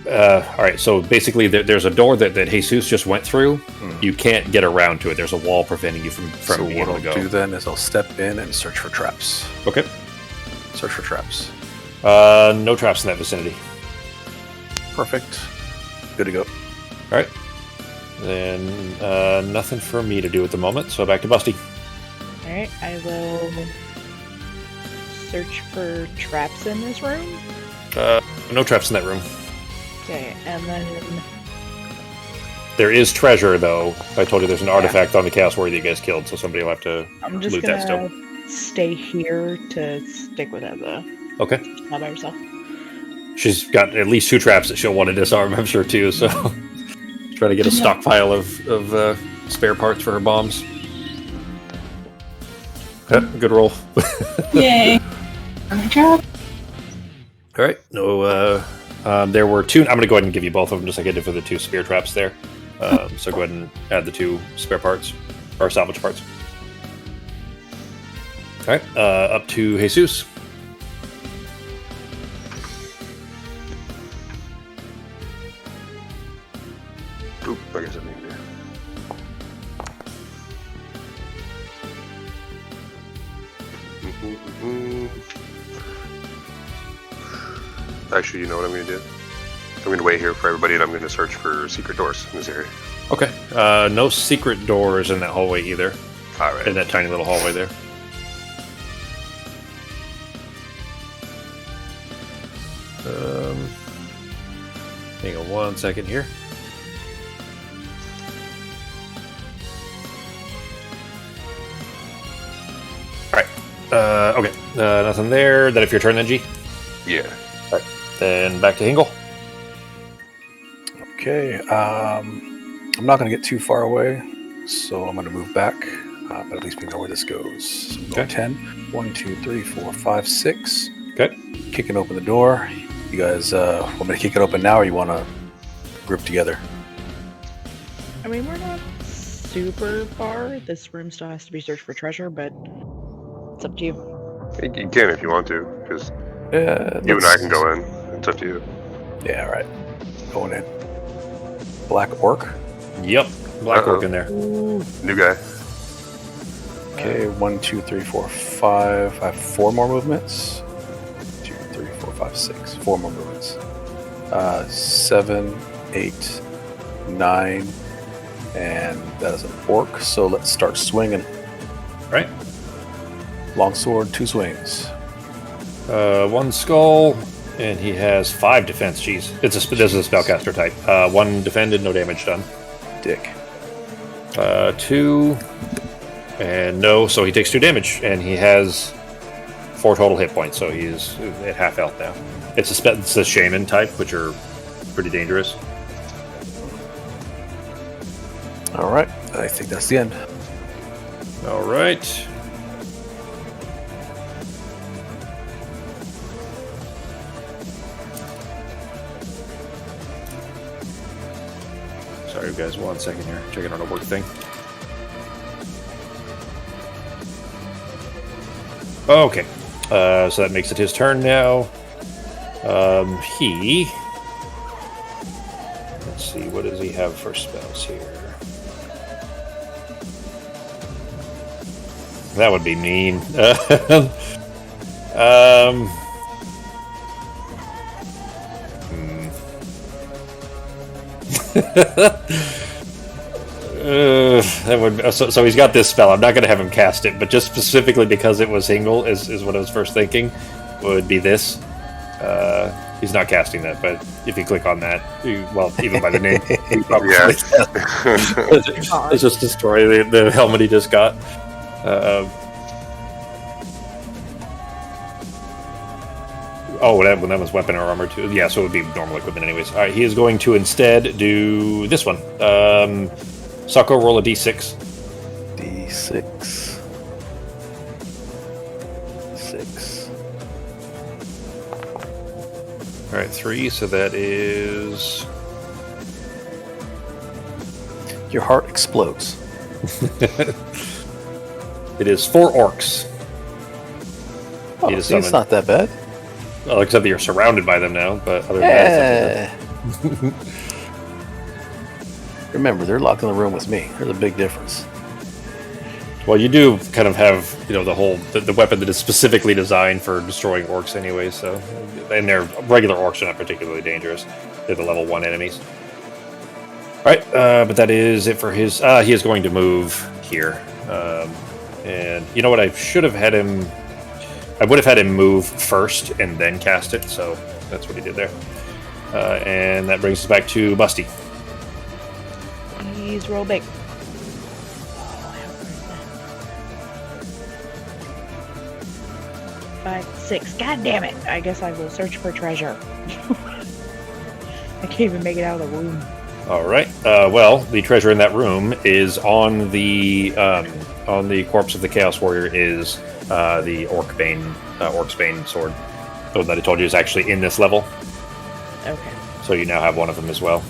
alright, so basically there's a door that Jesus just went through. You can't get around to it. There's a wall preventing you from So being what able I'll to go. do then is I'll step in and search for traps. Okay. Search for traps. No traps in that vicinity. Perfect. Good to go. Alright. Then nothing for me to do at the moment, so back to Busty. Alright, I will search for traps in this room. No traps in that room. Okay, and then... There is treasure, though. I told you there's an artifact on the Chaos Warrior that you guys killed, so somebody will have to I'm just loot that still. gonna stay here to stick with Ezra. Okay. Not by herself. She's got at least 2 traps that she'll want to disarm, I'm sure, too, so... Trying to get a stockpile of spare parts for her bombs. Good roll. Yay. Another trap. Alright, no, there were 2... I'm going to go ahead and give you both of them, just like I did for the 2 spear traps there. So go ahead and add the 2 spare parts, or salvage parts. Alright, up to Jesus. Oop, I guess I need to. Actually, you know what I'm going to do? I'm going to wait here for everybody, and I'm going to search for secret doors in this area. Okay. No secret doors in that hallway either. Alright. In that tiny little hallway there. Hang on 1 second here. Alright. Okay. Nothing there. That if your turn then, G? Yeah. Alright. Then back to Hingle. Okay. I'm not going to get too far away, so I'm going to move back. But at least we know where this goes. So I'm going Okay. 10. 1, 2, 3, 4, 5, 6. Okay. Kicking open the door. You guys want me to kick it open now, or you want to group together? I mean, we're not super far. This room still has to be searched for treasure, but it's up to you. You can if you want to, because Yeah. you and I can go in. It's up to you. Yeah, right. Going in. Black Orc. Yep. Black Uh-oh. Orc in there. New guy. Okay, 1, 2, 3, 4, 5. I have 4 more movements. 2, 3, 4, 5, 6. 4 more movements. 7, 8, 9, and that is an orc. So let's start swinging. Right. Longsword, 2 swings. 1 skull, and he has 5 defense. Jeez, this is a spellcaster type. 1 defended, no damage done. Dick. 2, and no, so he takes 2 damage, and he has 4 total hit points, so he's at half health now. It's a shaman type, which are pretty dangerous. All right, I think that's the end. All right. Sorry, guys, 1 second here. Checking on a work thing. Okay. So that makes it his turn now. Let's see, what does he have for spells here? That would be mean. That would so he's got this spell. I'm not going to have him cast it, but just specifically because it was Hingle is what I was first thinking. Would be this. He's not casting that, but if you click on that, even by the name, he probably let's just destroy the helmet he just got. That was weapon or armor too. Yeah, so it would be normal equipment anyways. All right, he is going to instead do this one. Sako, roll a d6. D6. 6. All right, 3. So that is. Your heart explodes. It is 4 orcs. Oh, it's not that bad. Well, except that you're surrounded by them now, but other than that, remember, they're locked in the room with me. There's a big difference. well, you do kind of have, the weapon that is specifically designed for destroying orcs anyway, so, and their regular orcs are not particularly dangerous. They're the level 1 enemies. All right, but that is it for his. He is going to move here, and you know what? I would have had him move first and then cast it, so that's what he did there. And that brings us back to Busty. Please roll big. 5, 6. God damn it! I guess I will search for treasure. I can't even make it out of the room. All right. Well, the treasure in that room is on the corpse of the Chaos Warrior is the Orc's Bane sword. So that I told you is actually in this level. Okay. So you now have one of them as well.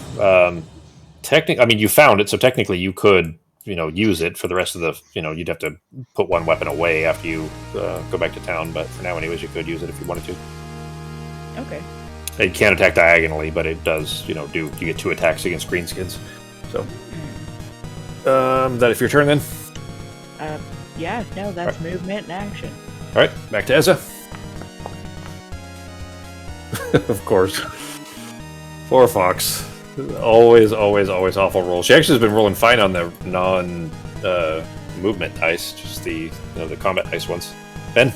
Technically, I mean, you found it, so technically you could, use it for the rest of the, you'd have to put one weapon away after you go back to town. But for now, anyways, you could use it if you wanted to. Okay. It can't attack diagonally, but it does, you get 2 attacks against greenskins. So, that if your turn then? Yeah, no, that's right. Movement and action. All right, back to Ezza. Of course. Poor Fox. Always awful roll. She actually has been rolling fine on the non-movement dice, just the combat dice ones. Ben?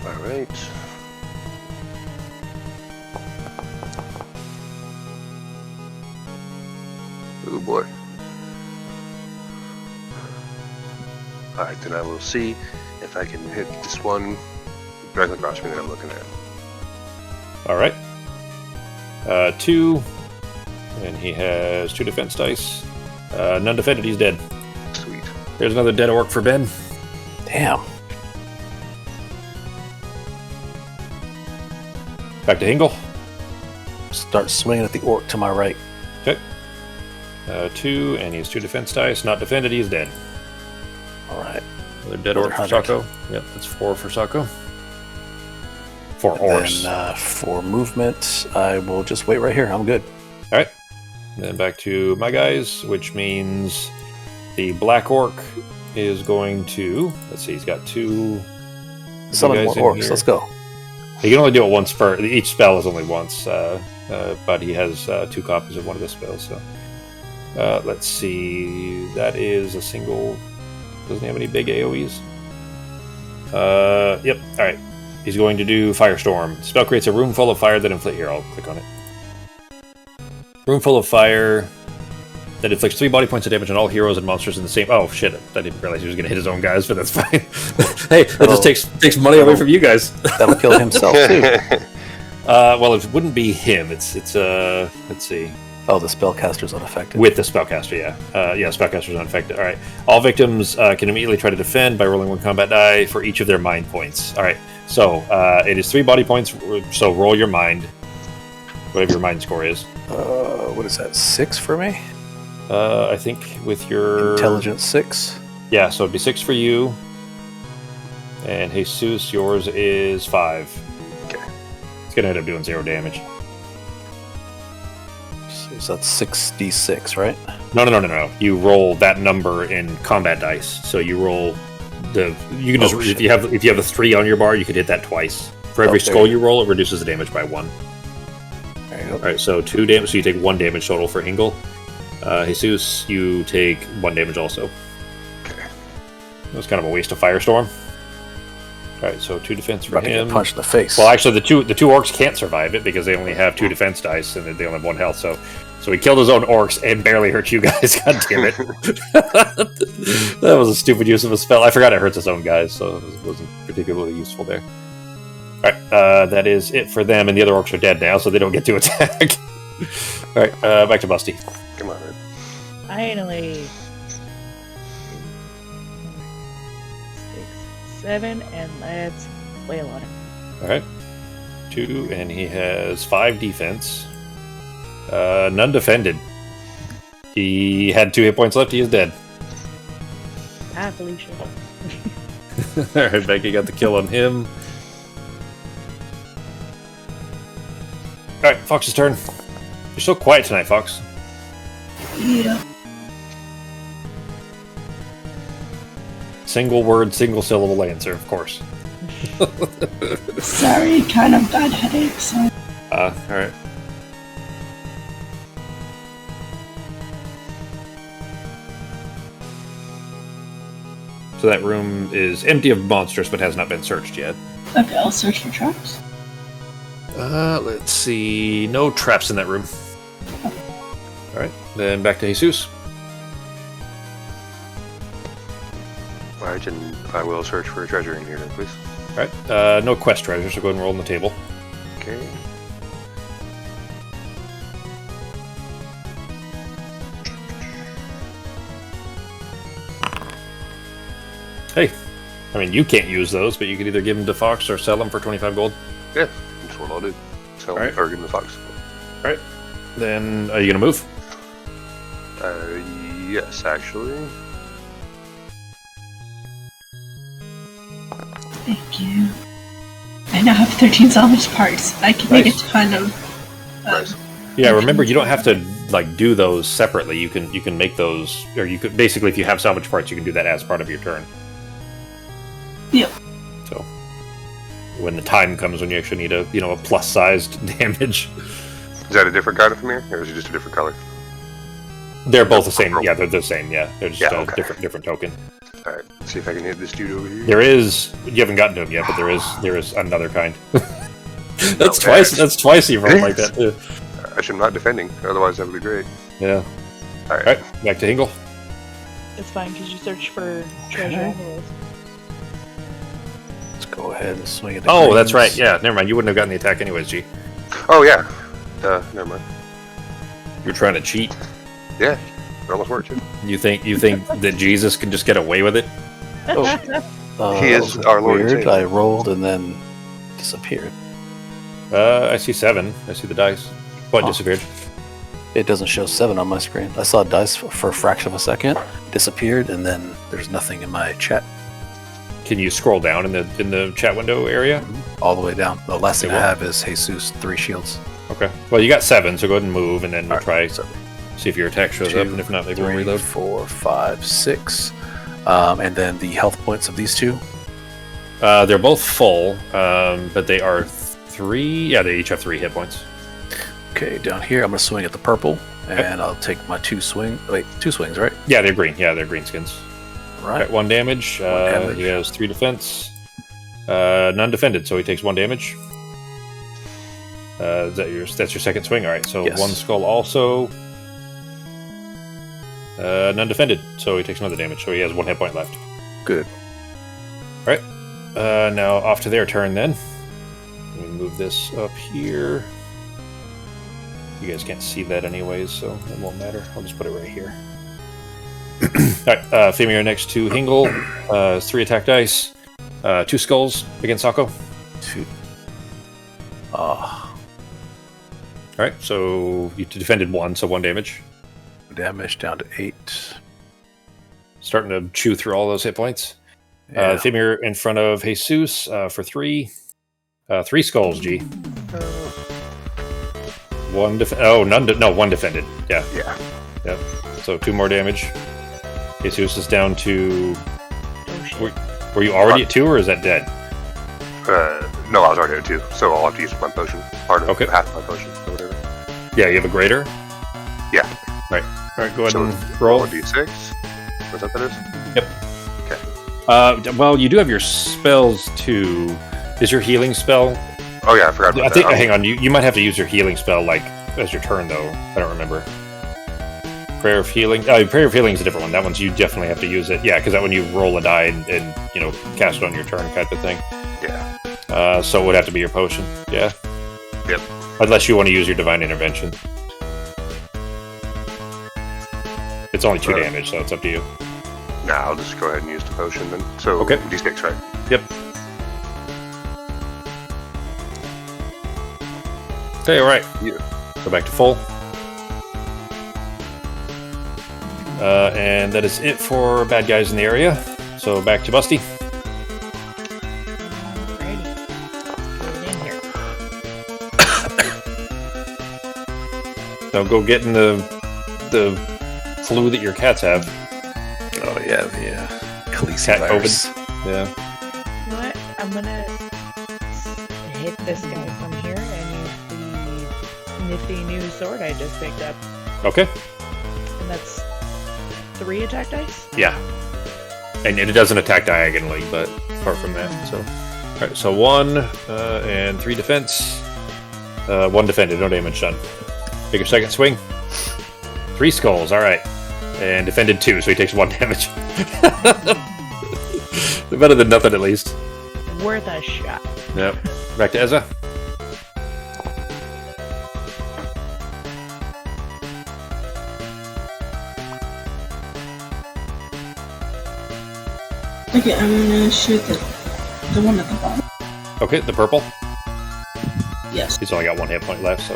All right. Oh boy. Alright, then I will see if I can hit this one directly across me that I'm looking at. Alright. 2. And he has 2 defense dice. None defended, he's dead. Sweet. There's another dead orc for Ben. Damn. Back to Hingle. Start swinging at the orc to my right. Okay. 2, and he has 2 defense dice. Not defended, he's dead. Alright. Another dead orc for Sako. Yep, that's 4 for Sako. 4 orcs. And for movement, I will just wait right here. I'm good. Alright. Then back to my guys, which means the black orc is going to... Let's see, he's got 2... Summon more guys in orcs. here. Let's go. He can only do it once per... Each spell is only once, but he has 2 copies of one of the spells, so... let's see... That is a single... Doesn't have any big AoEs. Yep, alright. He's going to do Firestorm. Spell creates a room full of fire that inflicts... Here, I'll click on it. Room full of fire that inflicts 3 body points of damage on all heroes and monsters in the same... Oh, shit. I didn't realize he was going to hit his own guys, but that's fine. Hey, that just takes money away from you guys. That'll kill himself, too. Well, it wouldn't be him. It's let's see. Oh, the spellcaster's unaffected. With the spellcaster, yeah. Spellcaster's unaffected. All right. All victims can immediately try to defend by rolling 1 combat die for each of their mind points. All right. So it is 3 body points. So roll your mind, whatever your mind score is. What is that? 6 for me? I think with your intelligence 6. Yeah. So it'd be 6 for you. And Jesus, yours is 5. Okay. It's gonna end up doing 0 damage. So that's 6d6, right? No. You roll that number in combat dice. So you roll the. You can just if you have a 3 on your bar, you could hit that twice. For every skull you roll, it reduces the damage by 1. There you go. All right, so 2 damage. So you take 1 damage total for Hingle. Jesus, you take 1 damage also. Okay. That was kind of a waste of Firestorm. All right, so 2 defense for About to him. get punched in the face. Well, actually, the two orcs can't survive it because they only have 2 defense dice and they only have 1 health. So he killed his own orcs and barely hurt you guys. God damn it! That was a stupid use of a spell. I forgot it hurts his own guys, so it wasn't particularly useful there. All right, that is it for them, and the other orcs are dead now, so they don't get to attack. All right, back to Busty. Come on, man. Finally. 6, 7, and let's wail on him. All right, 2, and he has 5 defense. None defended. He had 2 hit points left. He is dead. Ah, Felicia. All right, Becky got the kill on him. All right, Fox's turn. You're so quiet tonight, Fox. Yeah. Single word, single syllable answer, of course. Sorry, kind of bad headache, so. All right. So that room is empty of monsters, but has not been searched yet. Okay, I'll search for traps. Let's see. No traps in that room. Alright, then back to Jesus. Alright, and I will search for a treasure in here then, please. Alright, no quest treasure, so go ahead and roll on the table. Okay. Hey, I mean, you can't use those, but you could either give them to Fox or sell them for 25 gold. Yeah, that's what I'll do. So, Alright. or give him the fox. Alright, then are you going to move? Yes, actually. Thank you. I now have 13 salvage parts. I can make a ton of. Nice. Yeah, remember, you don't have to like do those separately. You can make those, or you could basically, if you have salvage parts, you can do that as part of your turn. Yep. So when the time comes when you actually need a plus-sized damage, Is that a different kind from here, or is it just a different color? they're both the same. Yeah, they're the same. Yeah, they're just Yeah, a okay. different token. Alright, let's see if I can hit this dude over here. There is, you haven't gotten to him yet, but there is another kind. That's Okay. twice you rolled like that too. Actually, I'm not defending, otherwise that would be great. Yeah. Alright. All right, back to Hingle. It's fine because you search for treasure anyways. Let's go ahead and swing it. Oh, that's right. Yeah, never mind. You wouldn't have gotten the attack anyways, G. Oh, yeah. Never mind. You're trying to cheat. Yeah, it almost worked, too. You think that Jesus can just get away with it? He is our Lord and Weird. Savior. I rolled and then disappeared. I see 7. I see the dice. What disappeared? It doesn't show 7 on my screen. I saw dice for a fraction of a second, disappeared, and then there's nothing in my chat. Can you scroll down in the chat window area? All the way down. The last thing Okay, I well- have is Jesus 3 shields. Okay. Well, you got 7, so go ahead and move, and then we'll Alright, try so see if your attack shows 2, up, and if not, maybe we'll 3, reload. 4, 5, 6. And then the health points of these two. They're both full, but they are 3. Yeah, they each have 3 hit points. Okay, down here, I'm going to swing at the purple, and I'll take my 2 swings, right? Yeah, they're green. Yeah, they're green skins. Right. Right, 1 damage. 1 damage. He has 3 defense. None defended, so he takes 1 damage. That's your second swing. All right, so Yes. 1 skull also. None defended, so he takes another damage. So he has 1 hit point left. Good. All right. Now off to their turn then. Let me move this up here. You guys can't see that anyways, so it won't matter. I'll just put it right here. Alright, Femir next to Hingle. 3 attack dice. 2 skulls against Sako. 2. Alright, so you defended 1, so 1 damage. Damage down to 8. Starting to chew through all those hit points. Yeah. Femir in front of Jesus for 3. 3 skulls, G. 1 1 defended. Yeah. Yeah. Yep. So 2 more damage. Jesus is down to... Oh shit. Were you already at 2, or is that dead? No, I was already at 2, so I'll have to use my potion. Part of Okay. half my potion, or whatever. Yeah, you have a greater? Yeah. Right. Alright, go ahead So and roll. a d6. Is that is? Yep. Okay. Well, you do have your spells too. Is your healing spell? Oh yeah, I forgot about I think. that. Hang on, you might have to use your healing spell like as your turn though. I don't remember. Prayer of Healing. Prayer of Healing is a different one. That one's you definitely have to use it. Yeah, because that one you roll a die and cast it on your turn type of thing. Yeah. So it would have to be your potion. Yeah. Yep. Unless you want to use your divine intervention. It's only 2 damage, so it's up to you. Nah, I'll just go ahead and use the potion then. So Okay. d6, right? Yep. Okay, alright. Yeah. Go back to full. And that is it for bad guys in the area. So back to Busty. Alrighty. Get in here. Now go get in the flu that your cats have. Oh, yeah, the Khaleesi Cat virus. Yeah. You know what? I'm gonna hit this guy from here and use the nifty new sword I just picked up. Okay. And that's 3 attack dice? Yeah. And it doesn't attack diagonally, but apart from that, so. Alright, so 1 and 3 defense. 1 defended, no damage done. Take your second swing. 3 skulls, alright. And defended 2, so he takes 1 damage. Better than nothing, at least. Worth a shot. Yep. Back to Ezra. Okay, I'm gonna shoot the one at the bottom. Okay, the purple. Yes. He's only got 1 hit point left, so.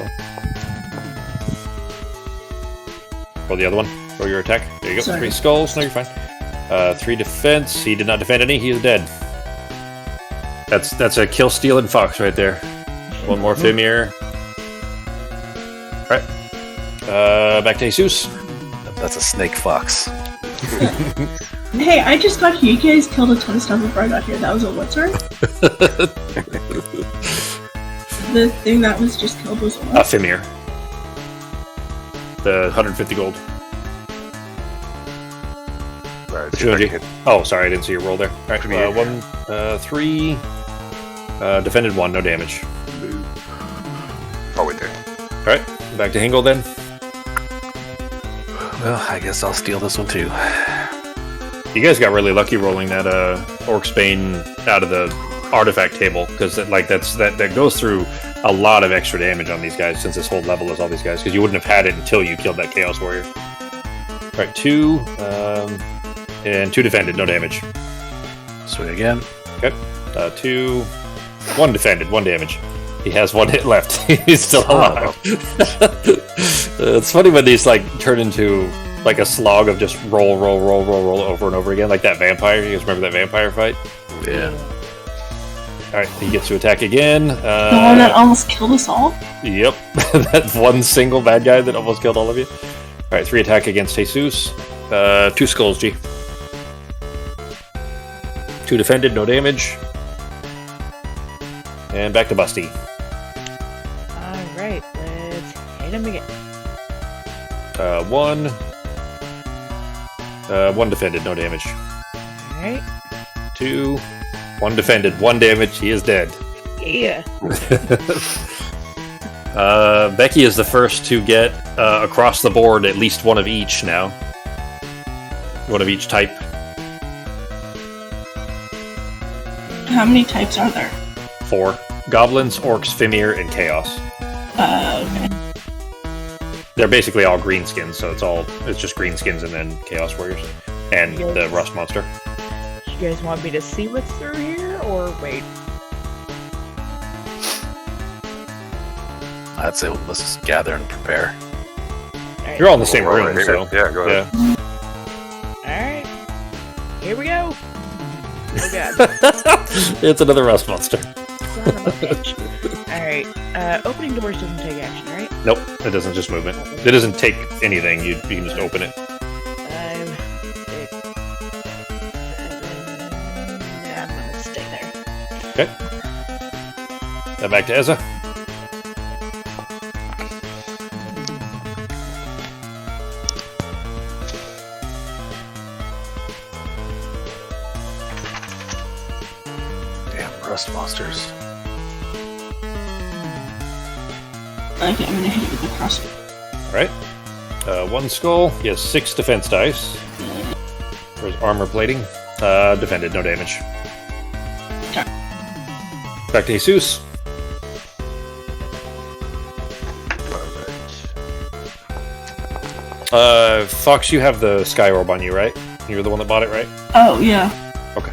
Roll the other one. Roll your attack. There you go. Sorry. 3 skulls. No, you're fine. 3 defense. He did not defend any. He is dead. That's a kill, steal, and fox right there. 1 more Femir. Alright. Back to Jesus. That's a snake fox. Hey, I just got here. You guys killed a ton of stuff before I got here. That was a what, sorry? The thing that was just killed was a what? Femir. The 150 gold. Right. What you gonna do? Oh, sorry, I didn't see your roll there. Alright, Femir. 1, 3. Defended 1, no damage. Oh, wait there. Alright, back to Hingle then. Well, I guess I'll steal this one too. You guys got really lucky rolling that Orc's Bane out of the artifact table, because that goes through a lot of extra damage on these guys, since this whole level is all these guys, because you wouldn't have had it until you killed that Chaos Warrior. Alright, 2, and 2 defended, no damage. Swing again. Okay, 2, 1 defended, 1 damage. He has 1 hit left. He's still alive. It's funny when these turn into like a slog of just roll over and over again, like that vampire. You guys remember that vampire fight? Yeah. Alright, he gets to attack again. The one that almost killed us all? Yep. That one single bad guy that almost killed all of you. Alright, 3 attack against Jesus. 2 skulls, G. 2 defended, no damage. And back to Busty. Alright, let's hit him again. 1. 1 defended, no damage. Alright. 2. 1 defended, 1 damage. He is dead. Yeah. Becky is the first to get across the board at least one of each now. One of each type. How many types are there? 4. Goblins, Orcs, Fimir, and Chaos. Okay. They're basically all greenskins, so it's just greenskins and then Chaos Warriors. And the Rust Monster. You guys want me to see what's through here, or wait? I'd say let's just gather and prepare. Alright. You're all in the same We're all room, right so... here. Yeah, go ahead. Alright. Here we go. Oh god. It's another Rust Monster. Son of a bitch. Alright. Opening doors doesn't take action, right? Nope, it doesn't just movement. It doesn't take anything, you can just open it. 5, 6, 7... Yeah, I'm gonna stay there. Okay. Now back to Ezza. Rust monsters. Okay, I'm gonna hit it with the crossbow. Alright. 1 skull. He has 6 defense dice. For his armor plating. Defended, no damage. Okay. Back to Jesus. Fox, you have the Sky Orb on you, right? You're the one that bought it, right? Oh, yeah. Okay.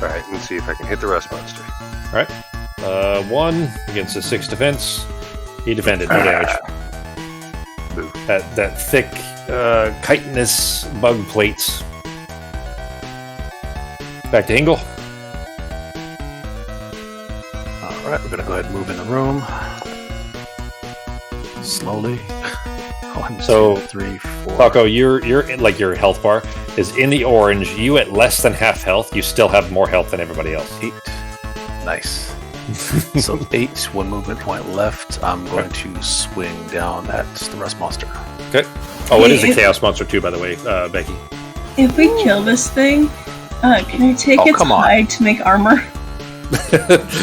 Alright, let's see if I can hit the Rust Monster. Alright. 1 against a 6 defense. He defended, no damage. Boo. That thick, chitinous bug plates. Back to Hingle. Alright, we're gonna go ahead and move in the room. Slowly. 1, So, 2, 3, 4. Paco, your like your health bar is in the orange. You at less than half health, you still have more health than everybody else. 8. Nice. So 8, 1 movement point left. I'm going to swing down at the Rust Monster. Okay. Oh, it is a Chaos Monster too, by the way, Becky. If we kill this thing, can I take its come on. hide to make armor?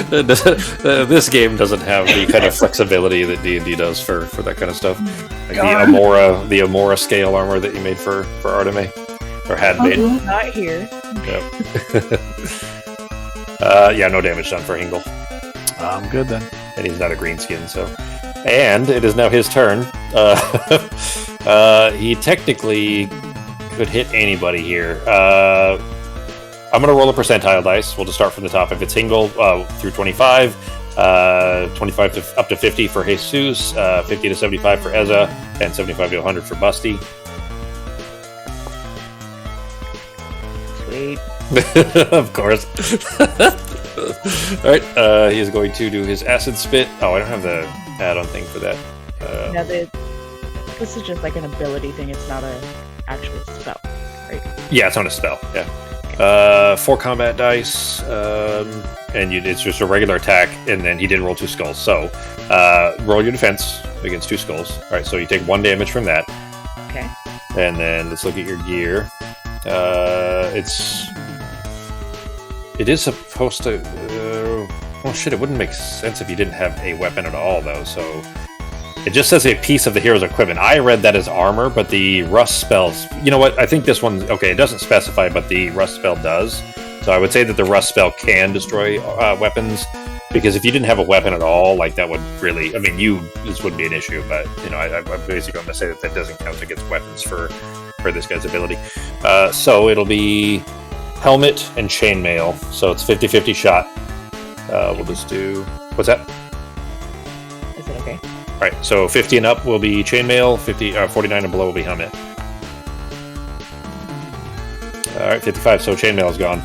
This game doesn't have the kind of flexibility that D&D does for that kind of stuff. Like Darn. the Amora scale armor that you made for Arteme, or had made. Not here. Yep. Yeah, no damage done for Hingle, I'm good then. and he's not a green skin, so. And it is now his turn. He technically could hit anybody here. I'm going to roll a percentile dice. We'll just start from the top. If it's Hingle, through 25, 25 to up to 50 for Jesus, 50 to 75 for Ezza, and 75 to 100 for Busty. Sweet. Of course. All right, he is going to do his acid spit. Oh, I don't have the add-on thing for that. Now, this is just like an ability thing. It's not an actual spell, right? Yeah, it's on a spell. Yeah. 4 combat dice, and it's just a regular attack, and then he did roll 2 skulls. So, roll your defense against 2 skulls. All right, so you take 1 damage from that. Okay. And then let's look at your gear. It is supposed to. Well, shit, it wouldn't make sense if you didn't have a weapon at all, though. So it just says a piece of the hero's equipment. I read that as armor, but the rust spells. You know what? I think this one. Okay, it doesn't specify, but the rust spell does. So I would say that the rust spell can destroy weapons, because if you didn't have a weapon at all, like that would really. I mean, this wouldn't be an issue, but you know, I'm basically going to say that doesn't count against weapons for this guy's ability. So it'll be helmet and chainmail. So it's 50-50 shot. We'll just do. What's that? Is it okay? All right. So 50 and up will be chainmail. 49 and below will be helmet. All right, 55. So chainmail is gone.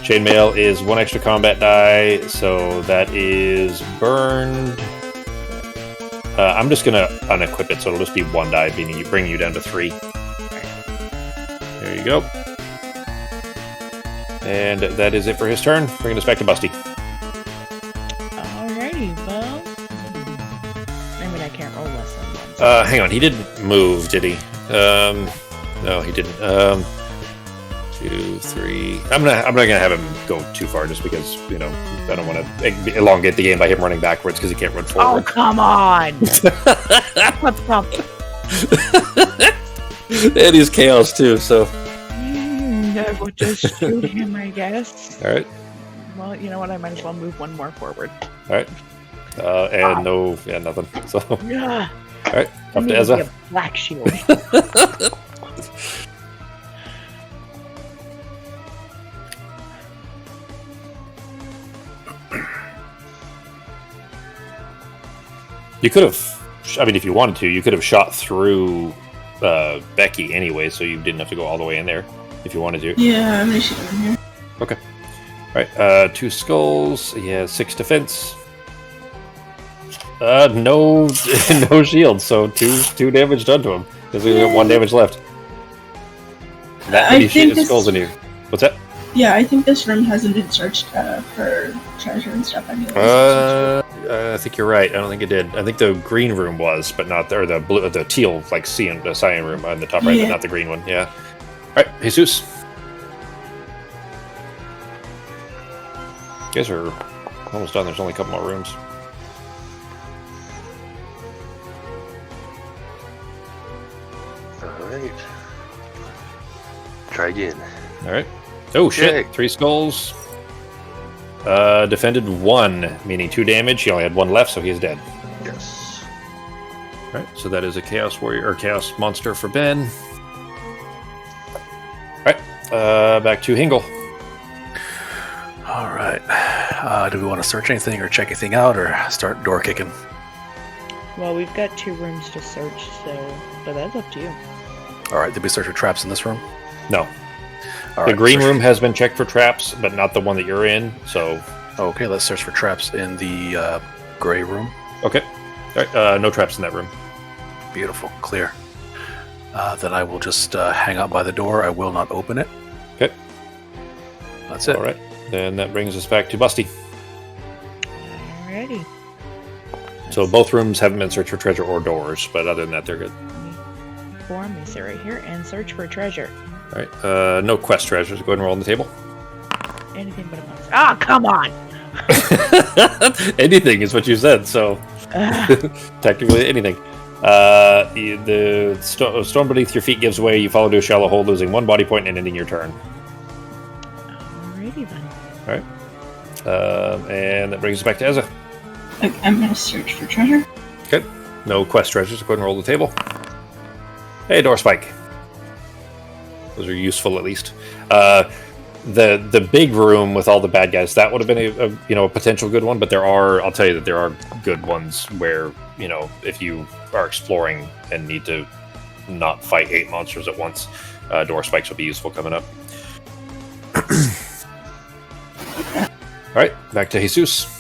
Chainmail is 1 extra combat die, so that is burned. I'm just gonna unequip it, so it'll just be 1 die, bringing you down to 3. There you go. And that is it for his turn. Bringing us back to Busty. Alrighty, well... I mean, I can't roll less than 1. Hang on, he didn't move, did he? No, he didn't. 2, 3. I'm not gonna have him go too far, just because I don't want to elongate the game by him running backwards because he can't run forward. Oh, come on! What's up? And he's chaos too, so. I will just shoot him, I guess. All right. Well, you know what? I might as well move 1 more forward. All right. And nothing. So. Yeah. All right. Up to a Ezza. black shield. You could have, I mean, if you wanted to, you could have shot through Becky anyway, so you didn't have to go all the way in there if you wanted to. Yeah, I'm gonna shoot him here. Okay. All right. 2 skulls. Yeah, 6 defense. No, no shield. So 2 damage done to him because we have 1 damage left. That many skulls in here. What's that? Yeah, I think this room hasn't been searched for treasure and stuff. I think you're right. I don't think it did. I think the green room was, but not the blue, the teal, like cyan room on the top right, but not the green one. Yeah. All right, Jesus. You guys are almost done. There's only a couple more rooms. All right. Try again. All right. Oh shit! Yay. 3 skulls. Defended 1, meaning 2 damage. He only had 1 left, so he is dead. Yes. All right. So that is a chaos warrior or chaos monster for Ben. All right. Back to Hingle. All right. Do we want to search anything or check anything out or start door kicking? Well, we've got 2 rooms to search, but that's up to you. All right. Did we search for traps in this room? No. All the right, green room has been checked for traps, but not the one that you're in. So. Okay. Let's search for traps in the gray room. Okay. All right. No traps in that room. Beautiful. Clear. Then I will just hang out by the door. I will not open it. Okay. That's it. All right. Then that brings us back to Busty. Alrighty. So both rooms haven't been searched for treasure or doors, but other than that, they're good. Form me, sit right here and search for treasure. All right. No quest treasures. Go ahead and roll on the table. Anything but a monster. Ah, come on! Anything is what you said, so technically anything. The stone beneath your feet gives way. You fall into a shallow hole, losing 1 body point and ending your turn. Alrighty then. All right. And that brings us back to Ezza. I'm gonna search for treasure. Okay. No quest treasures. Go ahead and roll the table. Hey, door spike. Those are useful, at least. The big room with all the bad guys, that would have been a potential good one. But I'll tell you that there are good ones where if you are exploring and need to not fight 8 monsters at once, door spikes will be useful coming up. All right, back to Jesus.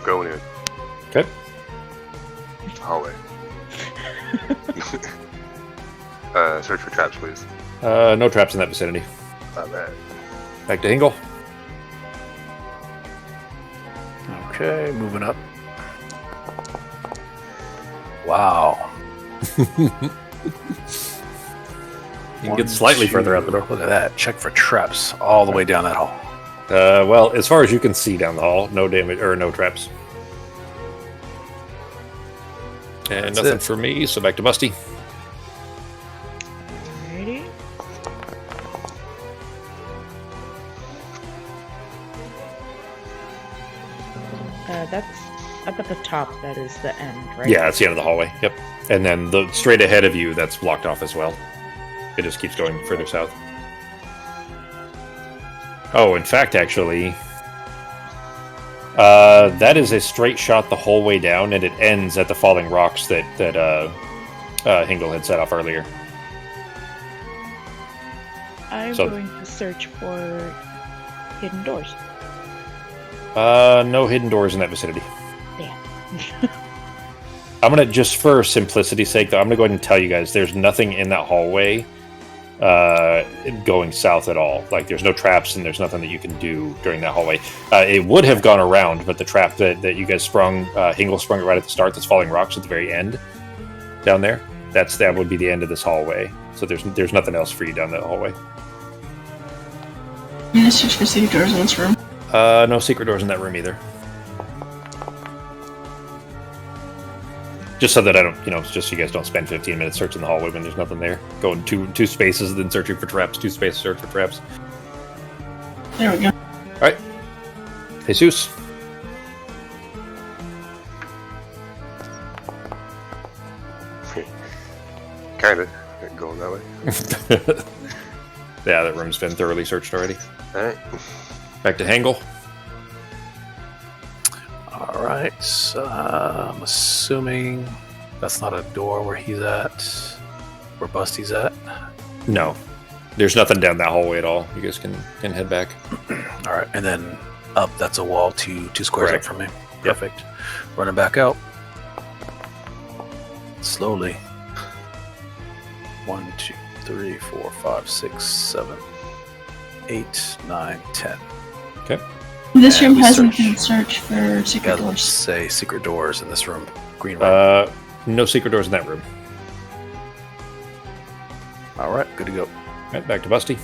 Going in. Okay. Hallway. Search for traps, please. No traps in that vicinity. Not bad. Back to Hingle. Okay, moving up. Wow. You can get slightly further out the door. Look at that. Check for traps all the way down that hall. Well, as far as you can see down the hall, no damage or no traps. And That's nothing it. for me, so back to Busty. Alrighty. That's up at the top. That is the end, right? Yeah, that's the end of the hallway. Yep. And then the straight ahead of you, that's blocked off as well. It just keeps going further south. Oh, in fact, actually, That is a straight shot the whole way down, and it ends at the falling rocks that Hingle had set off earlier. I'm going to search for hidden doors. No hidden doors in that vicinity. Damn. I'm gonna, just for simplicity's sake, though, I'm gonna go ahead and tell you guys there's nothing in that hallway going south at all. Like, there's no traps and there's nothing that you can do during that hallway. It would have gone around, but the trap that you guys sprung, Hingle sprung it right at the start, that's falling rocks at the very end down there. That would be the end of this hallway. So there's nothing else for you down that hallway. I'm gonna search for secret doors in this room. No secret doors in that room either. Just so that I don't, just so you guys don't spend 15 minutes searching the hallway when there's nothing there. Going two spaces, then searching for traps. 2 spaces, search for traps. There we go. All right. Jesus. Kinda. Going that way. Yeah, that room's been thoroughly searched already. Alright. Back to Hangle. Alright, I'm assuming that's not a door where he's at, where Busty's at. No. There's nothing down that hallway at all. You guys can head back. Alright, and then up, that's a wall two squares Correct. up from me. Perfect. Running back out. Slowly. 1, 2, 3, 4, 5, 6, 7, 8, 9, 10. Okay. This And room we hasn't search- been searched for secret Yeah, let's doors. say secret doors in this room. Green room. No secret doors in that room. Alright, good to go. All right, back to Busty.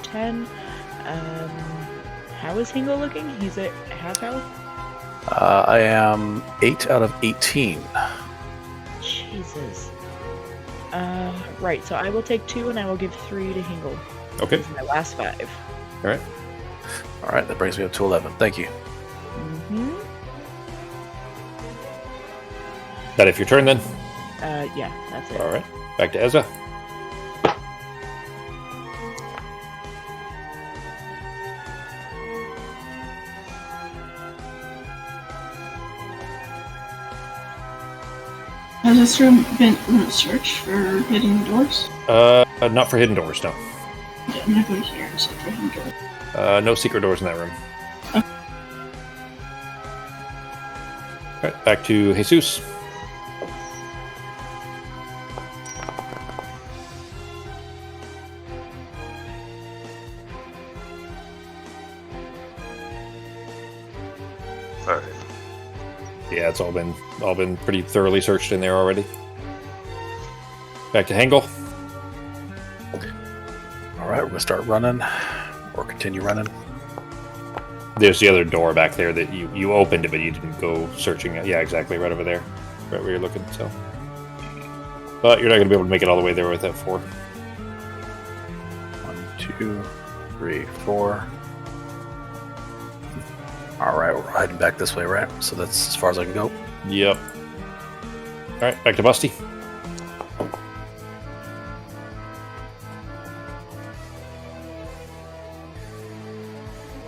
Ten. How is Hingle looking? He's at half health? I am 8 out of 18. Jesus. Right, so I will take 2 and I will give 3 to Hingle. Okay. This is my last 5. All right. Alright, that brings me up to 11. Thank you. Mm-hmm. That if your turn then? Yeah, that's it. All right. Back to Ezra. Has this room been searched for hidden doors? Not for hidden doors, no. Yeah, I'm gonna go here and search for hidden doors. No secret doors in that room. Okay. All right, back to Jesus. Alright. Yeah, it's all been pretty thoroughly searched in there already. Back to Hangle. Alright, we're going to start running. Or continue running. There's the other door back there that you opened it, but you didn't go searching it. Yeah, exactly, right over there. Right where you're looking, so. But you're not going to be able to make it all the way there with that 4. 1, 2, 3, 4. Alright, we're heading back this way, right? So that's as far as I can go. Yep. All right, back to Busty.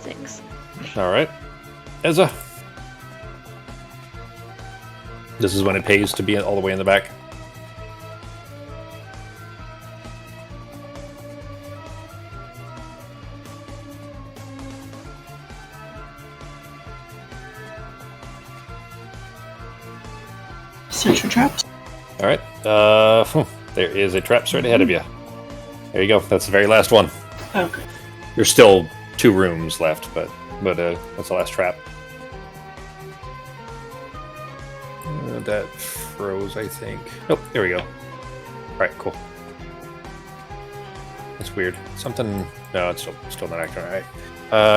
Six. All right, Ezra. This is when it pays to be all the way in the back. Search for traps. All right. There is a trap straight ahead of you. There you go. That's the very last one. Okay. There's still 2 rooms left, but that's the last trap. That froze, I think. Nope. There we go. All right. Cool. That's weird. Something. No, it's still not acting. All right.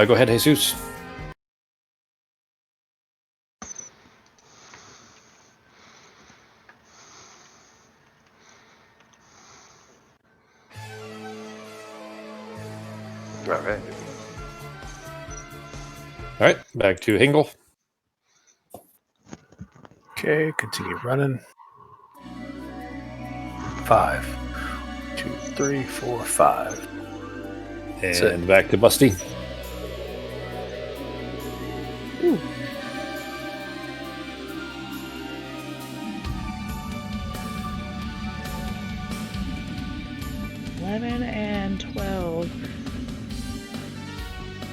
Go ahead, Jesus. Alright. All right, back to Hingle. Okay, continue running. 5. 2, 3, 4, 5. And back to Busty. Ooh. $11 and $12.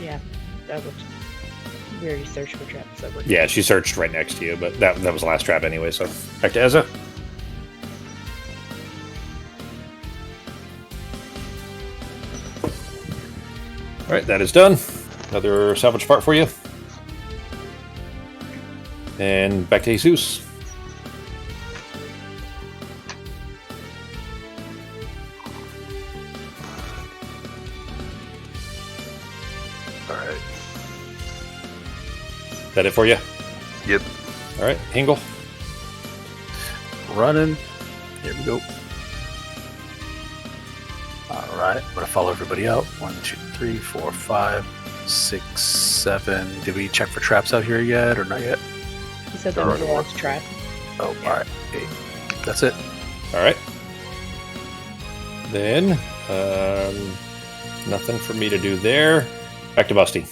Yeah, that was. We already searched for traps. So Yeah, she searched right next to you, but that was the last trap anyway. So back to Ezra. All right, that is done. Another salvage part for you. And back to Jesus. All right. Is that it for you? Yep. All right, Hingle. Running. Here we go. All right, I'm gonna follow everybody out. 1, 2, 3, 4, 5, 6, 7. Did we check for traps out here yet, or not yet? He said that was the last trap. Oh, all right. 8. That's it. All right. Then, nothing for me to do there. Back to Busty.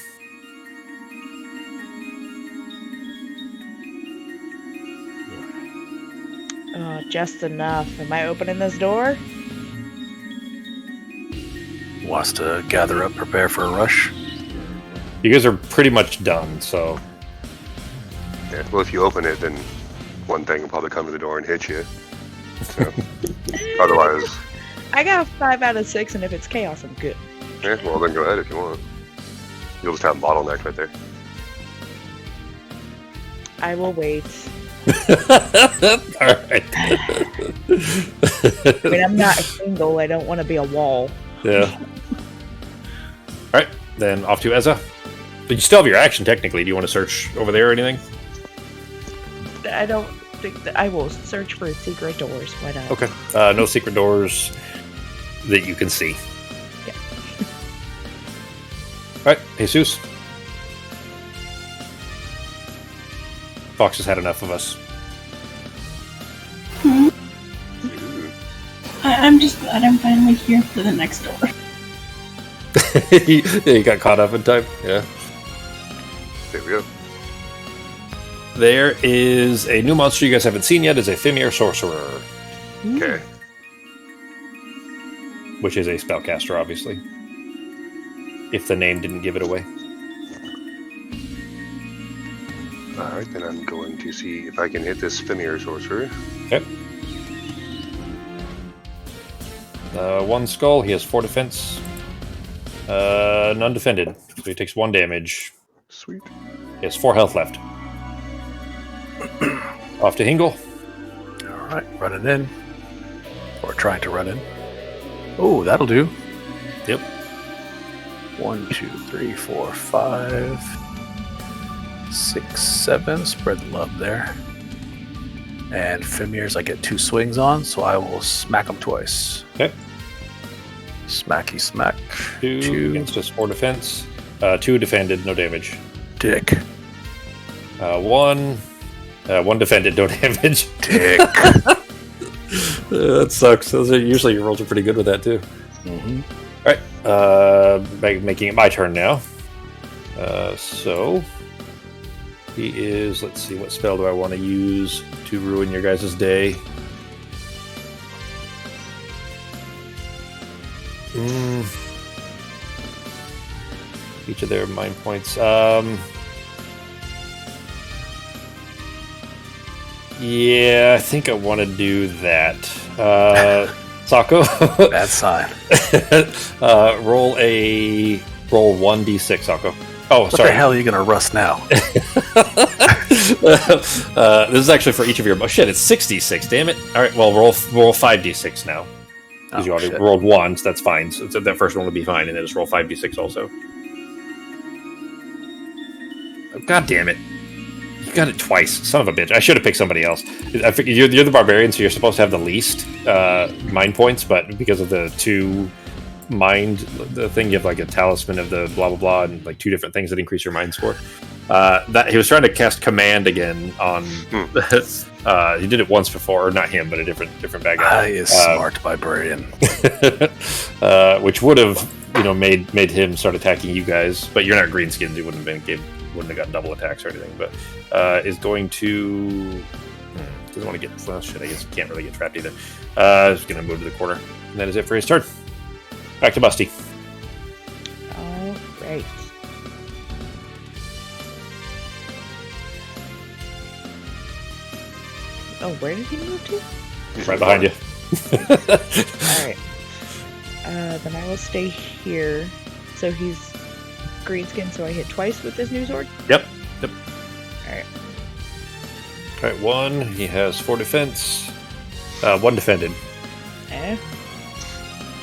Just enough. Am I opening this door? Wants to gather up, prepare for a rush. You guys are pretty much done, so Yeah. Well, if you open it, then one thing will probably come to the door and hit you. So, otherwise, I got a 5 out of 6, and if it's chaos, I'm good. yeah. Well, then go ahead if you want. You'll just have bottleneck right there. I will wait. all right. I mean, I'm not a single. I don't want to be a wall. Yeah. All right, then off to Ezra. But you still have your action technically. Do you want to search over there or anything? I don't think that I will search for secret doors. Why not? Okay. No secret doors that you can see. Yeah. All right, Jesus. Fox has had enough of us. I'm just glad I'm finally here for the next door. You got caught up in time. Yeah. There we go. There is a new monster you guys haven't seen yet. Is a Fimir Sorcerer, Okay. which is a spellcaster, obviously. If the name didn't give it away. All right, then I'm going to see if I can hit this Fimir Sorcerer. Okay. 1 skull. He has 4 defense. None defended. So he takes 1 damage. Sweet. He has 4 health left. Off to Hingle. All right, running in. Or trying to run in. Oh, that'll do. Yep. 1, 2, 3, 4, 5, 6, 7. Spread the love there. And Fimir's I get 2 swings on, so I will smack him twice. Okay. Smacky smack. 2 against his 4 defense. 2 defended, no damage. Dick. 1 defended, no damage. Dick. That sucks. Those are usually your rolls are pretty good with that too. Mm-hmm. All right, making it my turn now. So he is. Let's see, what spell do I want to use to ruin your guys' day? Each of their mind points. Yeah, I think I want to do that. Sako, Bad sign. roll 1d6, Sako. Oh, What sorry. the hell are you going to rust now? This is actually for each of your. Oh shit! It's 66. Damn it! All right. Well, roll 5d6 now because you already shit. rolled 1, so that's fine. So that first one will be fine, and then just roll 5d6 also. Oh, God damn it! You got it twice, son of a bitch. I should have picked somebody else. I figured you're the barbarian, so you're supposed to have the least mind points, but because of the 2 mind the thing, you have like a talisman of the blah blah blah, and like 2 different things that increase your mind score. That he was trying to cast command again on. He did it once before, or not him, but a different bad guy. He is smart librarian. Which would have made him start attacking you guys, but you're not greenskins. You wouldn't have gotten double attacks or anything. But is going to doesn't want to get shit. I guess he can't really get trapped either. He's going to move to the corner, and that is it for his turn. Back to Busty. All right. Oh, where did he move to? Right behind you. Alright. Then I will stay here. So he's greenskin, so I hit twice with his new sword? Yep. Alright. Alright, 1. He has 4 defense. 1 defended.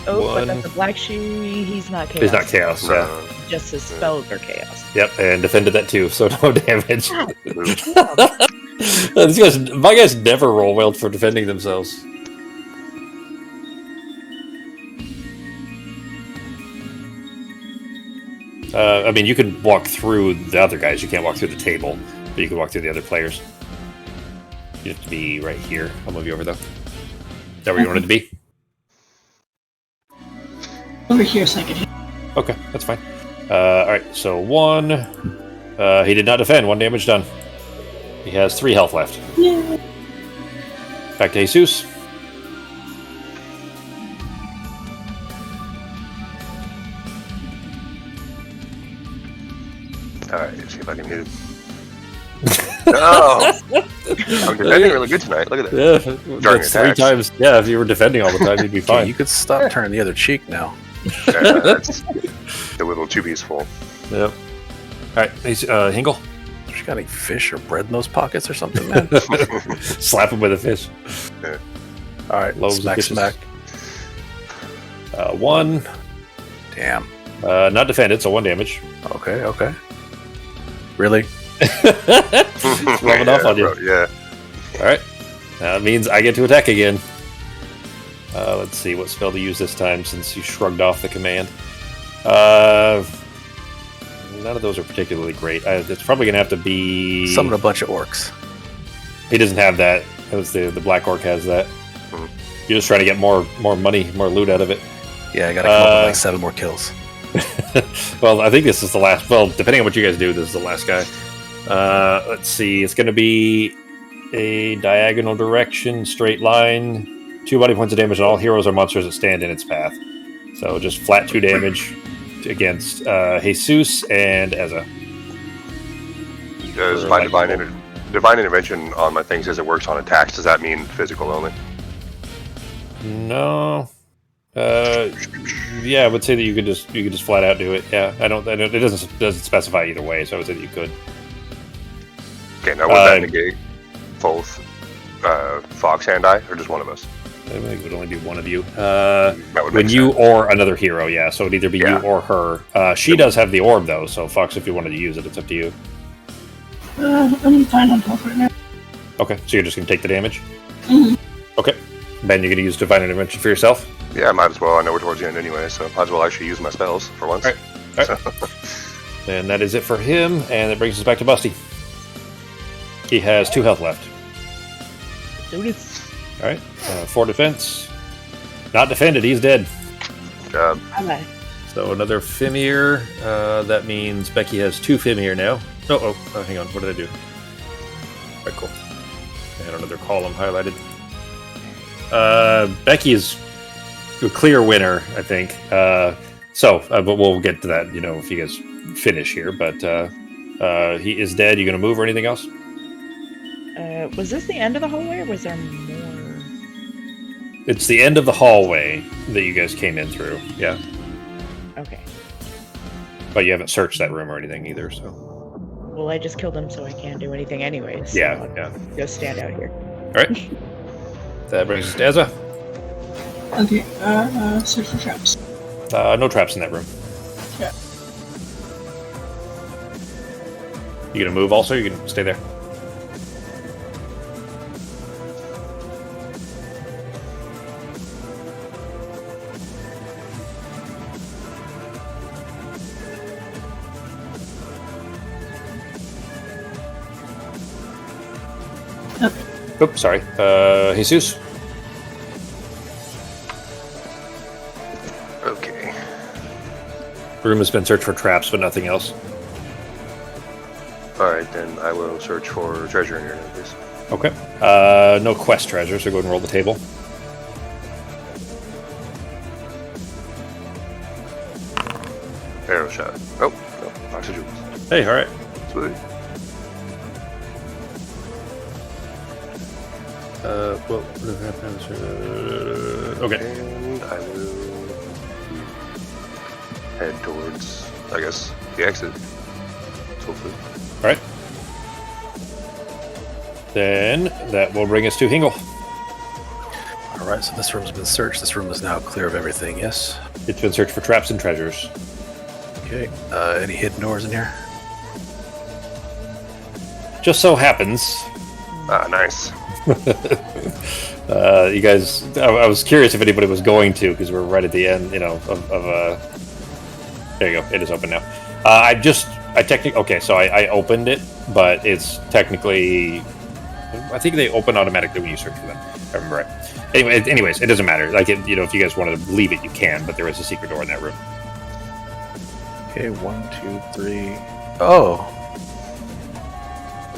Oh, One. but that's a black shoe. He's not chaos. He's not chaos, yeah. Just his spells are chaos. Yep, and defended that too, so no damage. My guys never roll well for defending themselves. I mean, you can walk through the other guys. You can't walk through the table, but you can walk through the other players. You have to be right here. I'll move you over, though. Is that where you wanted to be? Over here, so I can hit. Okay, that's fine. Alright, so 1. He did not defend. 1 damage done. He has 3 health left. Yeah. Back to Jesus. Alright, let's see if I can hit it. No! I'm defending really good tonight. Look at that. Yeah, During that's 3 attacks. times. Yeah, if you were defending all the time, you'd be Okay, fine. you could stop turning the other cheek now. That's a little too peaceful. Yep. Alright, Hingle. She got any fish or bread in those pockets or something, man? Slap him with a fish. All right, Loaves of smack, fishes. smack. 1. Damn. Not defended, so 1 damage. Okay. Really? Rubbing off on you. Yeah. Alright. That means I get to attack again. Let's see what spell to use this time since you shrugged off the command. None of those are particularly great. It's probably going to have to be... Summon a bunch of orcs. He doesn't have that. That was the Black Orc has that. You're just trying to get more money, more loot out of it. Yeah, I gotta come up with like 7 more kills. Well, I think this is the last... Well, depending on what you guys do, this is the last guy. Let's see. It's going to be a diagonal direction, straight line. 2 body points of damage on all heroes or monsters that stand in its path. So just flat 2 damage against Jesus and Ezza. Does my divine intervention on my thing says it works on attacks? Does that mean physical only? No. Yeah, I would say that you could just flat out do it. Yeah, it doesn't specify either way, so I would say that you could. Okay, now would that negate both Fox and I, or just one of us? I think it would only be one of you. That would When make you sense. or another hero, yeah. So it'd either be you or her. She does have the orb though, so Fox, if you wanted to use it, it's up to you. I'm fine on health right now. Okay, so you're just gonna take the damage. Mhm. Okay, Ben, you're gonna use divine intervention for yourself. Yeah, I might as well. I know we're towards the end anyway, so might as well actually use my spells for once. All right. And that is it for him, and that brings us back to Busty. He has 2 health left. Do this. All right, 4 defense. Not defended. He's dead. Good job. Bye-bye. So another Fimir. That means Becky has 2 Fimir now. Oh, hang on. What did I do? All right, cool. I had another column highlighted. Becky is a clear winner, I think. But we'll get to that, if you guys finish here. But he is dead. You going to move or anything else? Was this the end of the hallway, or was there more? It's the end of the hallway that you guys came in through. Yeah. Okay. But you haven't searched that room or anything either, so. Well, I just killed him, so I can't do anything anyways. So Yeah, I'll yeah. Go stand out here. All right. That brings us to Ezra. Okay, search for traps. No traps in that room. Yeah. You gonna move also? Or you can stay there. Oops, sorry. Jesus. Okay. The room has been searched for traps, but nothing else. Alright, then I will search for treasure in here now, please. Okay. No quest treasure, so go ahead and roll the table. Arrow shot. Oh, no. Box of jewels. Hey, alright. Sweet. Well, okay. And I will head towards, I guess, the exit. Hopefully. Alright. Then that will bring us to Hingle. Alright, so this room's been searched. This room is now clear of everything, yes? It's been searched for traps and treasures. Okay. Any hidden doors in here? Just so happens. Ah, nice. You guys, I was curious if anybody was going to, because we're right at the end, you know, there you go. It is open now. I opened it, but it's technically, I think they open automatically when you search for them. If I remember right. Anyways, it doesn't matter. Like, if you guys want to leave it, you can, but there is a secret door in that room. Okay, 1, 2, 3. Oh!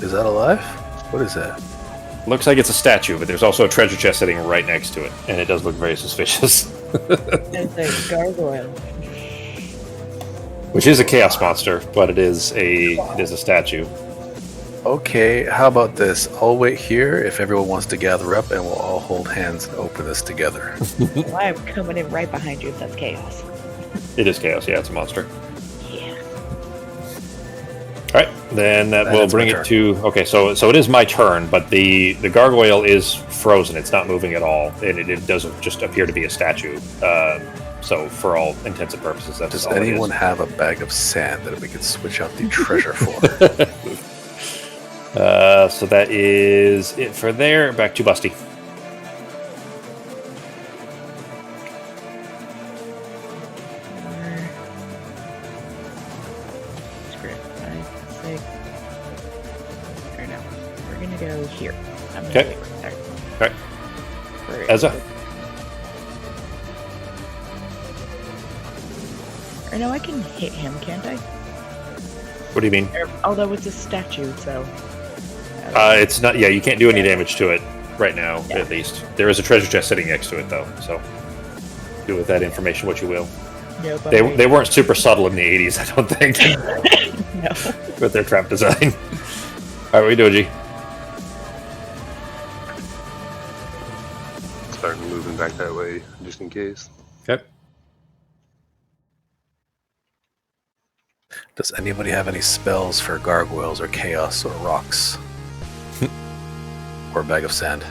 Is that alive? What is that? Looks like it's a statue, but there's also a treasure chest sitting right next to it, and it does look very suspicious. It's a gargoyle. Which is a chaos monster, but it is a statue. Okay, how about this? I'll wait here if everyone wants to gather up, and we'll all hold hands and open this together. Well, I'm coming in right behind you if that's chaos. It is chaos, yeah, it's a monster. Yeah. Alright, then that will it's bring my it turn. to... Okay, so it is my turn, but the gargoyle is frozen. It's not moving at all, and it doesn't just appear to be a statue. So for all intents and purposes, that's Does all it anyone is. have a bag of sand that we could switch out the treasure for? So that is it for there. Back to Busty. Screw it. 5, 6. Or no. We're gonna go here. I'm gonna Okay. wait right there. Alright. Where is Ezra. it? Or no, I can hit him, can't I? What do you mean? Although it's a statue, so. It's not... Yeah, you can't do any damage to it right now, Yeah. at least. There is a treasure chest sitting next to it, though, so... Do with that information what you will. No, but They weren't super subtle in the 80s, I don't think, no. with their trap design. Alright, what are you doing, G? Start moving back that way, just in case. Okay. Does anybody have any spells for gargoyles or chaos or rocks? Or a bag of sand?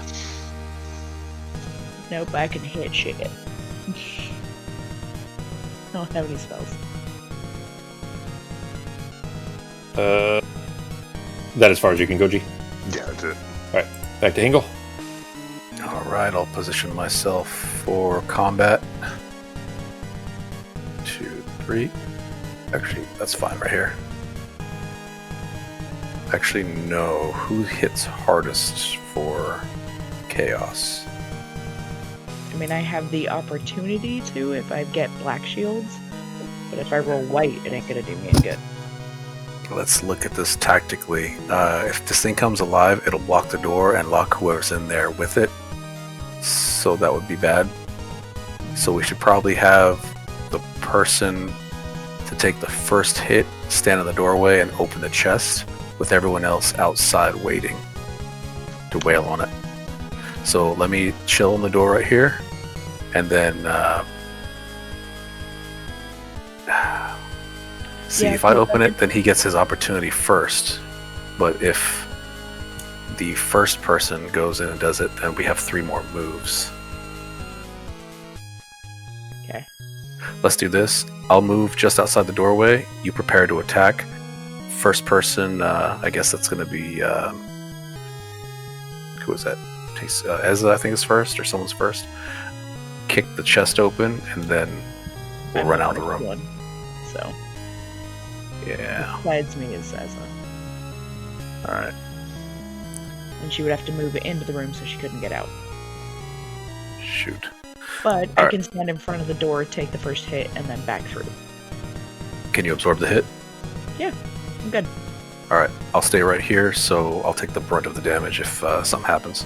Nope, I can hit shit. I don't have any spells. That as far as you can go, G. Yeah, that's it. Alright, back to Hingle. Alright, I'll position myself for combat. 2, 3. Actually, that's fine right here. Actually, no. Who hits hardest for chaos? I mean, I have the opportunity to if I get black shields, but if I roll white, it ain't gonna do me any good. Let's look at this tactically. If this thing comes alive, it'll block the door and lock whoever's in there with it. So that would be bad. So we should probably have the person to take the first hit, stand in the doorway, and open the chest, with everyone else outside waiting to wail on it. So let me chill in the door right here, and then see Yeah, if I so open that it, then he gets his opportunity first. But if the first person goes in and does it, then we have 3 more moves. Okay. Let's do this. I'll move just outside the doorway. You prepare to attack. First person, I guess that's going to be... who is that? Ezra, I think, is first, or someone's first. Kick the chest open, and then we'll run out of the room. One, so Yeah. besides me is Ezra. Alright. and she would have to move into the room so she couldn't get out. Shoot. But All I right. can stand in front of the door, take the first hit, and then back through. Can you absorb the hit? I'm good. All right. I'll stay right here, so I'll take the brunt of the damage if something happens.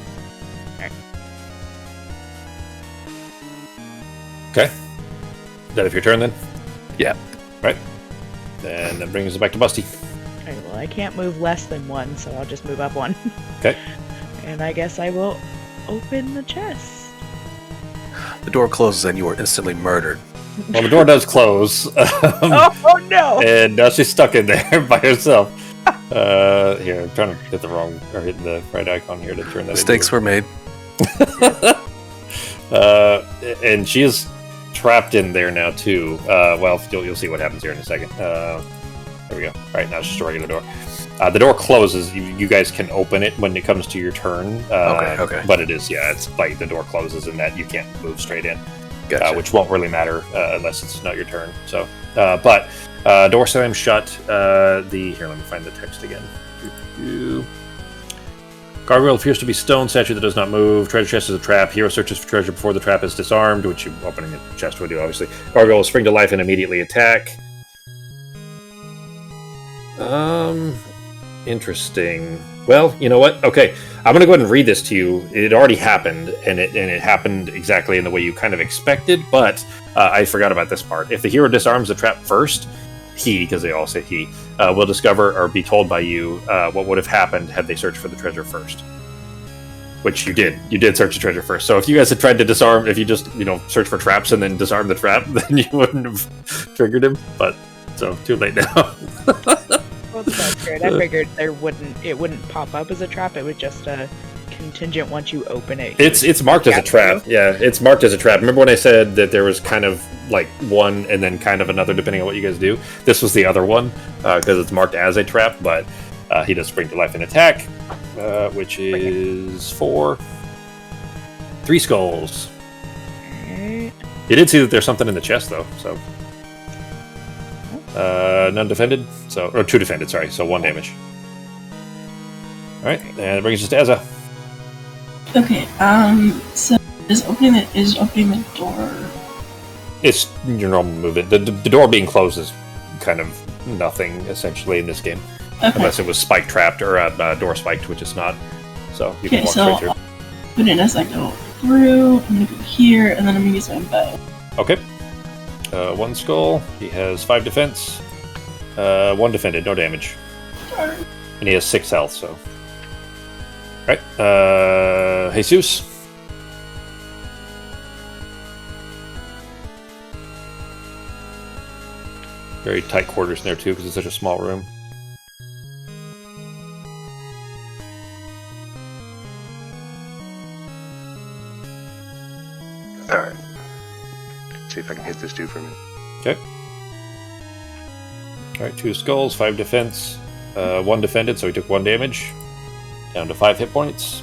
Okay. Is that if your turn then? Yeah. Right. Then that brings us back to Busty. Okay, well, I can't move less than 1, so I'll just move up 1. Okay. And I guess I will open the chest. The door closes and you are instantly murdered. Well, the door does close. Oh no! And now she's stuck in there by herself. Here, I'm trying to hit the right icon here to turn that. Mistakes were made. And she is trapped in there now too. Well, you'll see what happens here in a second. There we go. All right, now it's just a regular door. The door closes. You guys can open it when it comes to your turn. Okay. But it's like the door closes and that you can't move straight in. Gotcha. Which won't really matter unless it's not your turn. So, but door slams shut. Here, let me find the text again. Gargoyle appears to be stone statue that does not move. Treasure chest is a trap. Hero searches for treasure before the trap is disarmed, which opening a chest would do, obviously. Gargoyle will spring to life and immediately attack. Interesting. Well, you know what? Okay, I'm gonna go ahead and read this to you. It already happened, and it happened exactly in the way you kind of expected. But I forgot about this part. If the hero disarms the trap first, because they all say he, will discover or be told by you what would have happened had they searched for the treasure first. Which you did. You did search the treasure first. So if you guys had tried to disarm, if you just search for traps and then disarm the trap, then you wouldn't have triggered him. But so too late now. Well, that's good. I figured it wouldn't pop up as a trap. It was just a contingent once you open it. It's marked as a trap. Yeah, it's marked as a trap. Remember when I said that there was kind of like one and then kind of another depending on what you guys do? This was the other one because it's marked as a trap, but he does spring to life and attack, which is 4. 3 skulls. Alright. You did see that there's something in the chest though, so none defended, or 2 defended, sorry, so 1 damage. Alright, and it brings us to Ezza. Okay, so is opening the door. It's your normal movement. The door being closed is kind of nothing, essentially, in this game. Okay. Unless it was spike trapped or door spiked, which it's not. So you can Okay, walk so straight through. I'll put it as I go through. I'm gonna go here, and then I'm gonna use my bow. Okay. 1 skull. He has 5 defense. 1 defended, no damage. Darn. And he has 6 health, so. Alright. Jesus. Very tight quarters in there, too, because it's such a small room. Alright. See if I can hit this dude for me. Okay. Alright, 2 skulls, 5 defense, 1 defended, so he took 1 damage. Down to 5 hit points.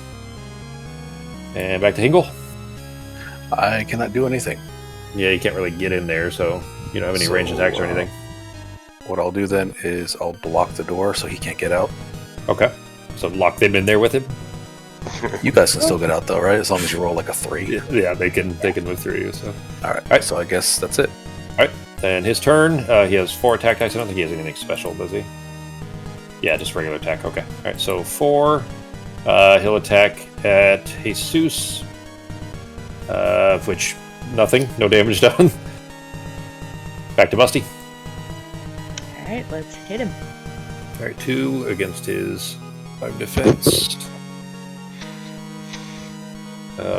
And back to Hingle. I cannot do anything. Yeah, you can't really get in there, so you don't have any So, ranged attacks or anything. What I'll do then is I'll block the door so he can't get out. Okay. So lock them in there with him. You guys can still get out though, right? As long as you roll like a 3. Yeah, they can move through you. So. Alright, so I guess that's it. Alright. And his turn, he has 4 attack dice. I don't think he has anything special, does he? Yeah, just regular attack. Okay. Alright, so 4. He'll attack at Jesus. Which, nothing. No damage done. Back to Busty. Alright, let's hit him. Alright, 2 against his 5 defense.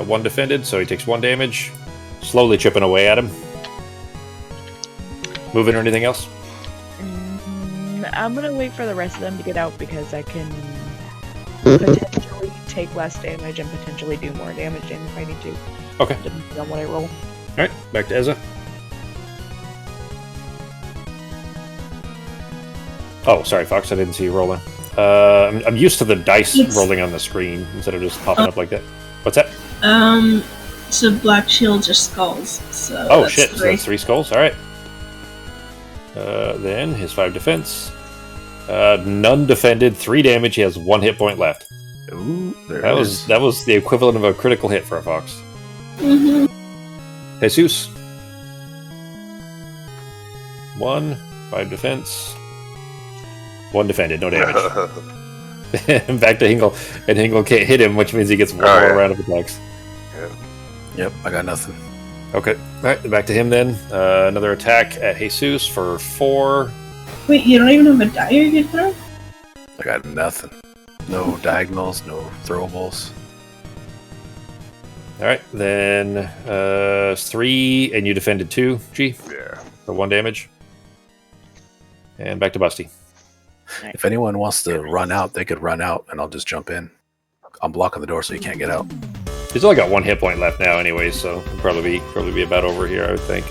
1 defended, so he takes 1 damage. Slowly chipping away at him. Moving or anything else? I'm gonna wait for the rest of them to get out because I can potentially take less damage and potentially do more damage if I need to. Okay. Depending on what I roll. Alright, back to Ezza. Oh, sorry, Fox, I didn't see you rolling. I'm used to the dice rolling on the screen instead of just popping up like that. What's that? So black shields are skulls. So Oh, that's shit, 3. so that's 3 skulls? Alright. Then his 5 defense. None defended, 3 damage, he has 1 hit point left. Ooh, That was the equivalent of a critical hit for a fox. Mm-hmm. Jesus. 1, 5 defense. 1 defended, no damage. Back to Hingle, and Hingle can't hit him, which means he gets one more round of attacks. Yep, I got nothing. Okay, alright, back to him then. Another attack at Jesus for 4. Wait, you don't even have a die you can throw? I got nothing. No diagonals, no throwables. Alright, then 3, and you defended 2, G, Yeah. for 1 damage. And back to Busty. If anyone wants to run out, they could run out, and I'll just jump in. I'm blocking the door so you can't get out. He's only got 1 hit point left now, anyway, so it'll probably be about over here, I would think.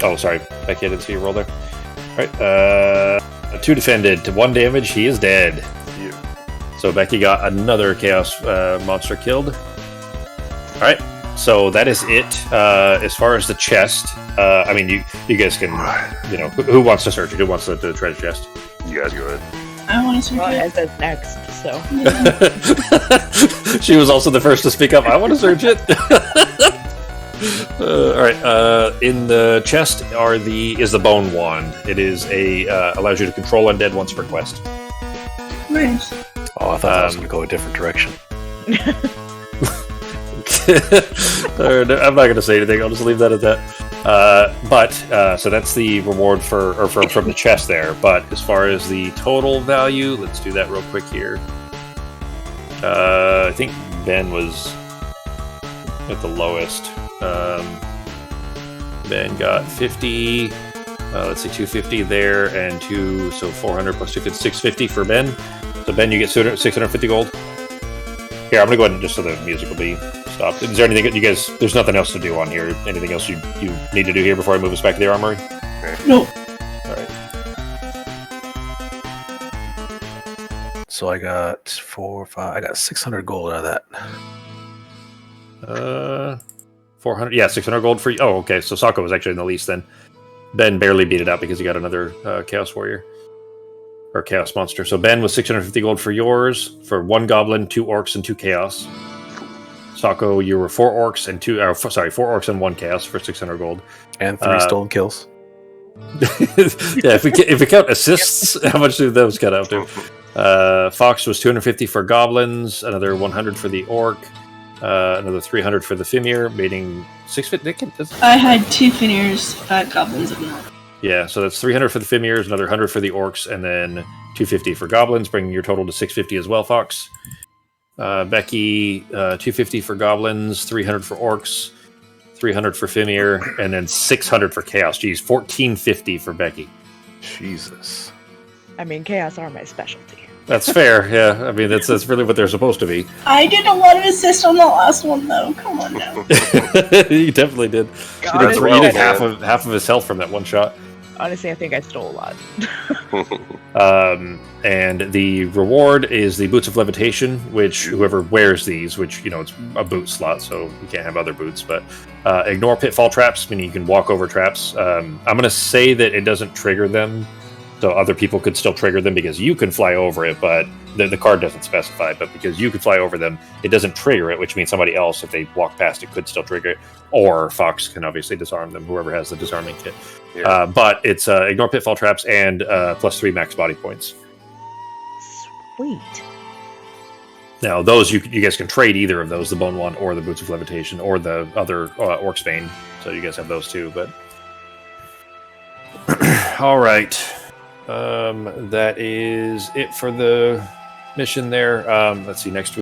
Oh, sorry, Becky, I didn't see you roll there. All right, 2 defended to 1 damage. He is dead. Yeah. So Becky got another chaos monster killed. All right, so that is it. As far as the chest, I mean, you guys can, you know, who wants to search it? Who wants the treasure chest? You guys go ahead. I want to search Well, it. as that's next, so. She was also the first to speak up. I want to search it. All right. In the chest is the bone wand. It is allows you to control undead once per quest. Nice. Oh, I thought I was going to go a different direction. I'm not going to say anything. I'll just leave that at that. So that's the reward from the chest there. But as far as the total value, let's do that real quick here. I think Ben was at the lowest. Ben got 50. Let's see, 250 there, and 400 plus 250, 650 for Ben. So Ben, you get 650 gold. Here, I'm gonna go ahead and just so the music will be stopped. Is there anything you guys? There's nothing else to do on here. Anything else you need to do here before I move us back to the armory? Nope. All right. So I got 4, 5. I got 600 gold out of that. 400. Yeah, 600 gold for you. Oh, okay. So Sako was actually in the least then. Ben barely beat it out because he got another Chaos Warrior. Or Chaos Monster. So Ben was 650 gold for yours, for 1 Goblin, 2 Orcs, and 2 Chaos. Sako, you were 4 Orcs and 4 Orcs and 1 Chaos for 600 gold. And 3 stolen kills. Yeah, if we count assists, how much do those cut out to? Fox was 250 for Goblins, another 100 for the Orc, another 300 for the Fimir, meaning 650. I had 2 Finirs, Goblins, and that. Yeah, so that's 300 for the Fimirs, another 100 for the Orcs, and then 250 for Goblins, bringing your total to 650 as well, Fox. Becky, 250 for Goblins, 300 for Orcs, 300 for Fimir, and then 600 for Chaos. Geez, 1450 for Becky. Jesus. I mean, chaos are my specialty. That's fair, yeah. I mean, that's really what they're supposed to be. I did a lot of assist on the last one, though. Come on now. You definitely did. Honestly, You did half of his health from that one shot. Honestly, I think I stole a lot. And the reward is the Boots of Levitation, which whoever wears these, which, you know, it's a boot slot, so you can't have other boots, but ignore pitfall traps, meaning you can walk over traps. I'm going to say that it doesn't trigger them, so other people could still trigger them because you can fly over it, but the card doesn't specify, but because you can fly over them, it doesn't trigger it, which means somebody else, if they walk past it, could still trigger it, or Fox can obviously disarm them, whoever has the disarming kit. Yeah. But it's ignore pitfall traps and +3 max body points. Sweet. Now, those you guys can trade either of those, the Bone One or the Boots of Levitation or the other Orc's Bane, so you guys have those too, but... All right. That is it for the mission there. Let's see, next week.